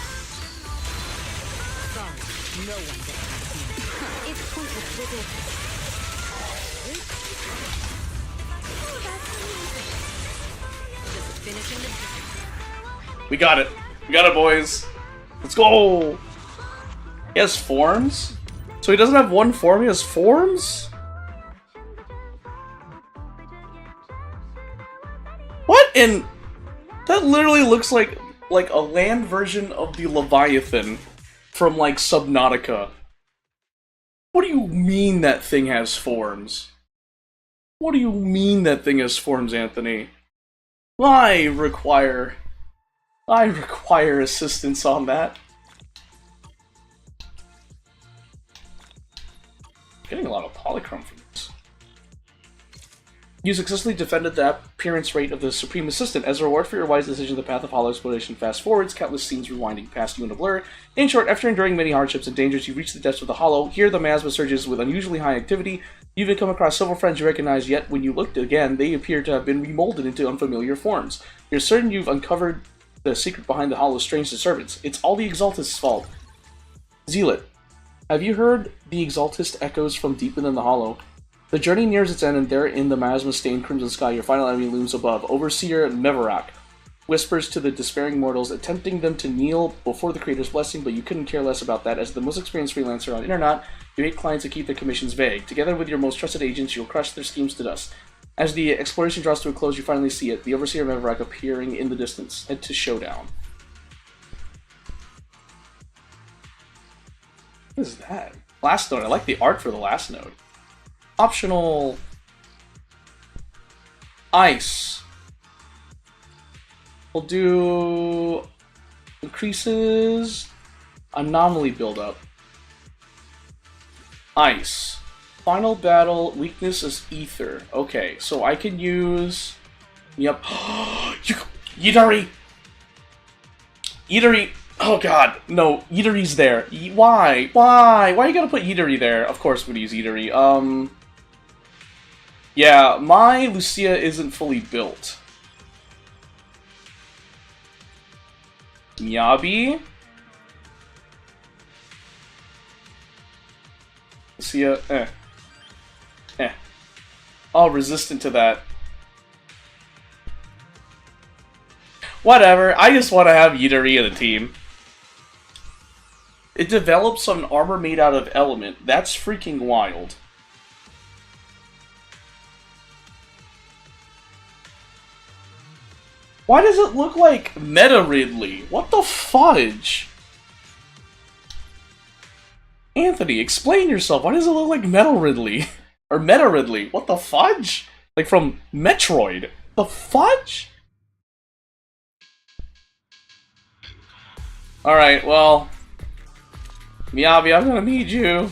No one gets past me. It's pointless to resist. Just finishing the We got it. We got it, boys. Let's go! He has forms? So he doesn't have one form, he has forms? What in... That literally looks like a land version of the Leviathan from, like, Subnautica. What do you mean that thing has forms? What do you mean that thing has forms, Anthony? I require assistance on that. Getting a lot of polychrome from this. You successfully defended the appearance rate of the Supreme Assistant. As a reward for your wise decision, the path of hollow exploration fast forwards, countless scenes rewinding past you in a blur. In short, after enduring many hardships and dangers, you reach the depths of the hollow. Here, the miasma surges with unusually high activity. You've come across several friends you recognize, yet when you looked again, they appear to have been remolded into unfamiliar forms. You're certain you've uncovered the secret behind the hollow's strange disturbance. It's all the Exaltist's fault. Zealot, have you heard the Exaltist echoes from deep within the hollow? The journey nears its end, and there in the miasma-stained crimson sky, your final enemy looms above, Overseer Mevarak. whispers to the despairing mortals, attempting them to kneel before the creator's blessing, but you couldn't care less about that. As the most experienced freelancer on Internet, you hate clients that keep their commissions vague. Together with your most trusted agents, you'll crush their schemes to dust. As the exploration draws to a close, you finally see it, the Overseer of Everrock appearing in the distance. Head to Showdown. What is that? Last note. I like the art for the last note. Optional... Ice. We'll do... Increases... Anomaly buildup. Ice. Final battle, weakness is ether. Okay, so I can use... Yep. Yidari! Yidari! Oh god, no, Yidari's there. Why? Why? Why you gotta put Yidari there? Of course we'd use Yidari. Yeah, my Lucia isn't fully built. Miyabi? Lucia, all resistant to that. Whatever, I just want to have Yidari in a team. It develops an armor made out of element. That's freaking wild. Why does it look like Meta Ridley? What the fudge? Anthony, explain yourself. Why does it look like Metal Ridley? Or Meta Ridley? What the fudge? Like from Metroid. The fudge? Alright, well... Miyabi, I'm gonna need you.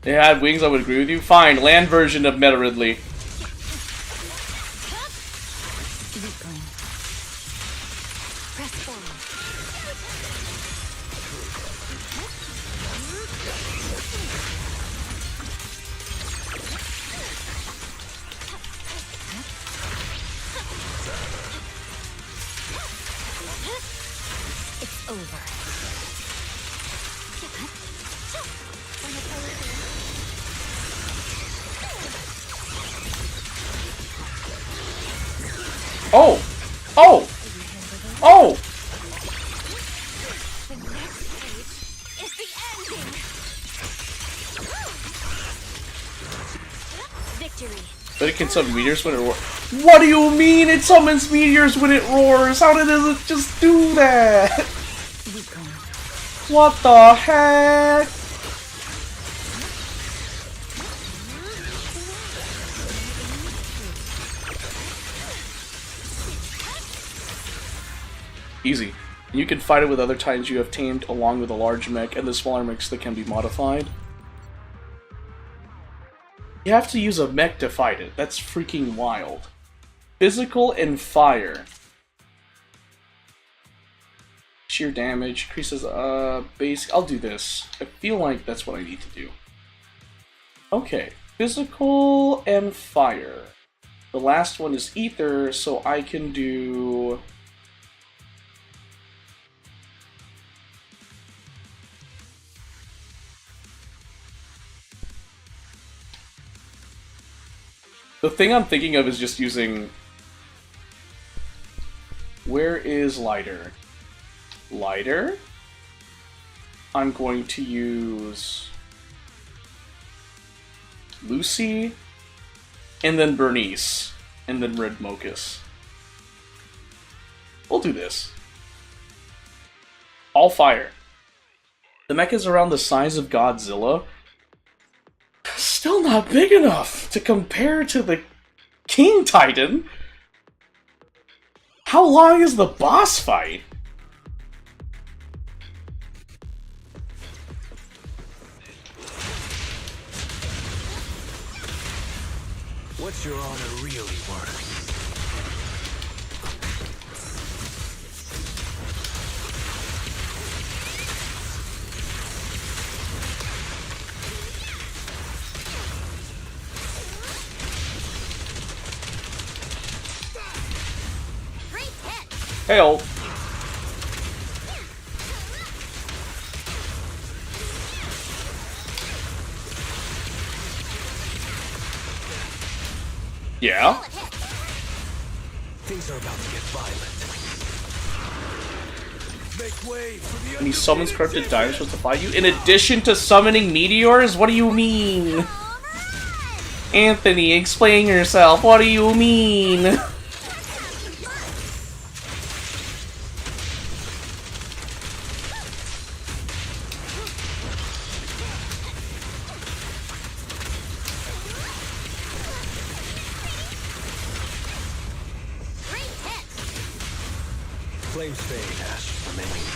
If it had wings, I would agree with you. Fine, land version of Meta Ridley. Oh! Oh! Oh! The next page is the ending. Victory. But it can summon meteors when it roars. What do you mean it summons meteors when it roars? How did it just do that? What the heck? Easy. You can fight it with other titans you have tamed along with a large mech and the smaller mechs that can be modified. You have to use a mech to fight it. That's freaking wild. Physical and fire. Sheer damage. Increases base. I'll do this. I feel like that's what I need to do. Okay. Physical and fire. The last one is ether, so I can do... The thing I'm thinking of is just using... Where is lighter? Lighter? I'm going to use... Lucy, and then Bernice, and then Red Mocus. We'll do this. All fire. The mech is around the size of Godzilla. Still not big enough to compare to the King Titan. How long is the boss fight? What's your honor really worth? Hail. Yeah? Things are about to get violent. Make way for the And he summons corrupted dinosaurs to fight you? In addition to summoning meteors? What do you mean? Anthony, explain yourself. What do you mean? Flames fade, ash remains.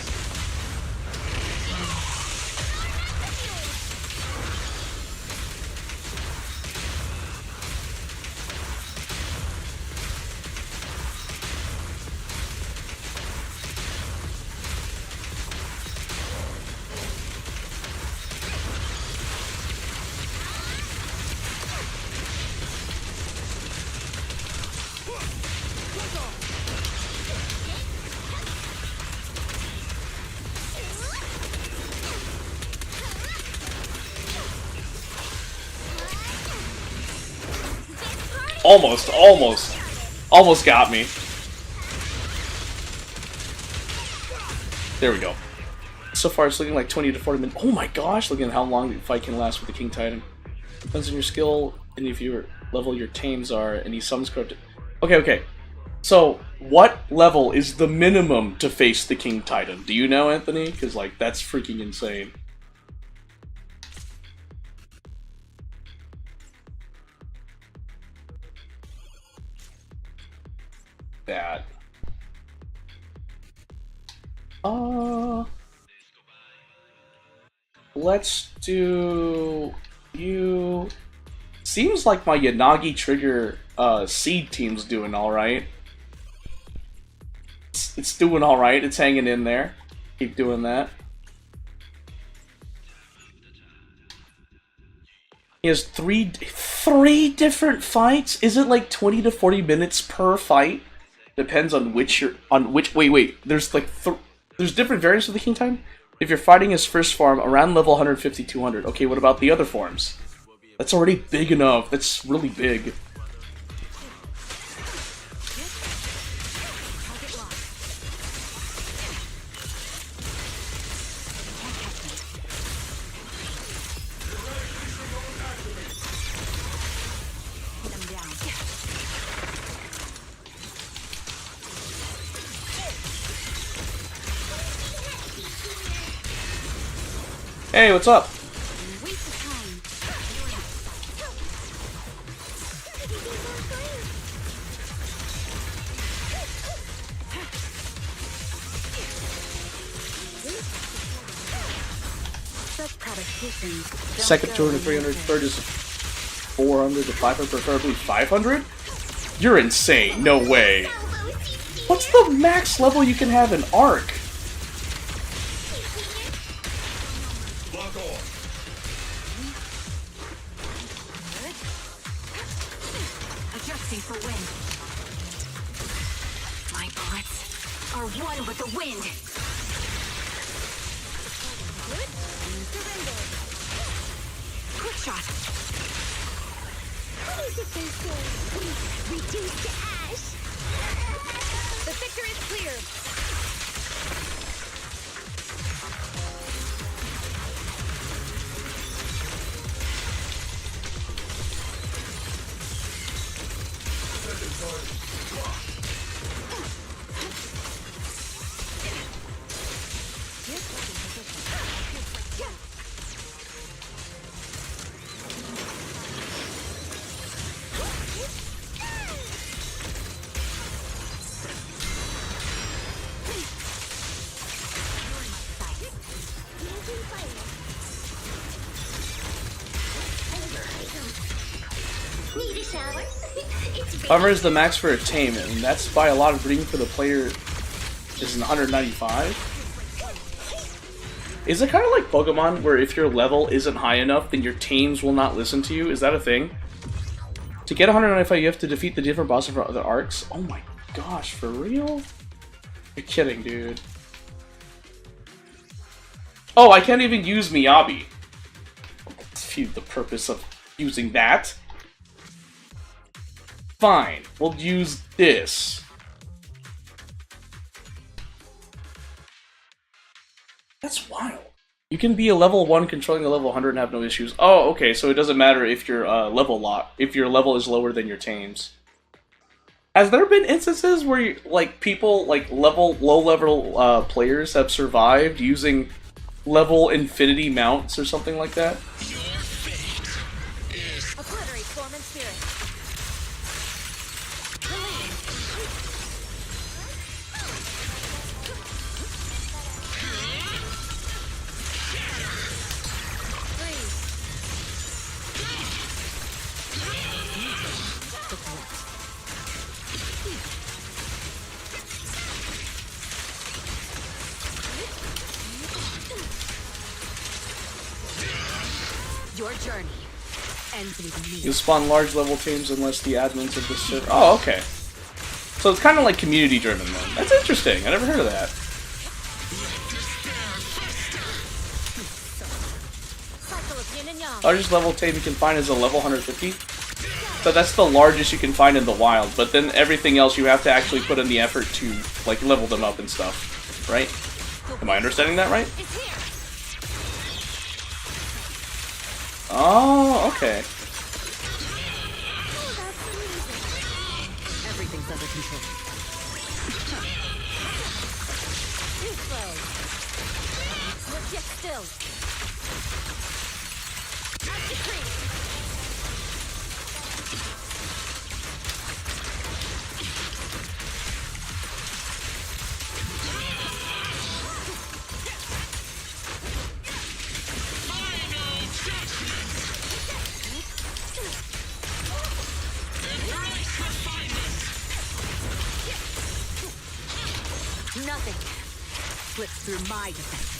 Almost got me. There we go. So far it's looking like 20 to 40 minutes. Oh my gosh, look at how long the fight can last with the King Titan. Depends on your skill and if your level your tames are, and he summons corrupted. Okay. So, what level is the minimum to face the King Titan? Do you know, Anthony? Because, like, that's freaking insane. That. Let's do you. Seems like my Yanagi Trigger seed team's doing alright. It's doing alright, it's hanging in there. Keep doing that. He has three different fights? Is it like 20 to 40 minutes per fight? Depends on which wait, there's like there's different variants of the King Titan? If you're fighting his first form around level 150, 200. Okay, what about the other forms? That's already big enough. That's really big. Hey, what's up? Second 200, 300, third is 400 to 500, preferably 500? You're insane, no way. What's the max level you can have in Arc? Adjusting for wind. My bullets are one with the wind. Quick shot. What is it they say? Reduced to ash. The victor is clear. Need a shower? However, is the max for a tame, and that's by a lot of reading for the player is an 195. Is it kind of like Pokemon, where if your level isn't high enough, then your tames will not listen to you? Is that a thing? To get 195, you have to defeat the different bosses for other arcs? Oh my gosh, for real? You're kidding, dude. Oh, I can't even use Miyabi. Defeat the purpose of using that. Fine, we'll use this. That's wild. You can be a level 1 controlling a level 100 and have no issues. Oh, okay, so it doesn't matter if your if your level is lower than your tames. Has there been instances where like people like low level players have survived using level infinity mounts or something like that? Obliterate form and spirit. Your journey ends with me. You spawn large level teams unless the admins of this server. Oh, okay. So it's kind of like community driven then. That's interesting. I never heard of that. Largest level tame you can find is a level 150. So that's the largest you can find in the wild. But then everything else you have to actually put in the effort to like level them up and stuff, right? Am I understanding that right? Oh, okay. Everything's under control. Too slow. Legit still. As decreed. Nothing slips through my defense.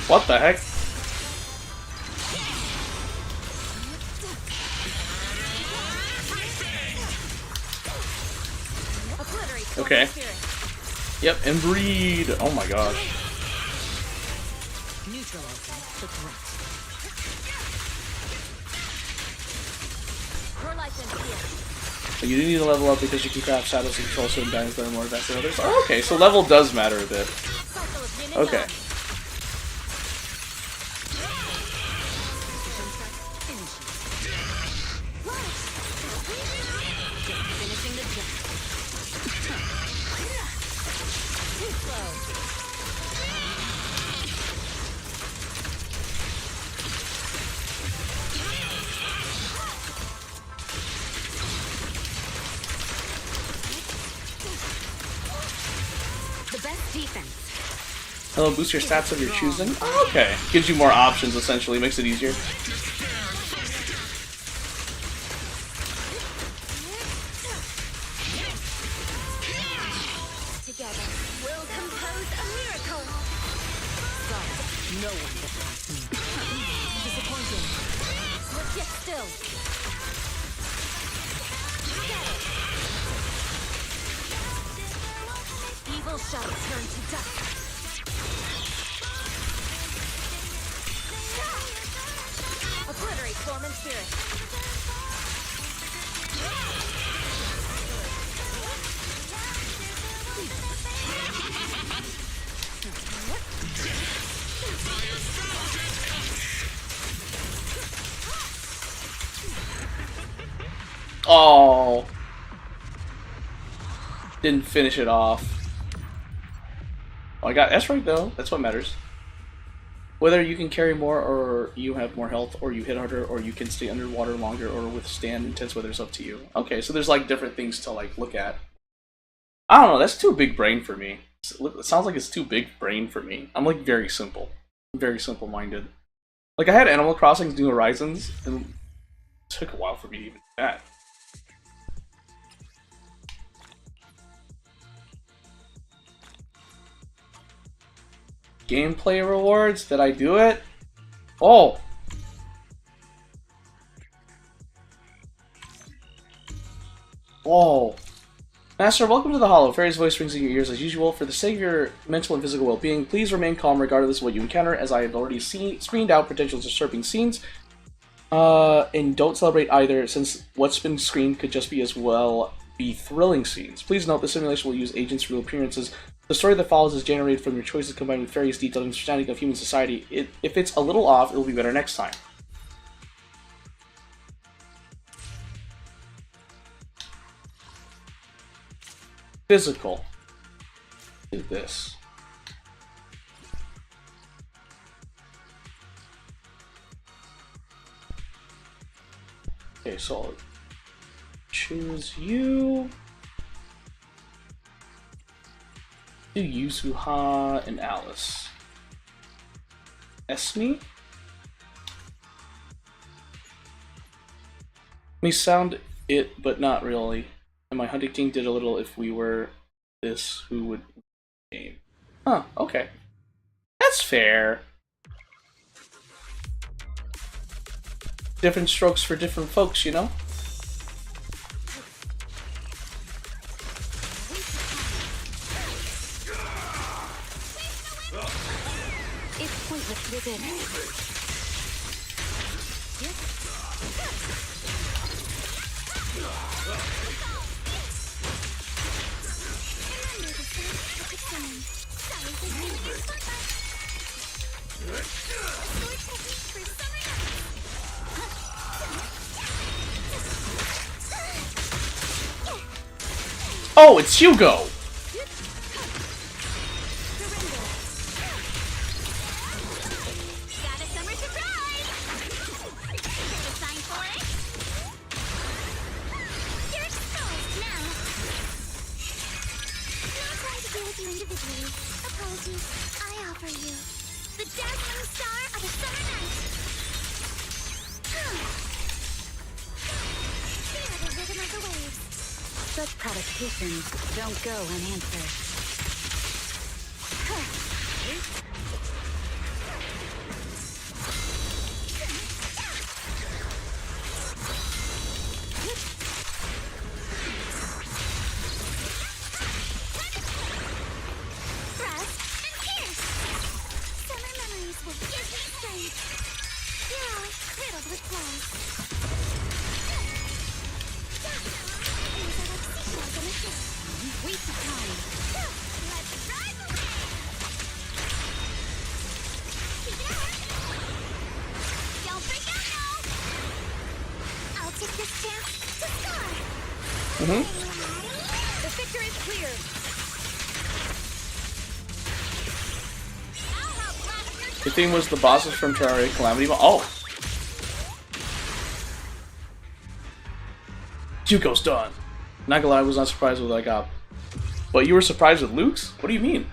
What the heck? Okay. Yep, and breed. Oh my gosh. Neutralizing the threat. Your life ends here. But you do need to level up because you can craft shadows and control certain diamonds that are more advanced than others. Oh, okay, so level does matter a bit. Cycle of yin and Okay. yang. Finishing the job. Too slow. The best defense. It'll boost your stats of your choosing. Oh, okay. Gives you more options, essentially. Makes it easier. Together, we'll compose a miracle. Sorry, no one will pass me. Disappointing. Legit still. Evil shall turn to dust. Obliterate form and spirit. Oh. Didn't finish it off. Oh, I got S rank though. That's what matters. Whether you can carry more or you have more health or you hit harder or you can stay underwater longer or withstand intense weather is up to you. Okay, so there's like different things to like look at. I don't know, that's too big brain for me. It sounds like it's too big brain for me. I'm like very simple. Very simple minded. Like I had Animal Crossing New Horizons and it took a while for me to even do that. Gameplay rewards? Did I do it? Oh! Oh! Master, welcome to the Hollow. Fairy's voice rings in your ears as usual. For the sake of your mental and physical well-being, please remain calm regardless of what you encounter, as I have already screened out potential disturbing scenes. And don't celebrate either, since what's been screened could just be as well be thrilling scenes. Please note the simulation will use agents' real appearances. The story that follows is generated from your choices combined with Fairy's detailed understanding of human society. If it's a little off, it'll be better next time. Physical. Do this. Okay, so I'll choose you. Do Yuzuha and Alice. Esme? May sound it, but not really. And my hunting team did a little if we were this, who would game. Huh, okay. That's fair. Different strokes for different folks, you know? It's pointless to resist. Oh, it's Hugo! Such provocations don't go unanswered. Mm-hmm. The victor is clear. The thing was the bosses from Terraria Calamity Mall. Oh! Hugo's done. Not gonna lie, I was not surprised with what I got. But you were surprised with Luke's? What do you mean?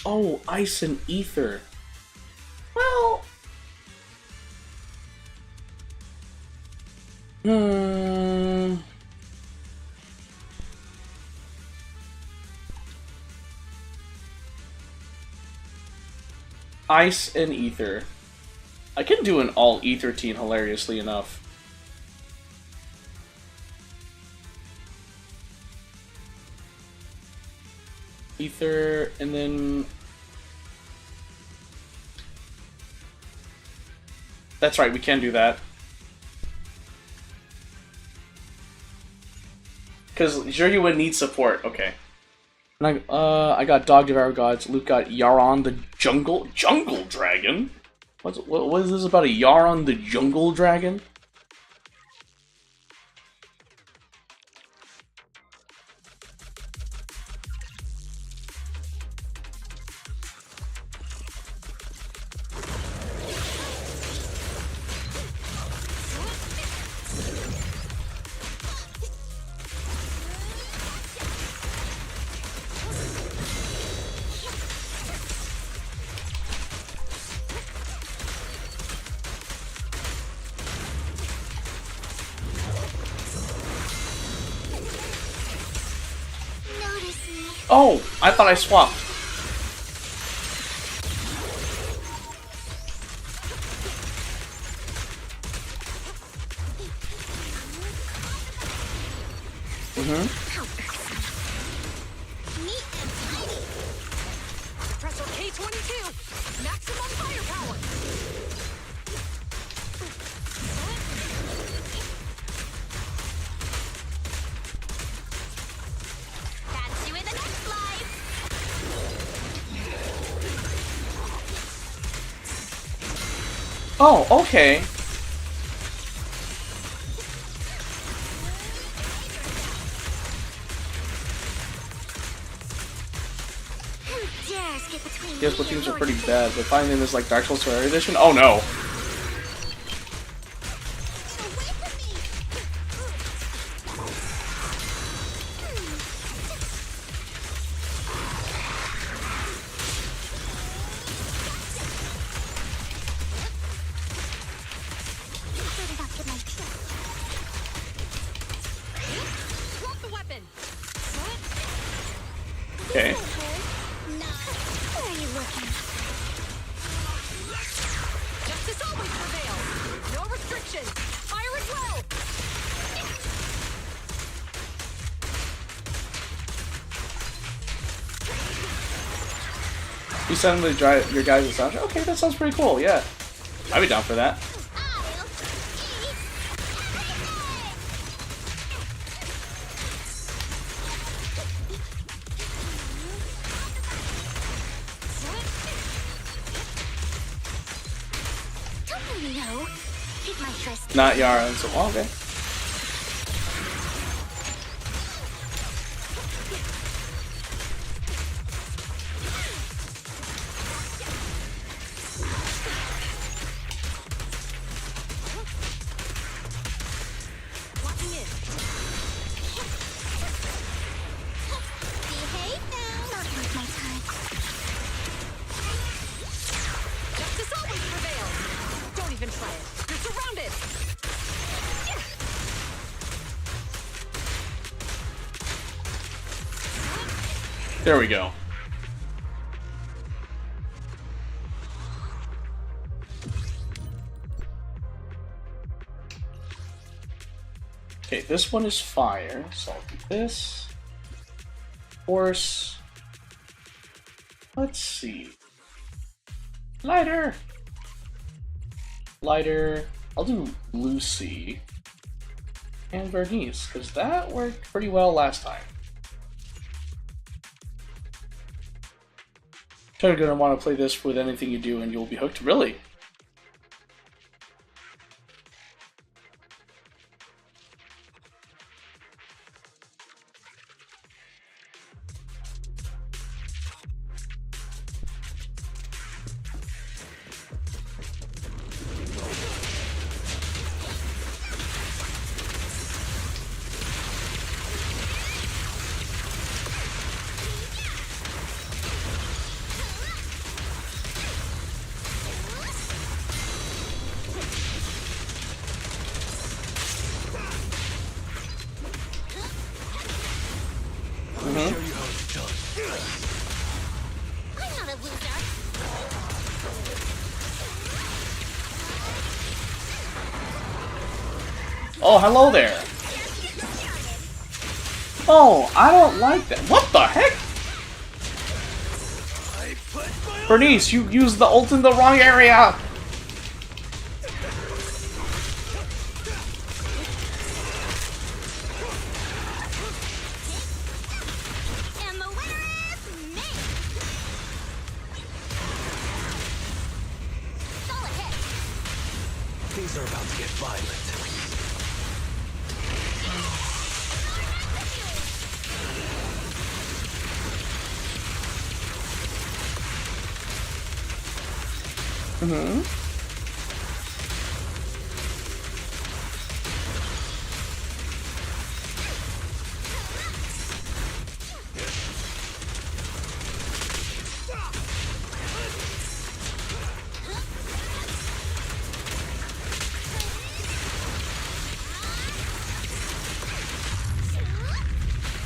Oh, Ice and Ether. Well... Ice and Ether. I can do an all Ether team hilariously enough. Ether, and then... That's right, we can do that. Because Zhuryuan needs support, okay. And I got Dog Devour Gods, Luke got Yaron the Jungle Dragon? What is this about a Yaron the Jungle Dragon? Oh, I thought I swapped. Oh, okay. Who dares get between Yes, me Splatoons and are pretty Lord bad, but finding this like Dark Souls Rare Edition? Oh no! Drop the weapon! Okay. Where are you looking? Justice always prevails! No restrictions! Fire at will! You send them to drive your guys' soundtrack? Okay, that sounds pretty cool, yeah. I'd be down for that. Don't really know. Pique my interest. Not Yara, and so okay. Locking in. Behave now. Not worth my time. Justice always prevails! Don't even try it. You're surrounded! There we go. Okay, this one is fire, so I'll do this. Horse. Let's see. Lighter! Lighter. I'll do Lucy. And Vernice, because that worked pretty well last time. You're gonna want to play this with anything you do and you'll be hooked. Really? Show you how it's done. I'm not a loser. Oh, hello there. Oh, I don't like that. What the heck? Bernice, you used the ult in the wrong area. And the winner is me. Solid hit. Things are about to get violent. Mm-hmm.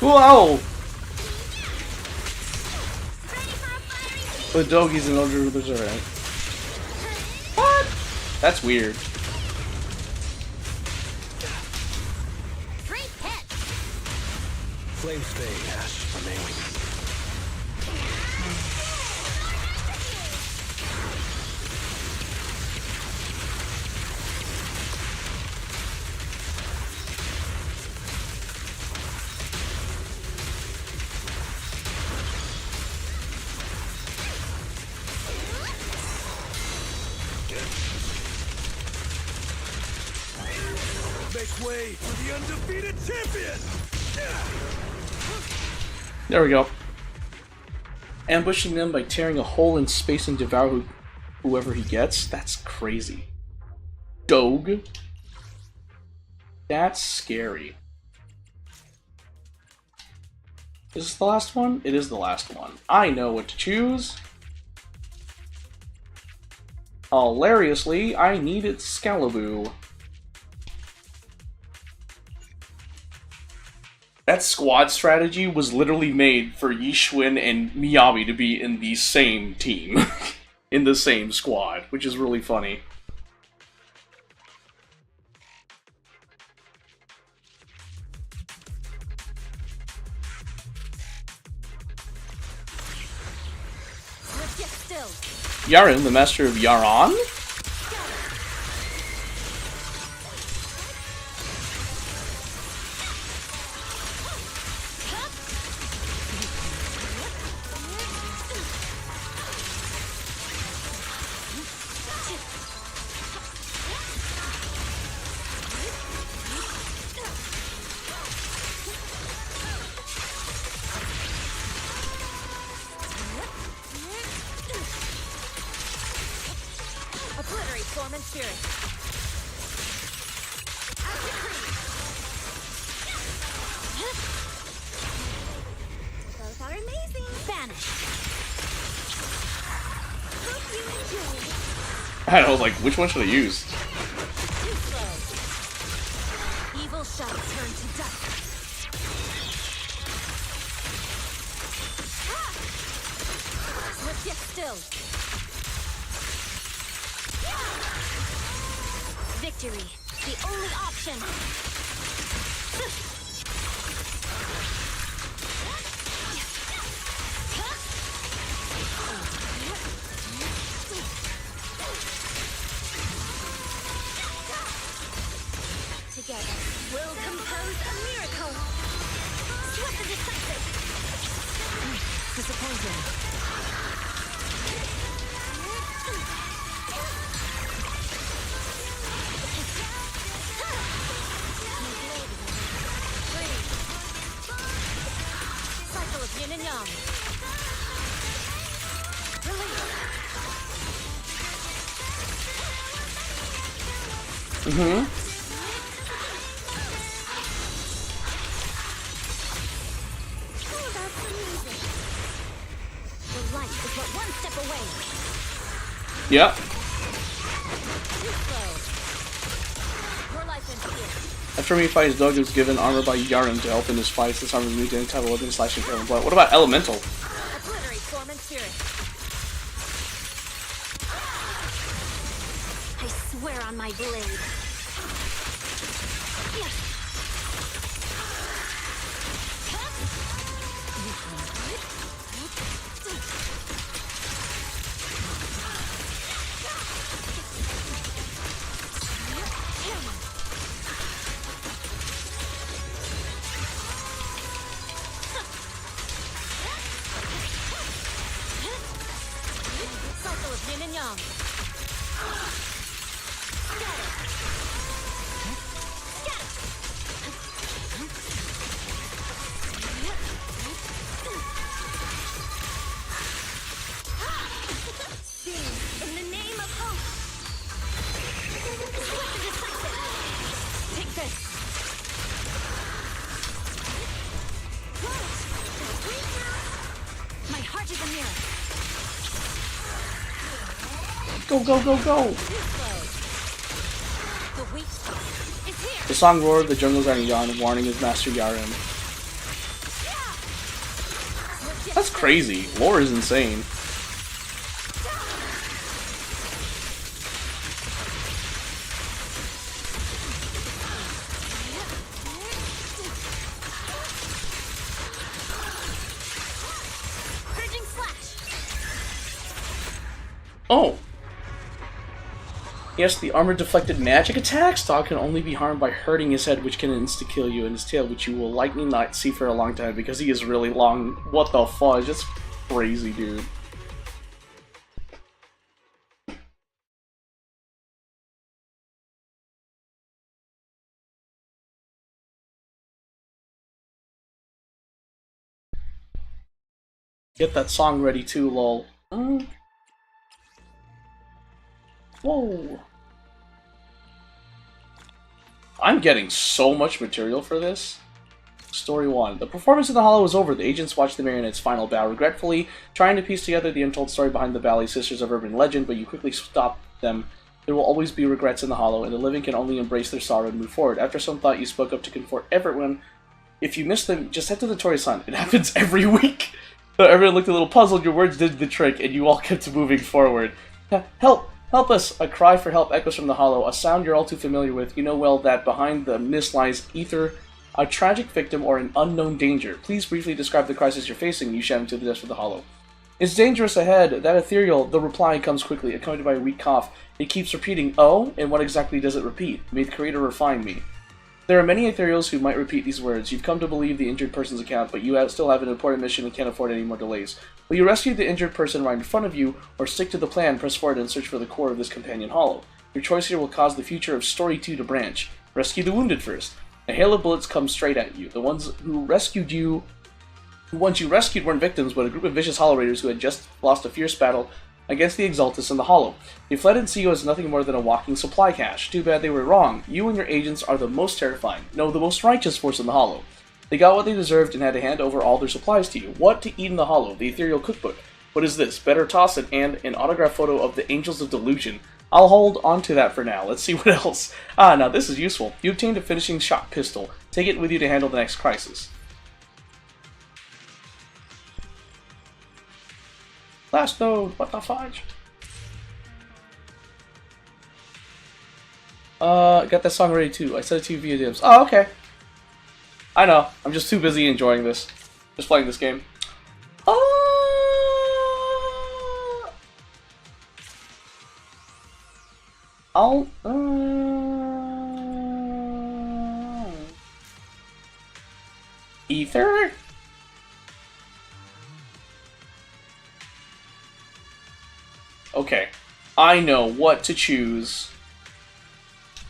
Whoa! The doggies and older rulers are right. What? That's weird. Great hit. Flames fade, ashes remain. way for the undefeated champion! There we go. Ambushing them by tearing a hole in space and devour whoever he gets? That's crazy. Dog? That's scary. Is this the last one? It is the last one. I know what to choose. Hilariously, I need Excalibur. That squad strategy was literally made for Yishun and Miyabi to be in the same team. In the same squad, which is really funny. Yaren, the master of Yaran? Obliterate form and spirit. Both are amazing. Vanish. Hope you enjoy. I was like, which one should I use? Too slow. Evil shall turn to dust. Swift yet still. Victory, the only option. Together, we'll compose a miracle. Swift and decisive. Disappointing. Cycle of yin and yang. Mm-hmm. How about some music? The light is but one step away. Yep. Too slow. Your life in fear. After he fights Doug, is given armor by Yaren to help in his fights. This armor is used to any type of weapon slashing current blood. What about Elemental? Obliterate form and spirit. I swear on my blade. Cycle of yin and yang. Sing in the name of hope. Swift and decisive. Take this. My heart is a mirror. Go, go, go, go! Too slow. The weak spot is here. The song roared, the jungles are yawn, warning his master Yaren. That's crazy. Lore is insane. Purging slash. Oh! Yes, the armor deflected magic attacks. Dog can only be harmed by hurting his head, which can insta-kill you, and his tail, which you will likely not see for a long time because he is really long. What the fudge? That's crazy, dude. Get that song ready too, lol. Whoa. I'm getting so much material for this. Story 1. The performance in the Hollow is over. The agents watch the marionette's final bow regretfully, trying to piece together the untold story behind the Valley Sisters of urban legend, but you quickly stop them. There will always be regrets in the Hollow, and the living can only embrace their sorrow and move forward. After some thought, you spoke up to comfort everyone. If you missed them, just head to the Torii Sun. It happens every week. Though everyone looked a little puzzled, your words did the trick, and you all kept moving forward. Help! Help us! A cry for help echoes from the Hollow, a sound you're all too familiar with. You know well that behind the mist lies either a tragic victim or an unknown danger. Please briefly describe the crisis you're facing, you shout into the depths of the Hollow. It's dangerous ahead. That ethereal, the reply comes quickly, accompanied by a weak cough. It keeps repeating, oh? And what exactly does it repeat? May the Creator refine me. There are many ethereals who might repeat these words. You've come to believe the injured person's account, but you still have an important mission and can't afford any more delays. Will you rescue the injured person right in front of you, or stick to the plan, press forward, and search for the core of this companion hollow? Your choice here will cause the future of Story 2 to branch. Rescue the wounded first. A hail of bullets comes straight at you. The ones you rescued weren't victims, but a group of vicious Hollow Raiders who had just lost a fierce battle against the Exaltus in the Hollow. They fled and see you as nothing more than a walking supply cache. Too bad they were wrong. You and your agents are the most terrifying, no, the most righteous force in the Hollow. They got what they deserved and had to hand over all their supplies to you. What to eat in the Hollow? The Ethereal Cookbook. What is this? Better toss it, and an autographed photo of the Angels of Delusion. I'll hold on to that for now. Let's see what else. Now this is useful. You obtained a finishing shot pistol. Take it with you to handle the next crisis. Last node, what the fudge? Got that song ready too. I sent it to you via DMs. Oh, okay. I know. I'm just too busy enjoying this. Just playing this game. Ether? Okay. I know what to choose.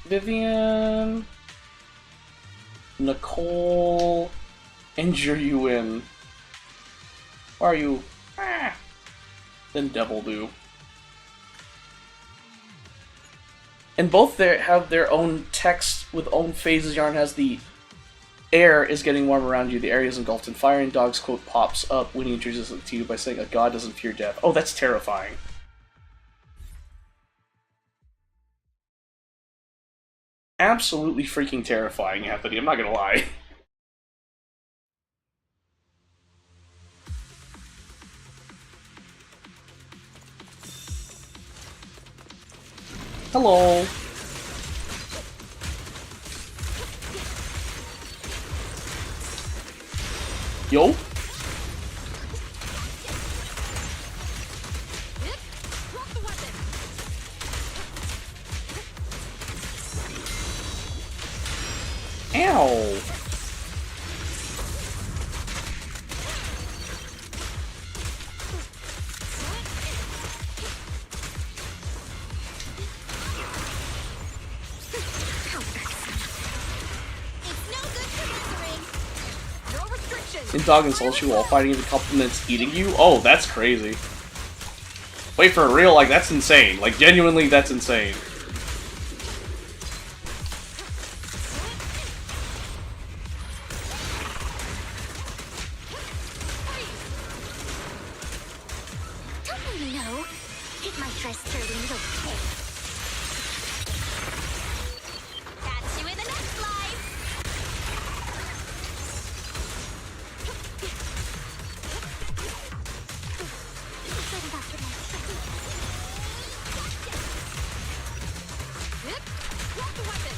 Vivian, Nicole, and Juryuin. Where are you? Then Devil Do. And both have their own text with own phases. Yarn has the air is getting warm around you. The area is engulfed in fire, and Dog's quote pops up when he introduces it to you by saying, a god doesn't fear death. Oh, that's terrifying. Absolutely freaking terrifying, Anthony. I'm not gonna lie. Hello. Yo. Ow. In Dog insults you while fighting the couple minutes eating you? Oh, that's crazy. Wait, for real? Like, that's insane. Like, genuinely, that's insane. No, hit my dress dirty little pig. Catch you in the next life. Drop the weapon!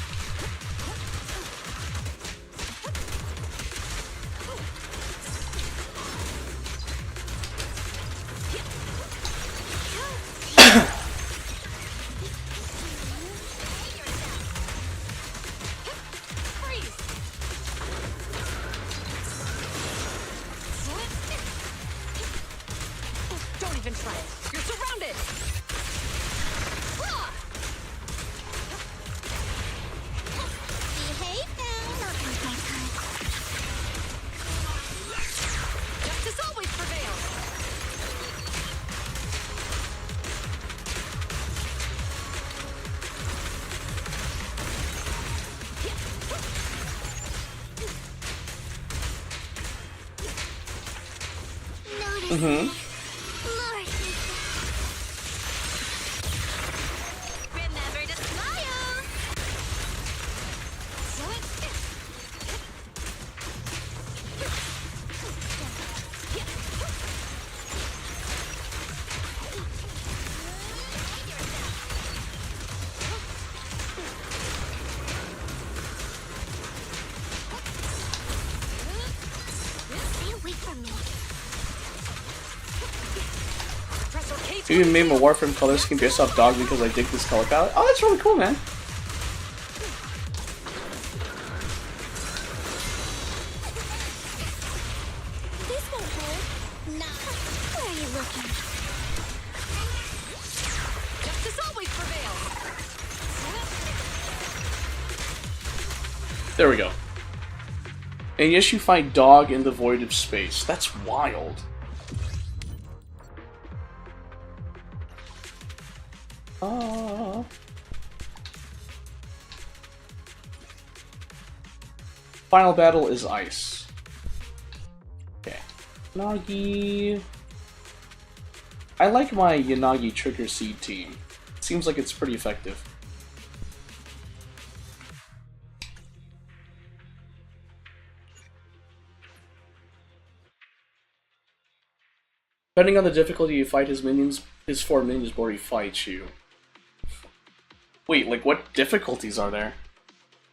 Don't even try it. You're surrounded! Behave now. Not my time. Justice always prevails! Lord. Remember to smile. Stay away from me. You even made my Warframe color scheme based off dog because I dig this color palette. Oh, that's really cool, man. This won't hurt. Nah. Where are you looking? Justice always prevails. There we go. And yes, you find dog in the void of space. That's wild. Final battle is ice. Okay. Yanagi. I like my Yanagi Trigger Seed team. Seems like it's pretty effective. Depending on the difficulty you fight his minions, his 4 minions before he fights you. Wait, like what difficulties are there?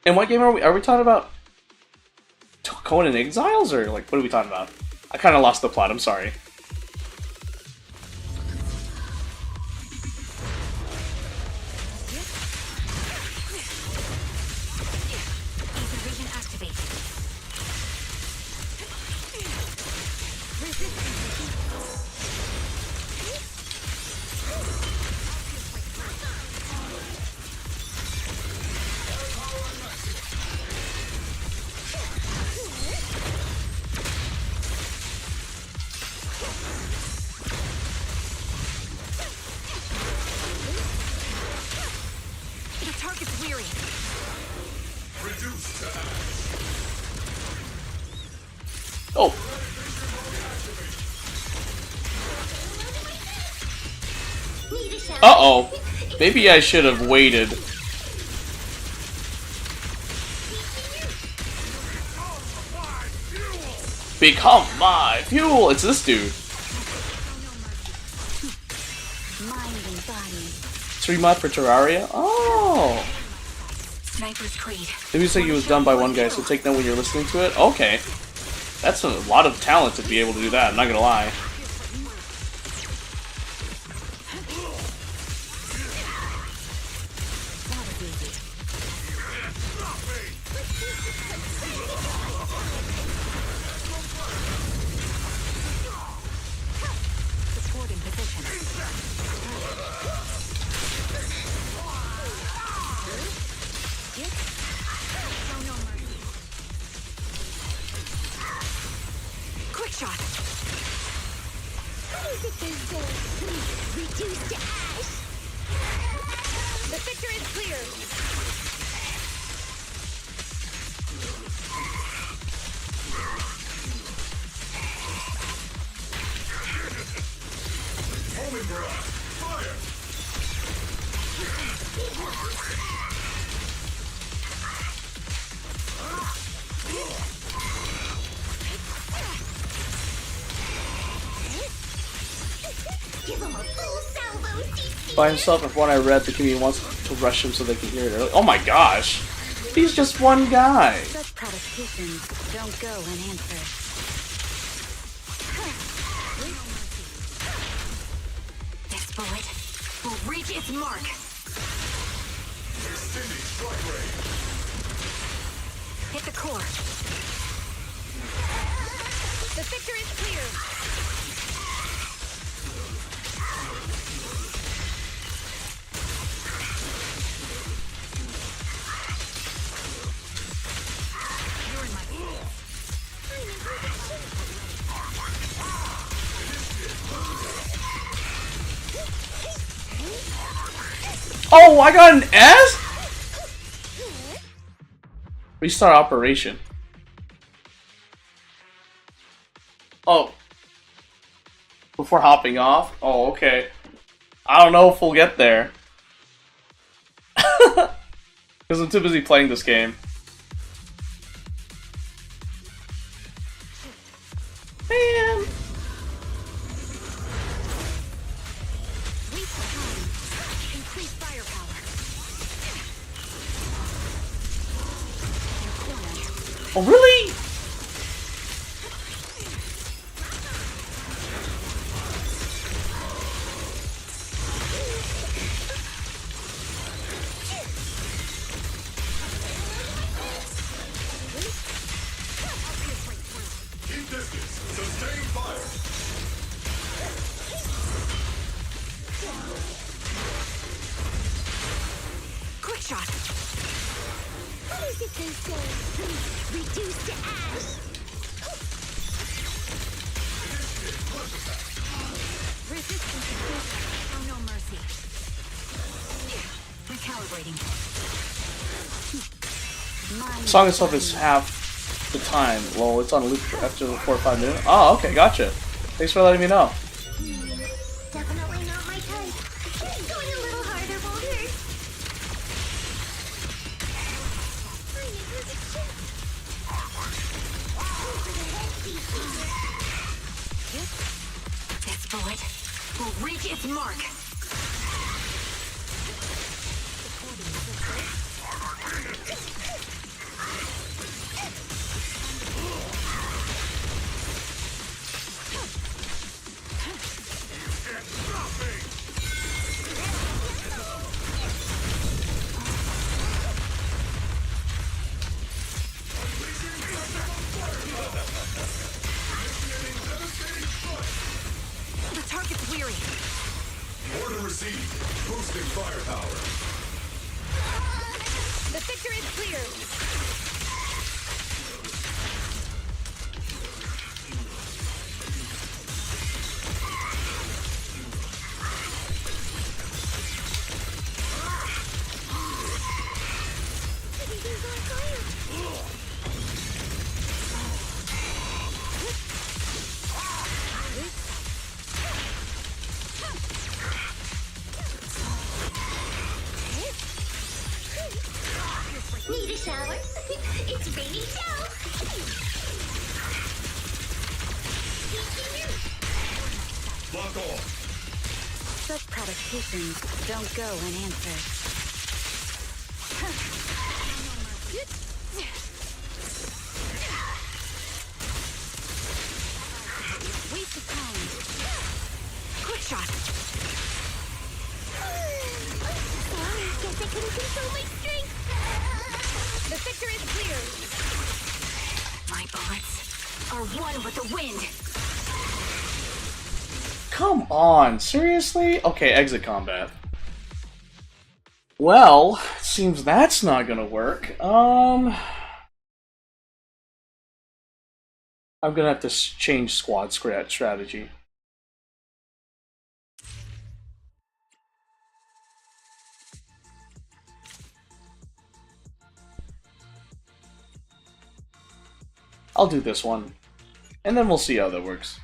And what game are we? Are we talking about Conan Exiles, or like what are we talking about? I kind of lost the plot. I'm sorry. Vision activated. The target's weary. Oh. Uh-oh. Maybe I should have waited. Become my fuel! It's this dude. Mind and body. 3 mod for Terraria? Oh! Sniper's Creed. The music was done by one guy, so take note when you're listening to it. Okay. That's a lot of talent to be able to do that, I'm not gonna lie. Support in position. Show no mercy. Quick shot. What is it these days? Reduced to ash. The victor is clear. Give him a full salvo, CC. By himself, if what I read, the community wants to rush him so they can hear it early. Oh my gosh! He's just one guy! Such provocations don't go unanswered. This bullet will reach its mark. Hit the core. The victor is clear. Oh, I got an S? Restart operation. Oh. Before hopping off? Oh, okay. I don't know if we'll get there. Because I'm too busy playing this game. Man! Increase firepower. Oh, really? Keep distance. Sustain fire. Quick shot. What is it they say? Reduce to ash. Resistance is good. Show no mercy. Recalibrating. The song itself is half the time. Well, it's on loop after 4 or 5 minutes. Oh, okay, gotcha. Thanks for letting me know. Definitely not my type. Going a little harder won't hurt. This bullet will reach its mark. The target's weary. Order received. Boosting firepower. The victor is clear. Need a shower? It's raining show. Lock on. Such provocations don't go unanswered. Waste of time. Quick shot. Guess I couldn't control my strength. The victor is clear. My bullets are one with the wind. Come on, seriously? Okay, exit combat. Well, it seems that's not gonna work. I'm gonna have to change squad strategy. I'll do this one, and then we'll see how that works.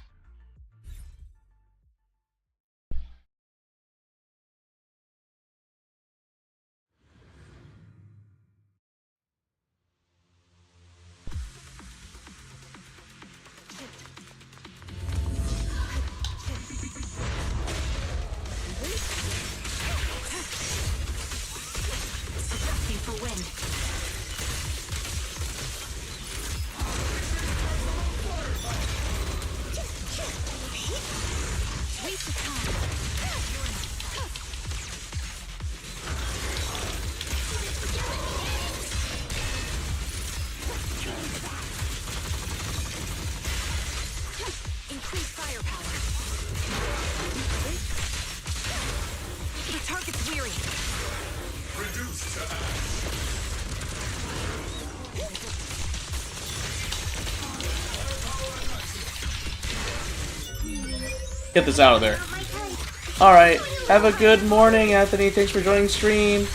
Adjusting for wind. Waste of time. Increase firepower. The target's weary. Reduce to ash. Get this out of there. Alright, have a good morning, Anthony. Thanks for joining stream.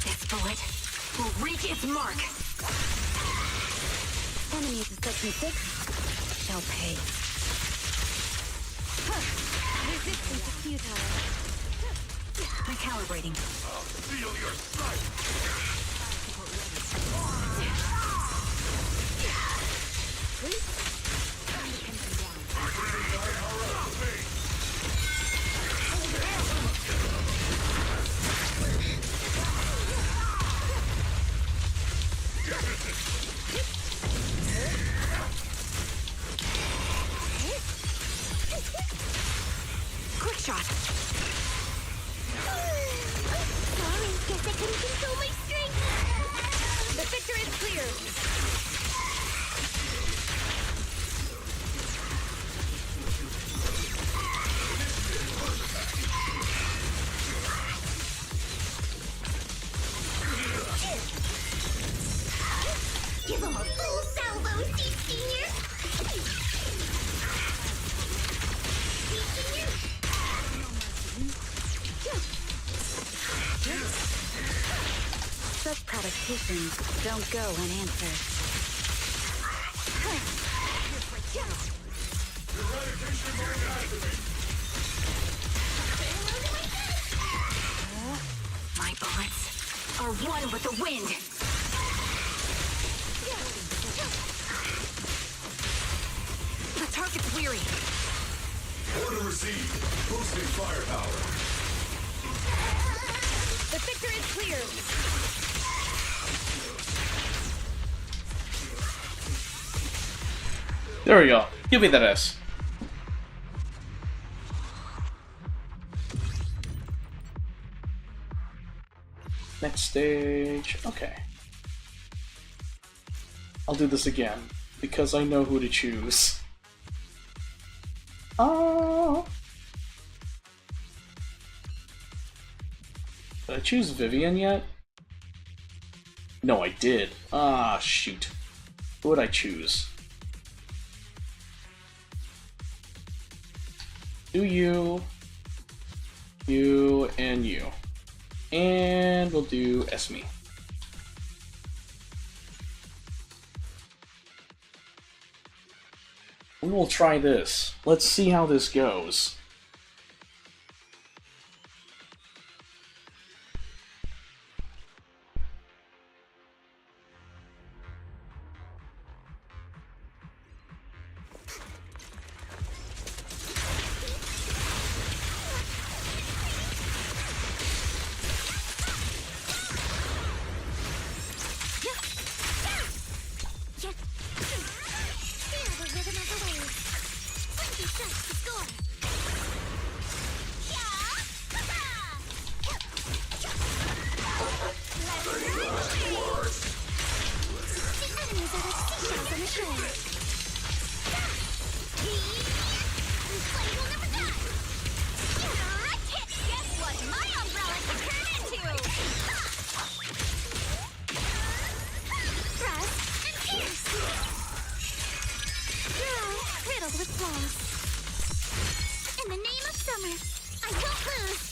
This bullet will reach its mark. Enemies of Section 6 shall pay. Resistance is futile. Recalibrating. Feel your sight! Quick shot. Sorry, guess I couldn't control my strength. The picture is clear. Give him a full salvo, Steve Senior. Such provocations don't go unanswered. My bullets are one with the wind. The target's weary. Order received. Boosting firepower. The picture is clear. There we go. Give me that S. Next stage. Okay. I'll do this again, because I know who to choose. Oh. Did I choose Vivian yet? No, I did. Ah, shoot. Who would I choose? Do you, and you. And we'll do Esme. We will try this. Let's see how this goes. In the name of summer, I won't lose.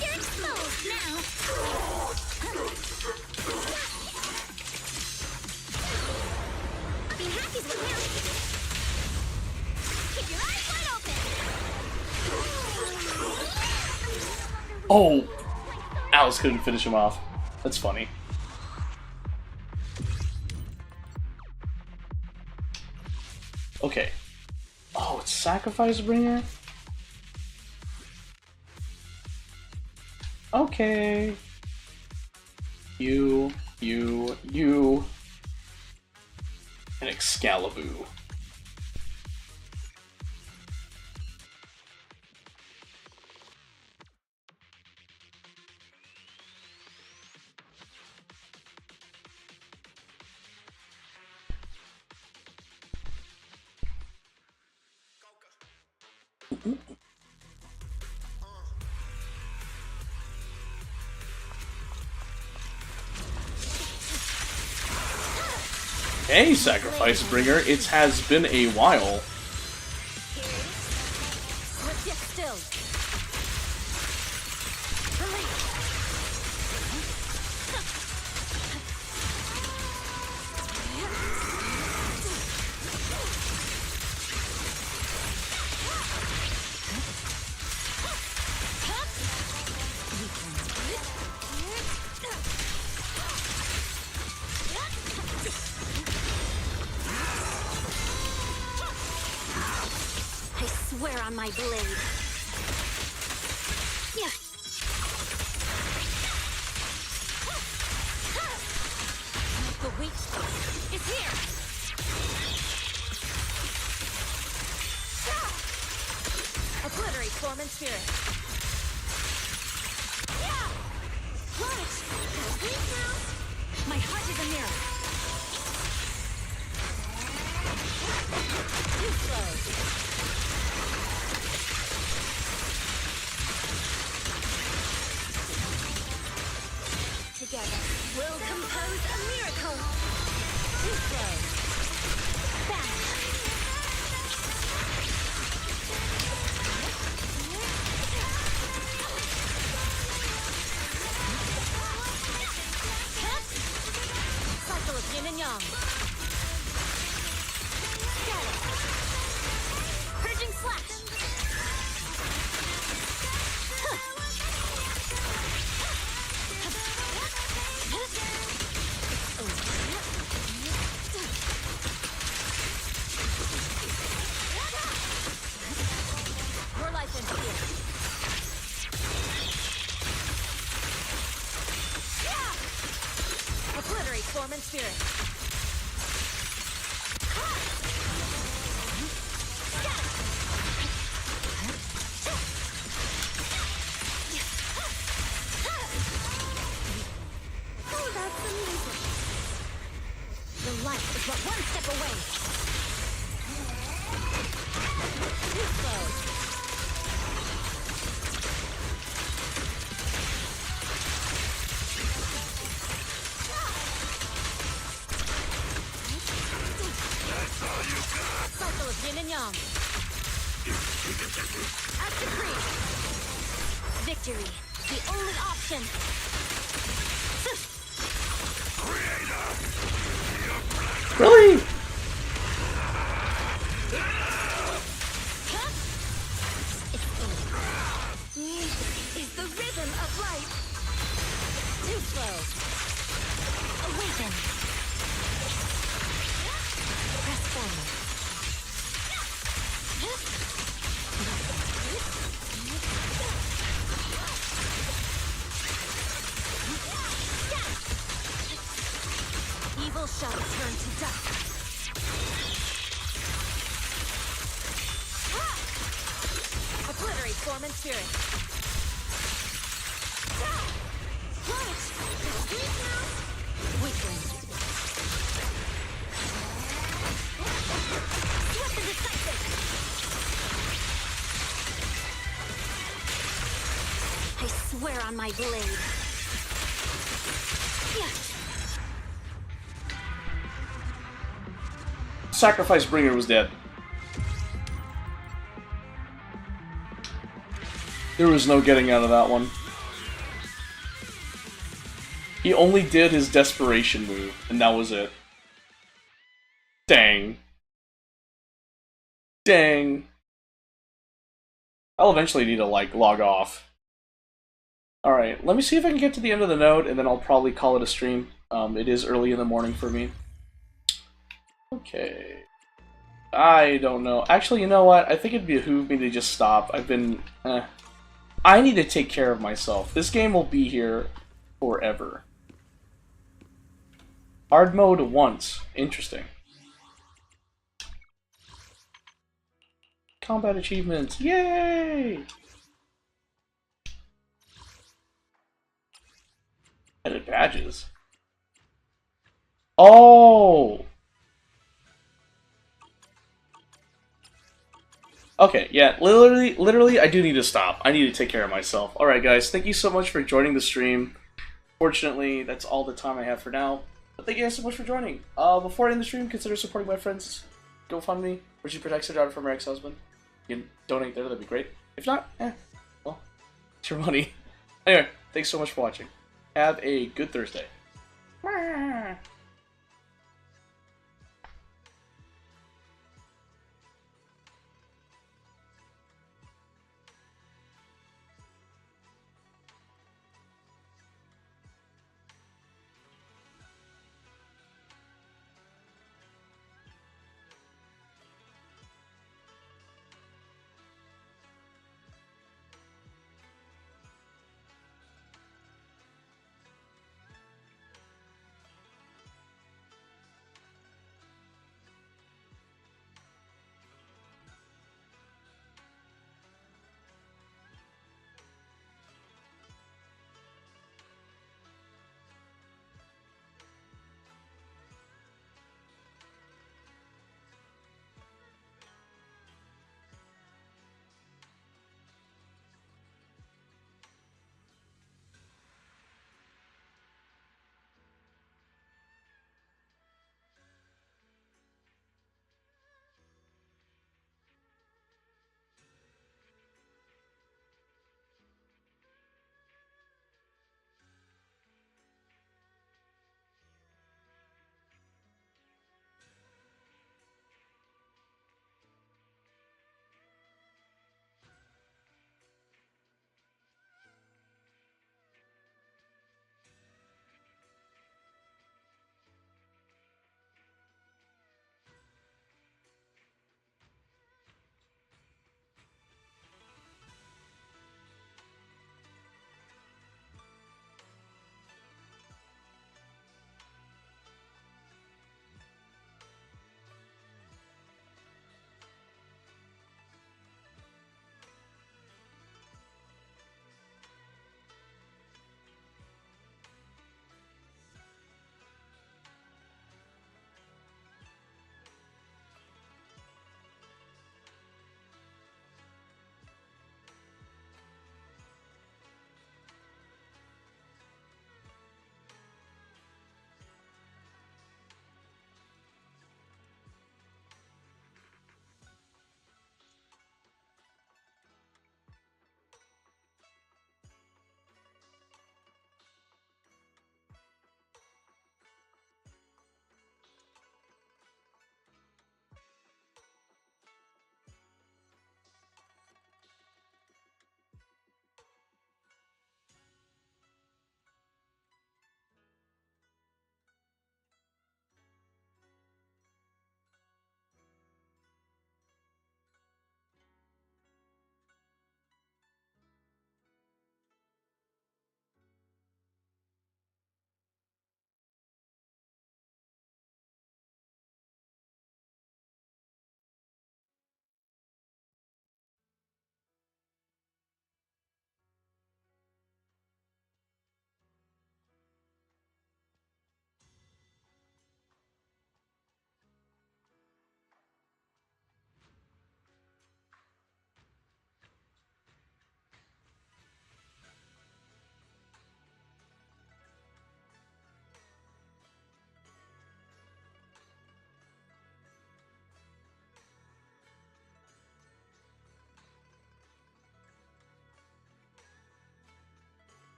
You're exposed now. I'll be happy with you. Keep your eyes wide open. Oh! Alice couldn't finish him off. That's funny. Okay. Oh, it's Sacrifice Bringer? Okay. You, and Excalibur. Hey, Sacrifice Bringer, it has been a while. Sit still. I swear on my blade. Yeah. The weak spot is here. Obliterate form and spirit. Yeah. What? Weak now? My heart is a mirror. Too slow. Together, we'll compose a miracle. Too slow. Back. Cycle of yin and yang. Scatter. Purging slash. Your life ends here. Obliterate form and spirit. Oh, that's amazing. The light is but one step away. Too slow. Cycle of yin and yang. As decreed. Victory, the only option. Really? Is the rhythm of life. Too slow. Awaken. Press forward. Evil shall turn to dust. Obliterate form and spirit. What? Weak now? Weakling. Swift and decisive. I swear on my blade. Yeah. Sacrifice Bringer was dead. There was no getting out of that one. He only did his desperation move, and that was it. Dang. Dang. I'll eventually need to, like, log off. Alright, let me see if I can get to the end of the node, and then I'll probably call it a stream. It is early in the morning for me. Okay. I don't know. Actually, you know what? I think it'd behoove me to just stop. I've been... I need to take care of myself. This game will be here forever. Hard mode once. Interesting. Combat achievements. Yay! Edit badges. Oh! Okay, yeah, literally, I do need to stop. I need to take care of myself. Alright, guys, thank you so much for joining the stream. Fortunately, that's all the time I have for now. But thank you guys so much for joining. Before I end the stream, consider supporting my friend's GoFundMe, where she protects her daughter from her ex-husband. You can donate there, that'd be great. If not, well, it's your money. Anyway, thanks so much for watching. Have a good Thursday.